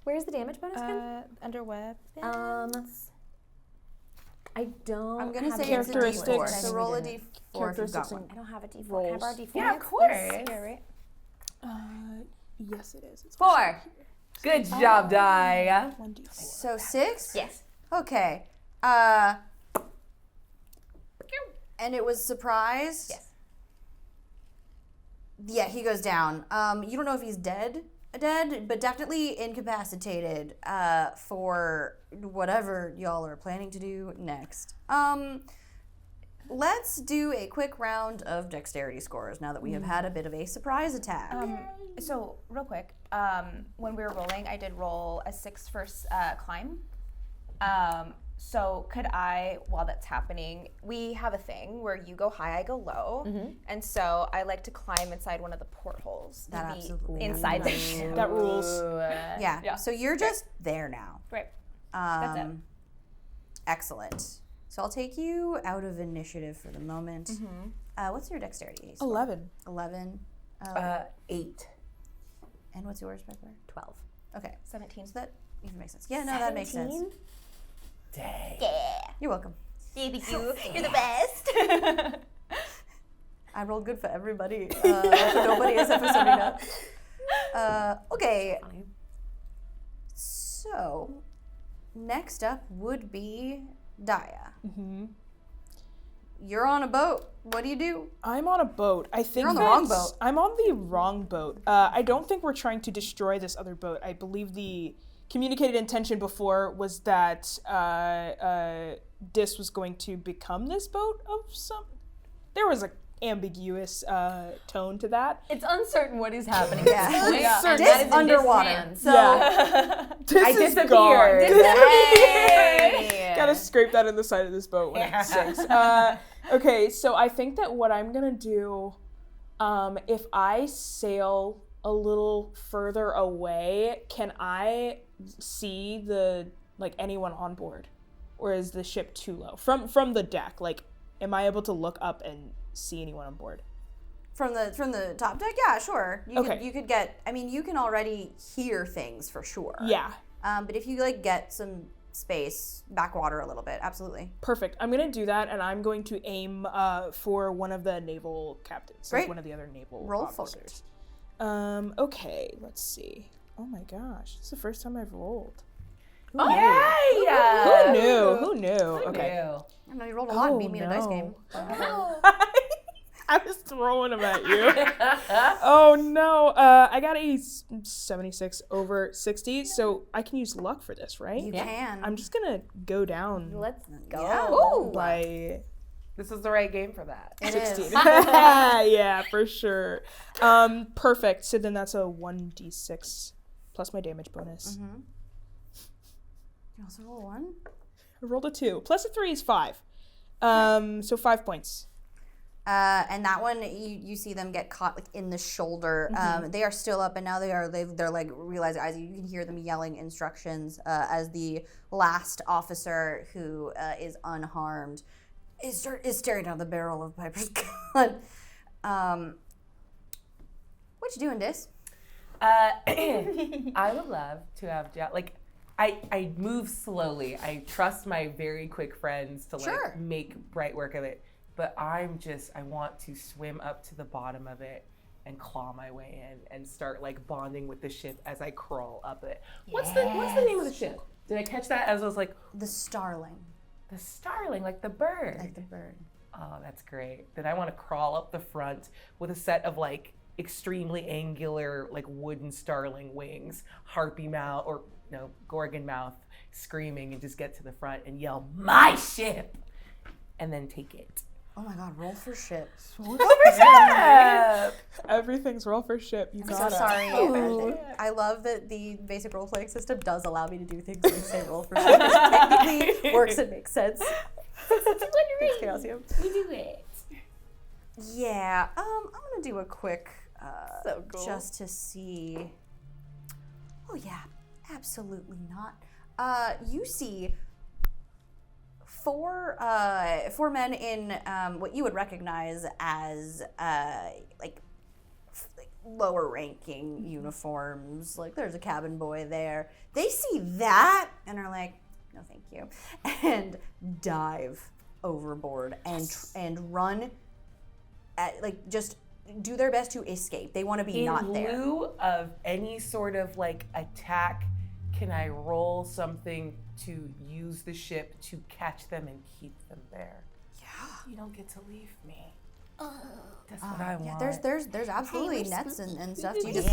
Where's the damage bonus again? Under web. I don't. I'm gonna have say it's a characteristics. D4. So roll a D4 if you've Characteristics got and one. I don't have a d4. rolls. Can I borrow a d4? Yeah, of course. Yeah, right. Yes, it is. It's 4. Good job, Daia. 1d4. So 6. Yes. Okay. And it was surprise? Yes. Yeah, he goes down. You don't know if he's dead, but definitely incapacitated for whatever y'all are planning to do next. Let's do a quick round of dexterity scores now that we have had a bit of a surprise attack. So real quick, when we were rolling, I did roll a 6 for climb. So could I, while that's happening, we have a thing where you go high, I go low, and so I like to climb inside one of the portholes. That to be absolutely inside the ship. That rules. Yeah. So you're just there now. Right. That's it. Excellent. So I'll take you out of initiative for the moment. What's your dexterity? score? 11. 11. 8. And what's yours, Piper? 12. Okay. 17. So that even makes sense. Yeah, no, that makes sense. Dang. Yeah. You're welcome. Thank you. You're the best. I rolled good for everybody. For nobody except for Serena. Okay. So, next up would be Daia. You're on a boat. What do you do? I'm on a boat. I think You're on the wrong that's- boat. I'm on the wrong boat. I don't think we're trying to destroy this other boat. I believe the communicated intention before was that Dis was going to become this boat of some. There was a ambiguous tone to that. It's uncertain what is happening. Yeah. And Dis that is in underwater. Dis hands. So Dis I is disappeared. gone. Hey! Gotta scrape that in the side of this boat when it sinks. Okay, so I think that what I'm gonna do, if I sail a little further away, can I see anyone on board, or is the ship too low from the deck? Like, am I able to look up and see anyone on board? From the top deck? Yeah, sure. You could get. I mean, you can already hear things for sure. Yeah. But if you get some space, backwater a little bit, absolutely. Perfect. I'm gonna do that, and I'm going to aim for one of the naval captains, Great. one of the other naval Roll for officers. Okay, let's see. Oh my gosh, this is the first time I've rolled. Who knew? Who knew? Okay. I know you rolled a lot and beat me in a dice game. I was throwing them at you. Oh no. I got a 76 over 60, so I can use luck for this, right? You can. I'm just gonna go down Let's go. Yeah. by This is the right game for that. It 16. is. Yeah, for sure. Perfect. So then that's a 1d6 plus my damage bonus. You also roll 1. I rolled a 2. Plus a 3 is 5. So 5 points. And that one, you see them get caught in the shoulder. They are still up, and now they're realizing as you can hear them yelling instructions as the last officer who is unharmed is staring down the barrel of Piper's gun. What you doing, Dis? I would love to have I move slowly. I trust my very quick friends to Sure. make bright work of it. But I want to swim up to the bottom of it and claw my way in and start bonding with the ship as I crawl up it. What's the name of the ship? Did I catch that as I was The Starling. the starling, like the bird? Like the bird. Oh, that's great. Then I want to crawl up the front with a set of extremely angular wooden starling wings, harpy mouth or gorgon mouth, screaming, and just get to the front and yell, "My ship!" and then take it. Oh my god, roll for ship. Everything's roll for ship. You I'm got so it. sorry. I love that the basic role playing system does allow me to do things like say roll for ship. It technically works and makes sense. Thanks, Chaosium. We do it. Yeah, I'm gonna do a quick So cool. just to see. Oh yeah, absolutely not. You see four men in what you would recognize as lower ranking uniforms. There's a cabin boy there. They see that and are like, no thank you, and dive overboard and run at just do their best to escape. They want to be not there. In lieu of any sort of attack, can I roll something to use the ship to catch them and keep them there? Yeah. You don't get to leave me. That's what I want. Yeah, there's absolutely nets and stuff. You just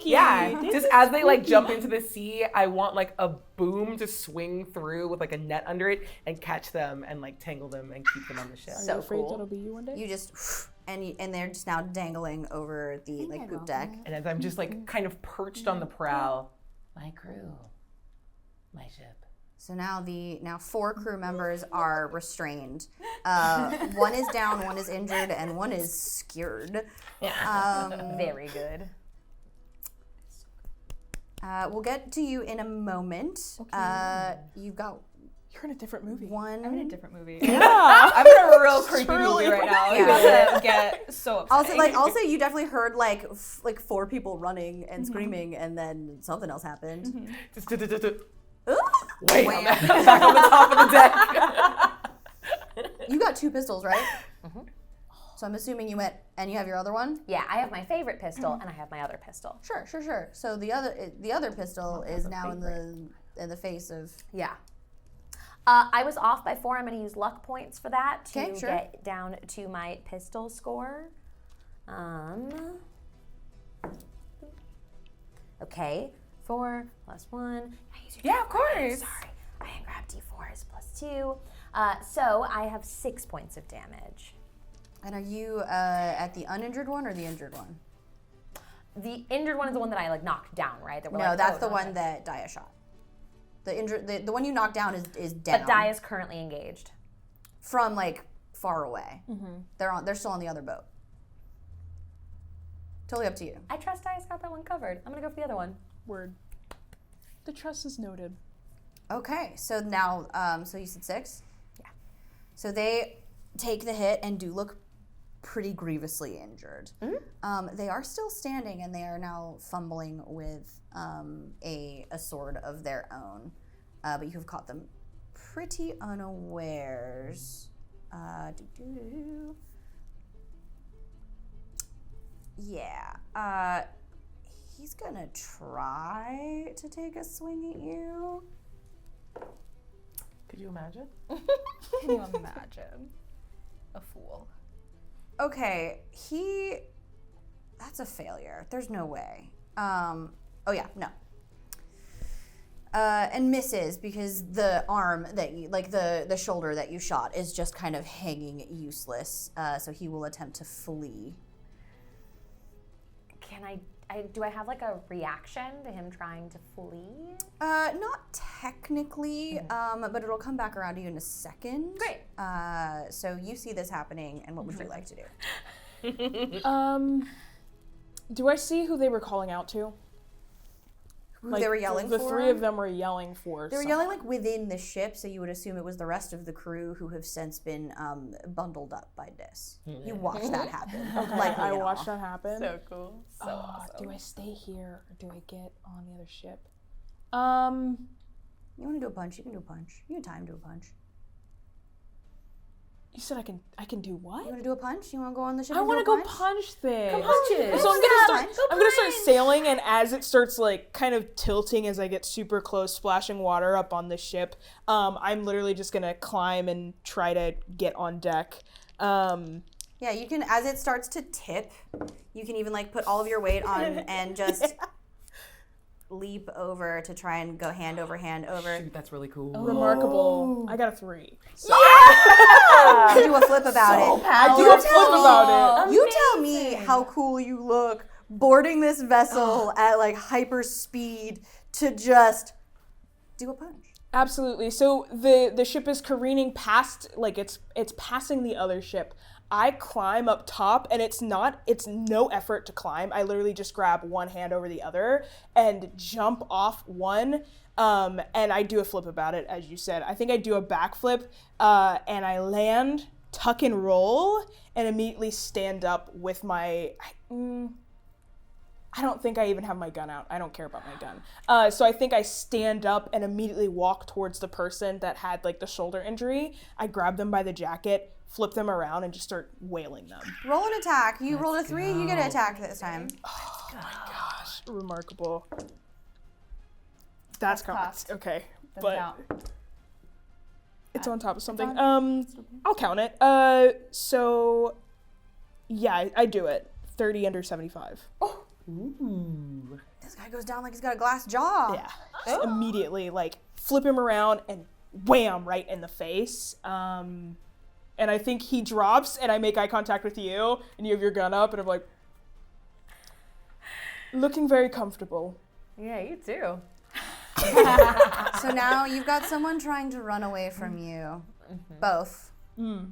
Yeah, just as they like jump into the sea, I want like a boom to swing through with like a net under it and catch them and like tangle them and keep them on the ship. Are you afraid that'll be you one day? you just and they're just now dangling over the like poop deck. And as I'm just like kind of perched on the prow, my crew, my ship. So now 4 crew members are restrained. One is down, one is injured, and one is scared. Very good. We'll get to you in a moment. You've got You're in a different movie. one. I'm in a different movie. Yeah. I'm in a real creepy movie right now. Yeah. I'm about to get so upset. Also, you definitely heard like 4 people running and screaming, and then something else happened. Wait, I'm back on the top of the deck. You got 2 pistols, right? So I'm assuming you went, and you have your other one. Yeah, I have my favorite pistol and I have my other pistol. Sure. So the other pistol is now in the face of. Yeah. I was off by 4. I'm going to use luck points for that to Okay, sure. get down to my pistol score. Okay, 4 plus 1. Yeah, of course. Sorry, I didn't grab D4s plus 2. So I have 6 points of damage. And are you at the uninjured one or the injured one? The injured one is the one that I like knocked down, right? That we're No, like, that's oh, the no, one that Daia shot. The injured, the one you knocked down is down. But Daia is currently engaged. From like far away. They're still on the other boat. Totally up to you. I trust Daia's got that one covered. I'm gonna go for the other one. Word. The trust is noted. Okay, so now, so you said 6? Yeah. So they take the hit and do look pretty grievously injured. They are still standing, and they are now fumbling with a sword of their own. But you have caught them pretty unawares. Yeah. He's gonna try to take a swing at you. Could you imagine? Can you imagine? A fool. Okay, that's a failure. There's no way. Oh yeah, no. And misses because the arm that you, like the shoulder that you shot is just kind of hanging useless. So he will attempt to flee. Can do I have like a reaction to him trying to flee? Not technically, but it'll come back around to you in a second. Great. So you see this happening, and what would you like to do? Do I see who they were calling out to? Who they were yelling the for? 3 of them were yelling for. They were someone. yelling like within the ship, so you would assume it was the rest of the crew who have since been bundled up by this. You watched that happen. Likely I and all. watched that happen. So cool. So awesome. Do I stay here or do I get on the other ship? You want to do a punch? You can do a punch. You have time to do a punch. You said I can do what? You want to do a punch? You want to go on the ship? I want to go punch things. Come punch it. So I'm gonna start sailing, and as it starts like kind of tilting as I get super close, splashing water up on the ship, I'm literally just gonna climb and try to get on deck. Yeah, you can. As it starts to tip, you can even like put all of your weight on and just leap over to try and go hand over hand over. Shoot, that's really cool. Remarkable. I got a 3. So. Do a flip about it. I do a flip about it. You tell me how cool you look boarding this vessel at like hyper speed to just do a punch. Absolutely. So the ship is careening past, like it's passing the other ship. I climb up top, and it's no effort to climb. I literally just grab one hand over the other and jump off one. And I do a flip about it, as you said. I think I do a backflip, and I land, tuck and roll, and immediately stand up with my... I don't think I even have my gun out. I don't care about my gun. So I think I stand up and immediately walk towards the person that had like the shoulder injury. I grab them by the jacket, flip them around, and just start wailing them. Roll an attack. You rolled a 3, you get an attack this time. Oh my gosh. Remarkable. That's cocked. Okay. Doesn't But count. it's on top of something. on- I'll count it. So yeah, I do it. 30 under 75. Ooh. This guy goes down like he's got a glass jaw. Yeah. Just immediately like flip him around and wham right in the face. And I think he drops and I make eye contact with you and you have your gun up and I'm like looking very comfortable. Yeah, you too. So now you've got someone trying to run away from you. Both. What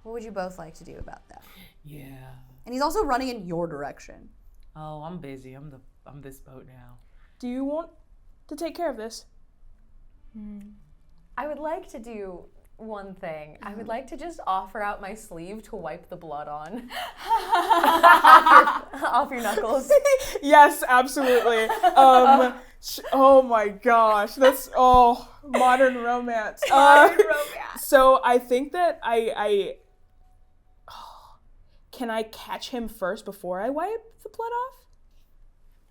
would you both like to do about that? Yeah. And he's also running in your direction. Oh, I'm busy. I'm this boat now. Do you want to take care of this? I would like to do one thing. I would like to just offer out my sleeve to wipe the blood on. off your knuckles. Yes, absolutely. Oh my gosh, that's modern romance. So I think that I can I catch him first before I wipe the blood off?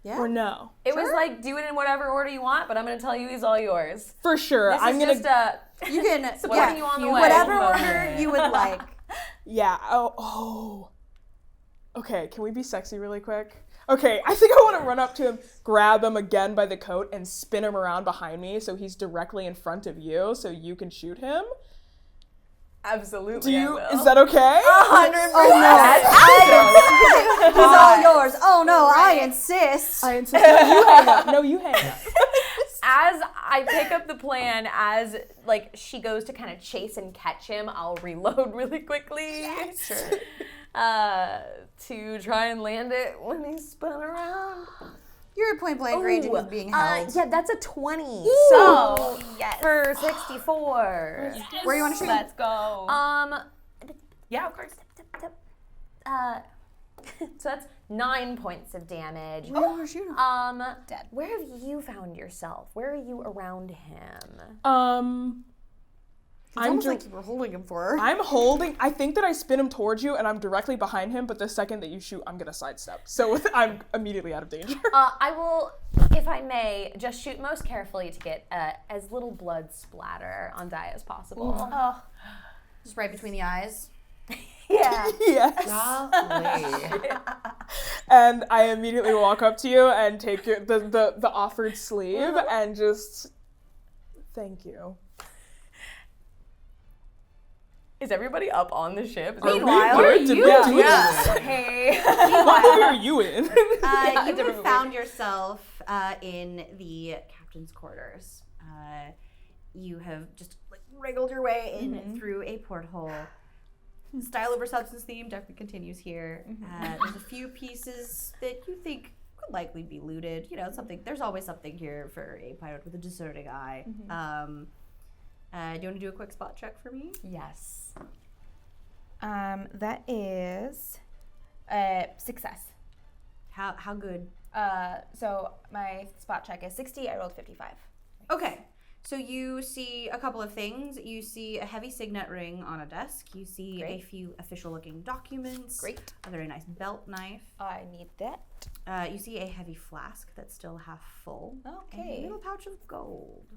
Yeah. Or no? It was like, do it in whatever order you want, but I'm going to tell you he's all yours. For sure. This I'm is gonna just You can supporting you on the way. whatever order you would like. Yeah. Oh. Okay, can we be sexy really quick? Okay, I think I want to run up to him, grab him again by the coat, and spin him around behind me so he's directly in front of you so you can shoot him. Absolutely. Is that okay? 100%. He's all yours. Oh no, I insist. I insist. No, you hang up. No, you hang up. As I pick up the plan, as like she goes to kind of chase and catch him, I'll reload really quickly. Yes. Sure. To try and land it when he's spun around. You're at point blank range and he's being held. Yeah, that's a 20. So, So yes. for 64. Where do you want to shoot? Let's go. Yeah, of course. So that's 9 points of damage. Where do you want to shoot him? Dead. Where have you found yourself? Where are you around him? It's almost like you were holding him for her. I think that I spin him towards you and I'm directly behind him, but the second that you shoot, I'm gonna sidestep. So I'm immediately out of danger. I will, if I may, just shoot most carefully to get as little blood splatter on Daia as possible. Oh, just right between the eyes. Yeah. Yes. Lovely. And I immediately walk up to you and take the offered sleeve and just thank you. Is everybody up on the ship? Meanwhile, What are Hey. What are you in? You have found yourself in the captain's quarters. You have just like wriggled your way in through a porthole. Style over substance theme definitely continues here. There's a few pieces that you think could likely be looted. You know, something. There's always something here for a pirate with a discerning eye. Do you want to do a quick spot check for me? Yes. That is success. How good? So my spot check is 60. I rolled 55. Okay. So you see a couple of things. You see a heavy signet ring on a desk. You see a few official-looking documents. Great. A very nice belt knife. I need that. You see a heavy flask that's still half full. Okay. And a little pouch of gold.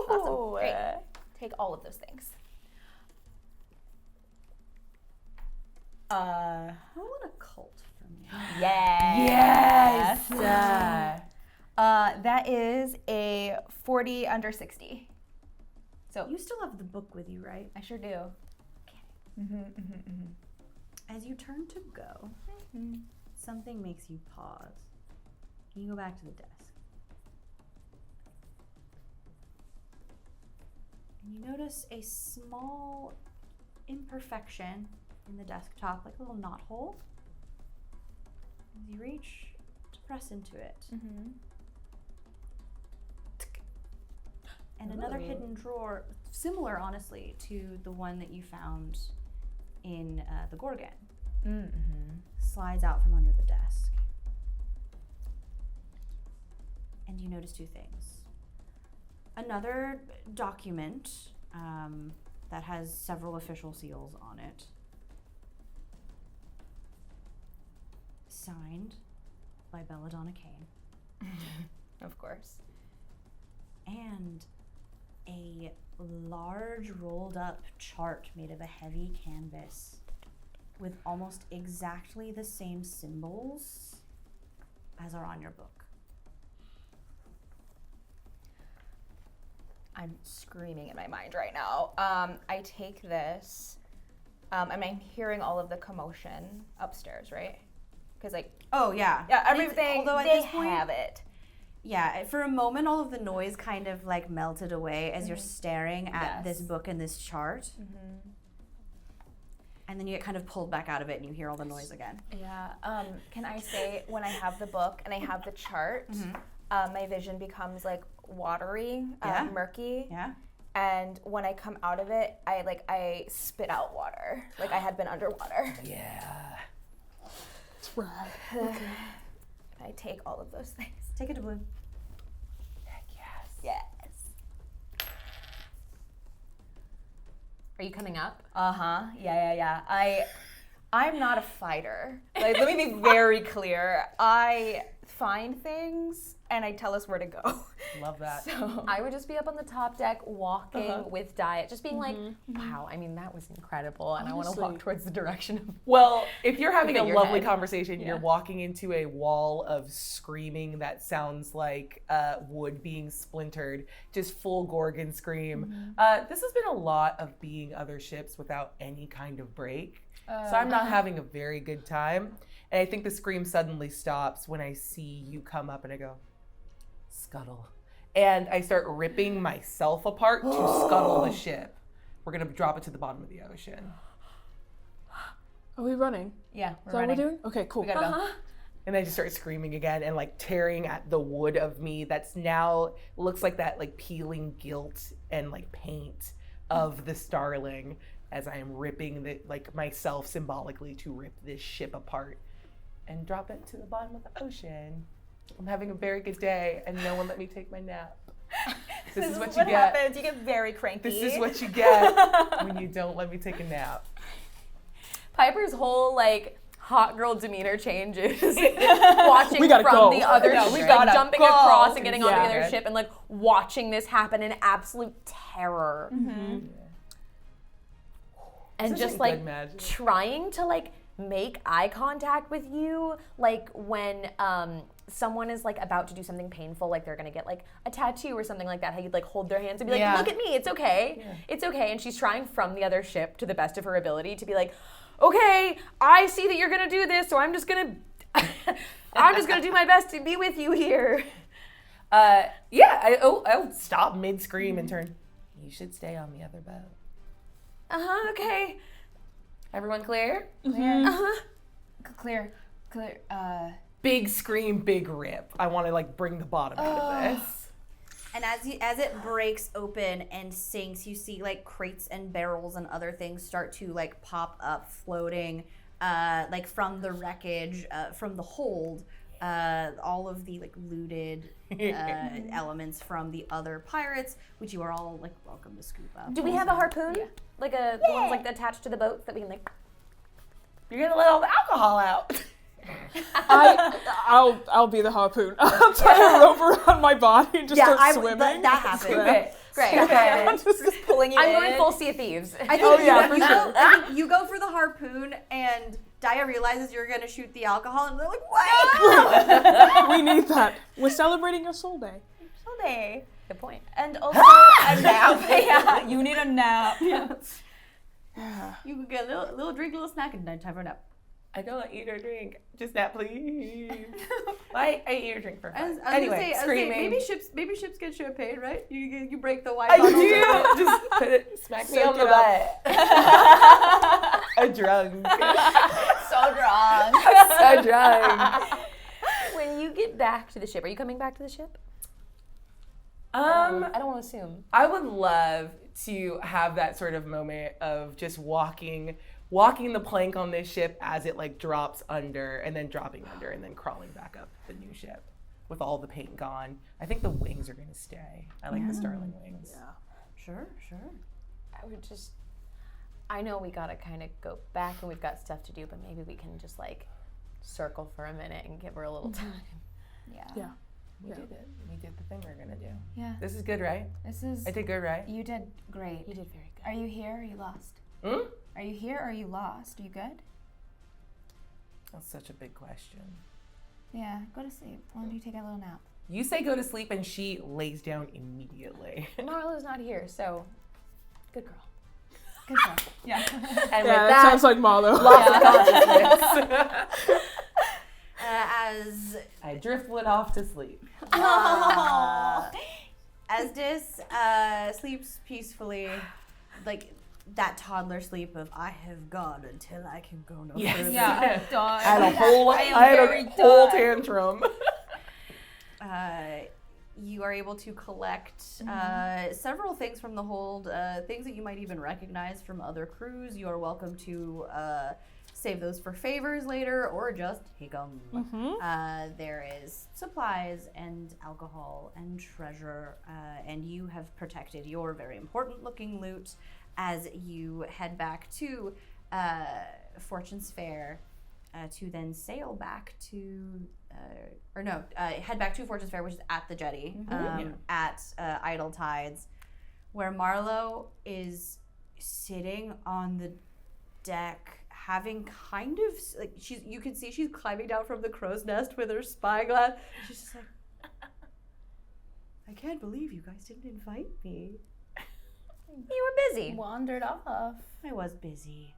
Awesome. Great. Take all of those things. Roll an occult for me. Yes. That is a 40 under 60. So You still have the book with you, right? I sure do. As you turn to go, something makes you pause. You go back to the desk. And you notice a small imperfection in the desktop, like a little knot hole. As you reach to press into it. And another hidden drawer, similar honestly to the one that you found in the Gorgon, slides out from under the desk. And you notice two things. Another document that has several official seals on it, signed by Belladonna Kane. Of course. And a large rolled up chart made of a heavy canvas with almost exactly the same symbols as are on your book. I'm screaming in my mind right now. I take this, and I'm hearing all of the commotion upstairs, right? Because Oh yeah. yeah, everything, Although at they this point, have it. yeah, for a moment all of the noise kind of like melted away as you're staring at this book and this chart. And then you get kind of pulled back out of it and you hear all the noise again. Yeah. Can I say when I have the book and I have the chart, my vision becomes like watery, murky. Yeah. And when I come out of it, I spit out water, like I had been underwater. Yeah. That's right. I take all of those things. Take it to Blue. Heck yes. Yes. Are you coming up? Yeah. I'm not a fighter. Like, let me be very clear. I find things and I tell us where to go. Love that. So I would just be up on the top deck walking with Daia, just being like, wow, I mean, that was incredible. And I want to walk towards the direction of. Well, if you're having a your lovely head. conversation, you're walking into a wall of screaming that sounds like wood being splintered, just full Gorgon scream. This has been a lot of being other ships without any kind of break. So I'm not having a very good time. And I think the scream suddenly stops when I see you come up and I go, scuttle. And I start ripping myself apart to scuttle the ship. We're going to drop it to the bottom of the ocean. Are we running? yeah, Is we're that what running. we're doing? Okay, cool. We gotta go. And I just start screaming again and like tearing at the wood of me that's now looks like that like peeling gilt and like paint of the starling as I am ripping the like myself symbolically to rip this ship apart and drop it to the bottom of the ocean. I'm having a very good day and no one let me take my nap. This is what you get. happens. You get very cranky. This is what you get when you don't let me take a nap. Piper's whole like hot girl demeanor changes watching We gotta from go. the other No, ship, we like gotta jumping go. across and getting on the Yeah. other ship and like watching this happen in absolute terror. And This just isn't like good magic. trying to like make eye contact with you, like when someone is like about to do something painful, like they're gonna get like a tattoo or something like that, how you'd like hold their hands and be like, Yeah. look at me, it's okay. It's okay. And she's trying from the other ship to the best of her ability to be like, okay, I see that you're gonna do this, so I'm just gonna do my best to be with you here. I'll stop mid-scream and turn. You should stay on the other boat. Okay. Everyone clear? Clear. Big scream, big rip. I want to like bring the bottom out of this. And as it breaks open and sinks, you see like crates and barrels and other things start to like pop up, floating, like from the wreckage, from the hold. All of the like looted elements from the other pirates, which you are all like welcome to scoop up. Do we have a harpoon? Like the ones like attached to the boat that we can like. You're gonna let all the alcohol out. I'll be the harpoon. I'll tie a rope around my body and just start swimming. That happened. Okay. Great. I'm just Pulling you I'm in. going full Sea of Thieves. I think yeah, for sure. I think you go for the harpoon, and Daia realizes you're gonna shoot the alcohol, and they're like, "What?" We need that. We're celebrating your soul day. Someday. Good point. And also a nap. Yeah, you need a nap. You could get a little drink, a little snack, and then time for a nap. I don't eat or drink. Just that, please. I eat or drink for fun. I was Anyway, gonna say, screaming. maybe ships get champagne, right? You break the wine I bottles. do. Just put it, smack me on the Soak it butt. I'm drunk. So drunk. So drunk. When you get back to the ship, are you coming back to the ship? I I don't want to assume. I would love to have that sort of moment of just walking the plank on this ship as it like drops under and then dropping under and then crawling back up the new ship with all the paint gone. I think the wings are gonna stay. I like the starling wings. Sure. I know we gotta kind of go back and we've got stuff to do, but maybe we can just like circle for a minute and give her a little time. We did it. We thing we're gonna do. Yeah. This is good, right? This is. I did good, right? You did great. You did very good. Are you here? Or are you lost? Hmm? Are you here? Or are you lost? Are you good? That's such a big question. Yeah. Go to sleep. Why don't you take a little nap? You say go to sleep, and she lays down immediately. Marlowe's not here, so good girl. Good job. Yeah. And Yeah, with that sounds like Marlowe. lost consciousness. As I driftwood off to sleep. as Dis sleeps peacefully, like that toddler sleep of I have gone until I can go no further. Yeah. I had a whole, very done. tantrum. You are able to collect several things from the hold, things that you might even recognize from other crews. You are welcome to save those for favors later or just take them. There is supplies and alcohol and treasure, and you have protected your very important looking loot as you head back to Fortune's Fair to then sail back to head back to Fortune's Fair, which is at the jetty, at Idle Tides, where Marlowe is sitting on the deck, having kind of like you can see she's climbing down from the crow's nest with her spyglass. She's just like, I can't believe you guys didn't invite me. You were busy. Wandered off. I was busy.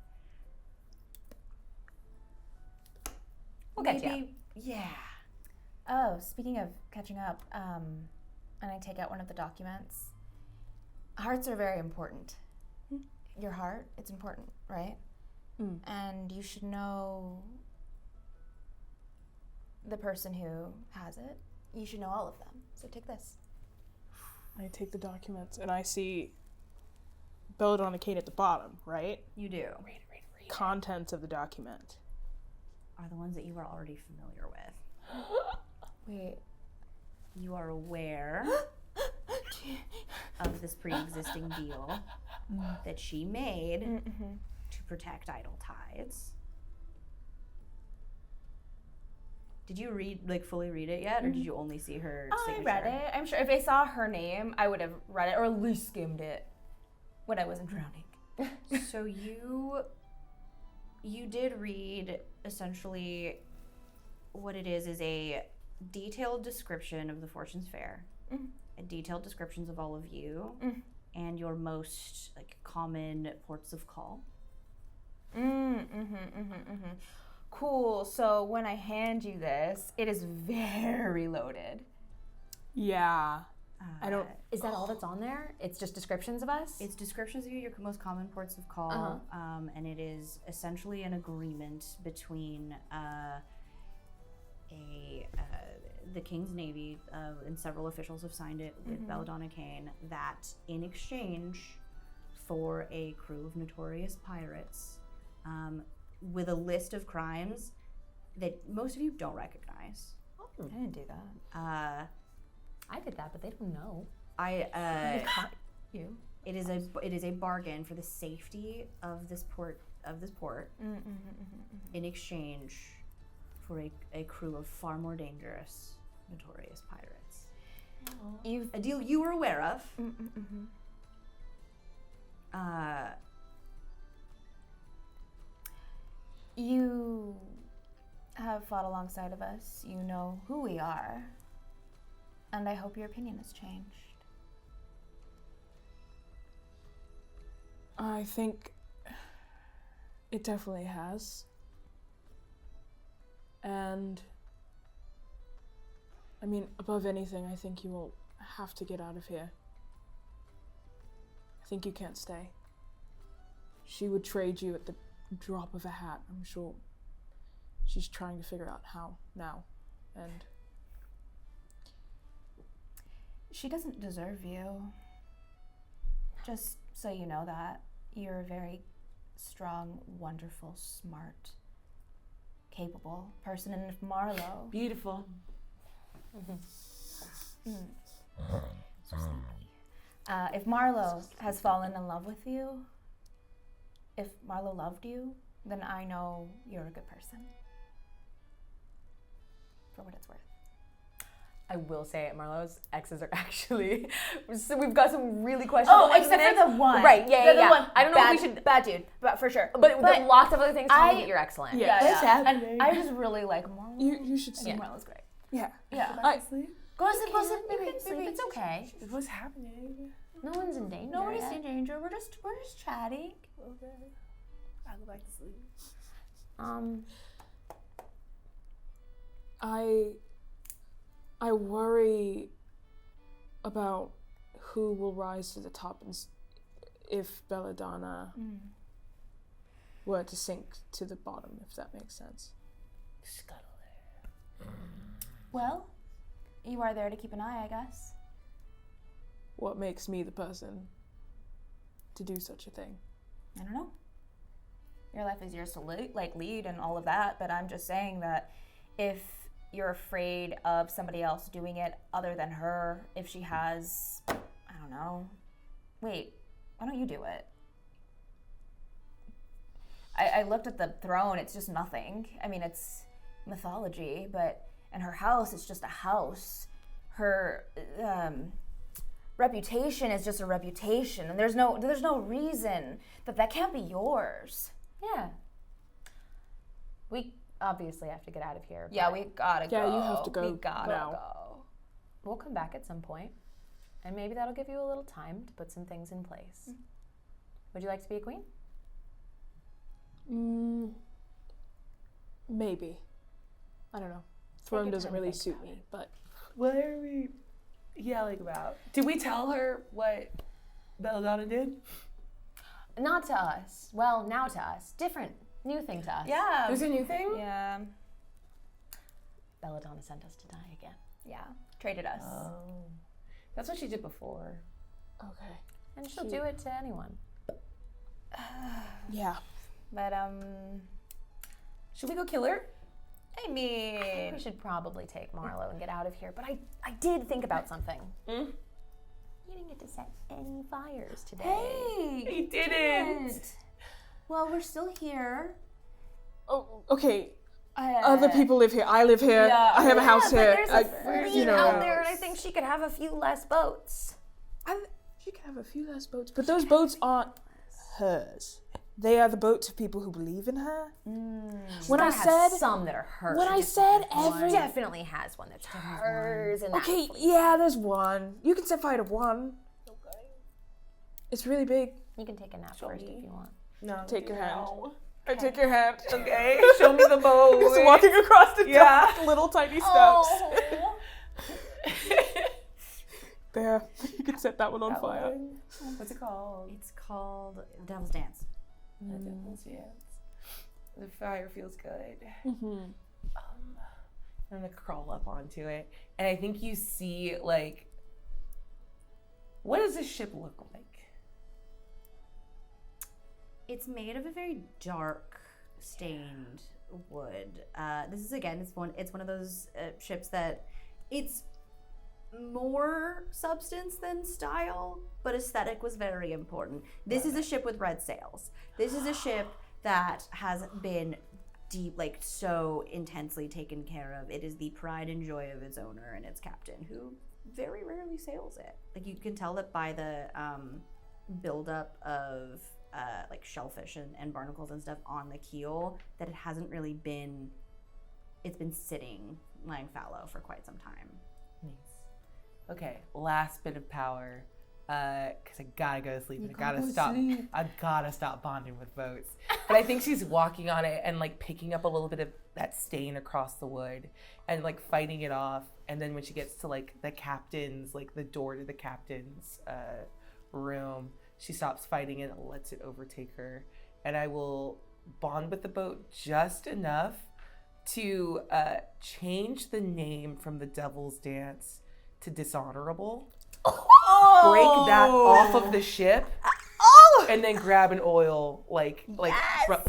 We'll catch you. Yeah. Oh, speaking of catching up, and I take out one of the documents. Hearts are very important. Your heart, it's important, right? And you should know the person who has it. You should know all of them. So take this. I take the documents and I see Belladonna Kate at the bottom, right? You do. Contents of the document. Are the ones that you are already familiar with. Wait. You are aware of this pre-existing deal that she made to protect Idle Tides. Did you fully read it yet, or did you only see her signature? I read it. I'm sure if I saw her name, I would have read it, or at least skimmed it when I wasn't drowning. So you did read essentially what it is a detailed description of the Fortune's Fair, a detailed descriptions of all of you, and your most common ports of call. Cool. So when I hand you this, it is very loaded. Yeah. I don't. Is that all that's on there? It's just descriptions of us? It's descriptions of you, your most common ports of call, and it is essentially an agreement between the King's Navy, and several officials have signed it with Belladonna Kane, that in exchange for a crew of notorious pirates, with a list of crimes that most of you don't recognize. I didn't do that. I did that, but they don't know. You. It is a bargain for the safety of this port in exchange for a crew of far more dangerous, notorious pirates. A deal you were aware of. You have fought alongside of us. You know who we are. And I hope your opinion has changed. I think it definitely has. And I mean, above anything, I think you will have to get out of here. I think you can't stay. She would trade you at the drop of a hat. I'm sure she's trying to figure out how now. And she doesn't deserve you. Just so you know that. You're a very strong, wonderful, smart, capable person. And if Marlowe... Beautiful. If Marlowe has fallen in love with you, if Marlowe loved you, then I know you're a good person. For what it's worth. I will say it, Marlowe's exes are actually, so we've got some really questionable except for the one. Right, yeah. The one. I don't know if we should, Bad dude, but for sure. but lots of other things tell me that you're excellent. Yeah. And I just really like Marlowe. You should see. Marlowe's great. Yeah. Yeah. Go Go sleep, Maybe sleep, it's okay. What's happening? No one's in danger. Nobody's in danger. We're just chatting. Okay. I'll go back to sleep. I worry about who will rise to the top if Belladonna were to sink to the bottom, if that makes sense. Well, you are there to keep an eye, I guess. What makes me the person to do such a thing? I don't know. Your life is yours to lead and all of that, but I'm just saying that if you're afraid of somebody else doing it other than her, if she has, I don't know. Wait, why don't you do it? I looked at the throne, it's just nothing. I mean, it's mythology, and her house is just a house. Her reputation is just a reputation, and there's no reason that can't be yours. Yeah. We obviously have to get out of here. Yeah, we gotta go. Yeah, you have to go. We gotta now. go. We'll come back at some point, and maybe that'll give you a little time to put some things in place. Would you like to be a queen? Maybe. I don't know. Throne doesn't really suit me, but What are we yelling about? Did we tell her what Belladonna did? Not to us. Well, now to us. Different, new thing to us. Yeah. There's a new thing? Yeah. Belladonna sent us to die again. Yeah. Traded us. Oh. That's what she did before. okay. And she'll do it to anyone. Yeah. But Should we go kill her? I mean, We should probably take Marlowe and get out of here. But I did think about something. You didn't get to set any fires today. hey, He didn't. well, we're still here. Oh, okay. Other people live here. I live here. Yeah. I have a house But here. there's a fleet out there, and I think she could have a few less boats. She can have a few less boats, but those boats aren't hers. They are the boats of people who believe in her. When I said some that are hers. when I said She every definitely has one that's hers. And okay, yeah, there's one. You can set fire to one. Okay. It's really big. you can take a nap first if you want. No. Take your hand. I take your hand. Okay. Show me the boat. Just walking across the dark, little tiny steps. There, you can set that one on fire. What's it called? It's called Devil's Dance. The Devil's Dance. The fire feels good. I'm gonna crawl up onto it, and I think you see what does this ship look like? It's made of a very dark, stained wood. This is it's one of those ships that it's more substance than style, but aesthetic was very important. This is a ship with red sails. This is a ship that has been so intensely taken care of. It is the pride and joy of its owner and its captain, who very rarely sails it. You can tell that by the buildup of shellfish and barnacles and stuff on the keel, that it hasn't really been. It's been sitting, lying fallow for quite some time. Nice. Okay, last bit of power, because I gotta go to sleep. I gotta stop bonding with boats. But I think she's walking on it and picking up a little bit of that stain across the wood and fighting it off. And then when she gets to the captain's, the door to the captain's room, she stops fighting it and lets it overtake her. And I will bond with the boat just enough to change the name from the Devil's Dance to Dishonorable. Break that off of the ship. And then grab an oil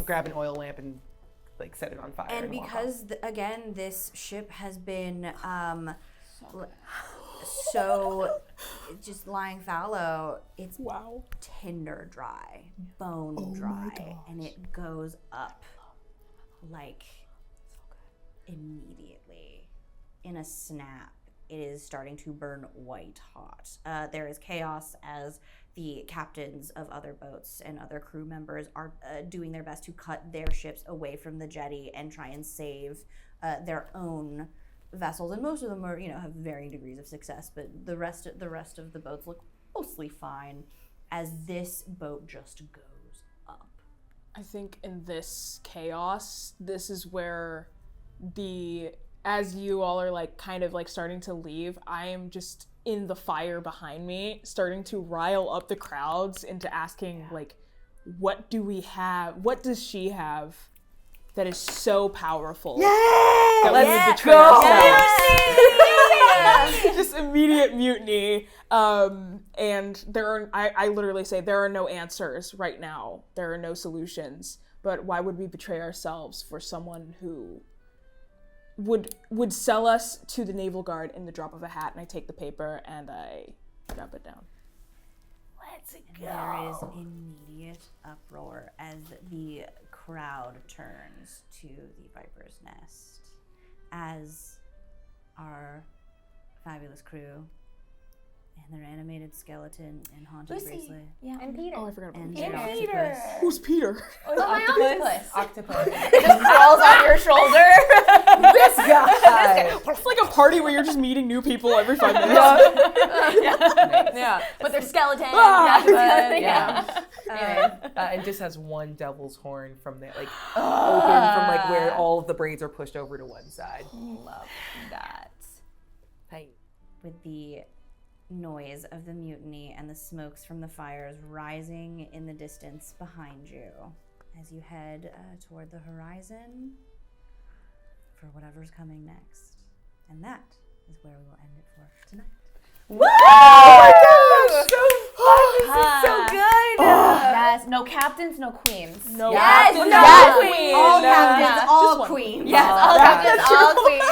grab an oil lamp and set it on fire. And walk because again, this ship has been so just lying fallow, it's tinder dry, bone dry, and it goes up immediately in a snap. it is starting to burn white hot. There is chaos as the captains of other boats and other crew members are doing their best to cut their ships away from the jetty and try and save their own vessels. And most of them are, have varying degrees of success, but the rest of the boats look mostly fine as this boat just goes up. I think in this chaos, this is where as you all are like kind of like starting to leave, I am just in the fire behind me, starting to rile up the crowds into asking like, what do we have? What does she have that is so powerful that we would betray ourselves? Just immediate mutiny. And I literally say there are no answers right now. There are no solutions. But why would we betray ourselves for someone who would sell us to the Naval Guard in the drop of a hat? And I take the paper and I drop it down. Let's go. There is immediate uproar as the crowd turns to the Viper's Nest as our fabulous crew and their animated skeleton and haunted bracelet. Yeah. And Peter. Oh, I forgot about And Peter. the octopus. Who's Peter? My Octopus. Just crawls on your shoulder. This guy. It's like a party where you're just meeting new people every 5 minutes. Yeah, but they're skeletons. Anyway, and just has one devil's horn from there, like open from like where all of the braids are pushed over to one side. Love that. Hey. With the noise of the mutiny and the smokes from the fires rising in the distance behind you as you head toward the horizon for whatever's coming next. And that is where we will end it for tonight. Woo! Oh my gosh! So fun! This is so good! Yes, no captains, no queens. No Yes, captains, no no queens. queens. All captains, Just all one. queens. Yes, all captains, all queens.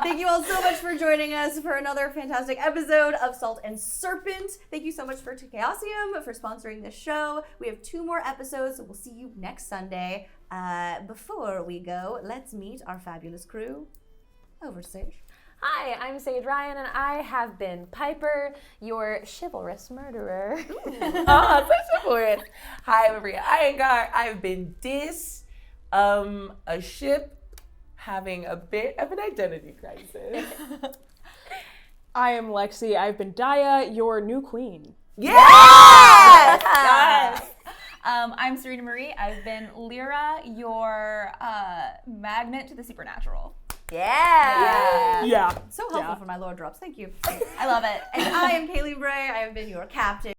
Thank you all so much for joining us for another fantastic episode of Salt and Serpent. Thank you so much for Chaosium for sponsoring this show. We have 2 more episodes, so we'll see you next Sunday. Before we go, let's meet our fabulous crew. Over to Saige. Hi, I'm Saige Ryan, and I have been Piper, your chivalrous murderer. Oh, so chivalrous. Hi, I'm Aabria Iyengar. I've been a ship having a bit of an identity crisis. I am Lexi. I've been Daia, your new queen. Yes! Yes. I'm Surena Marie. I've been Lyra, your magnet to the supernatural. Yeah. So helpful for my lore drops. Thank you. I love it. And I am Kailey Bray. I have been your captain.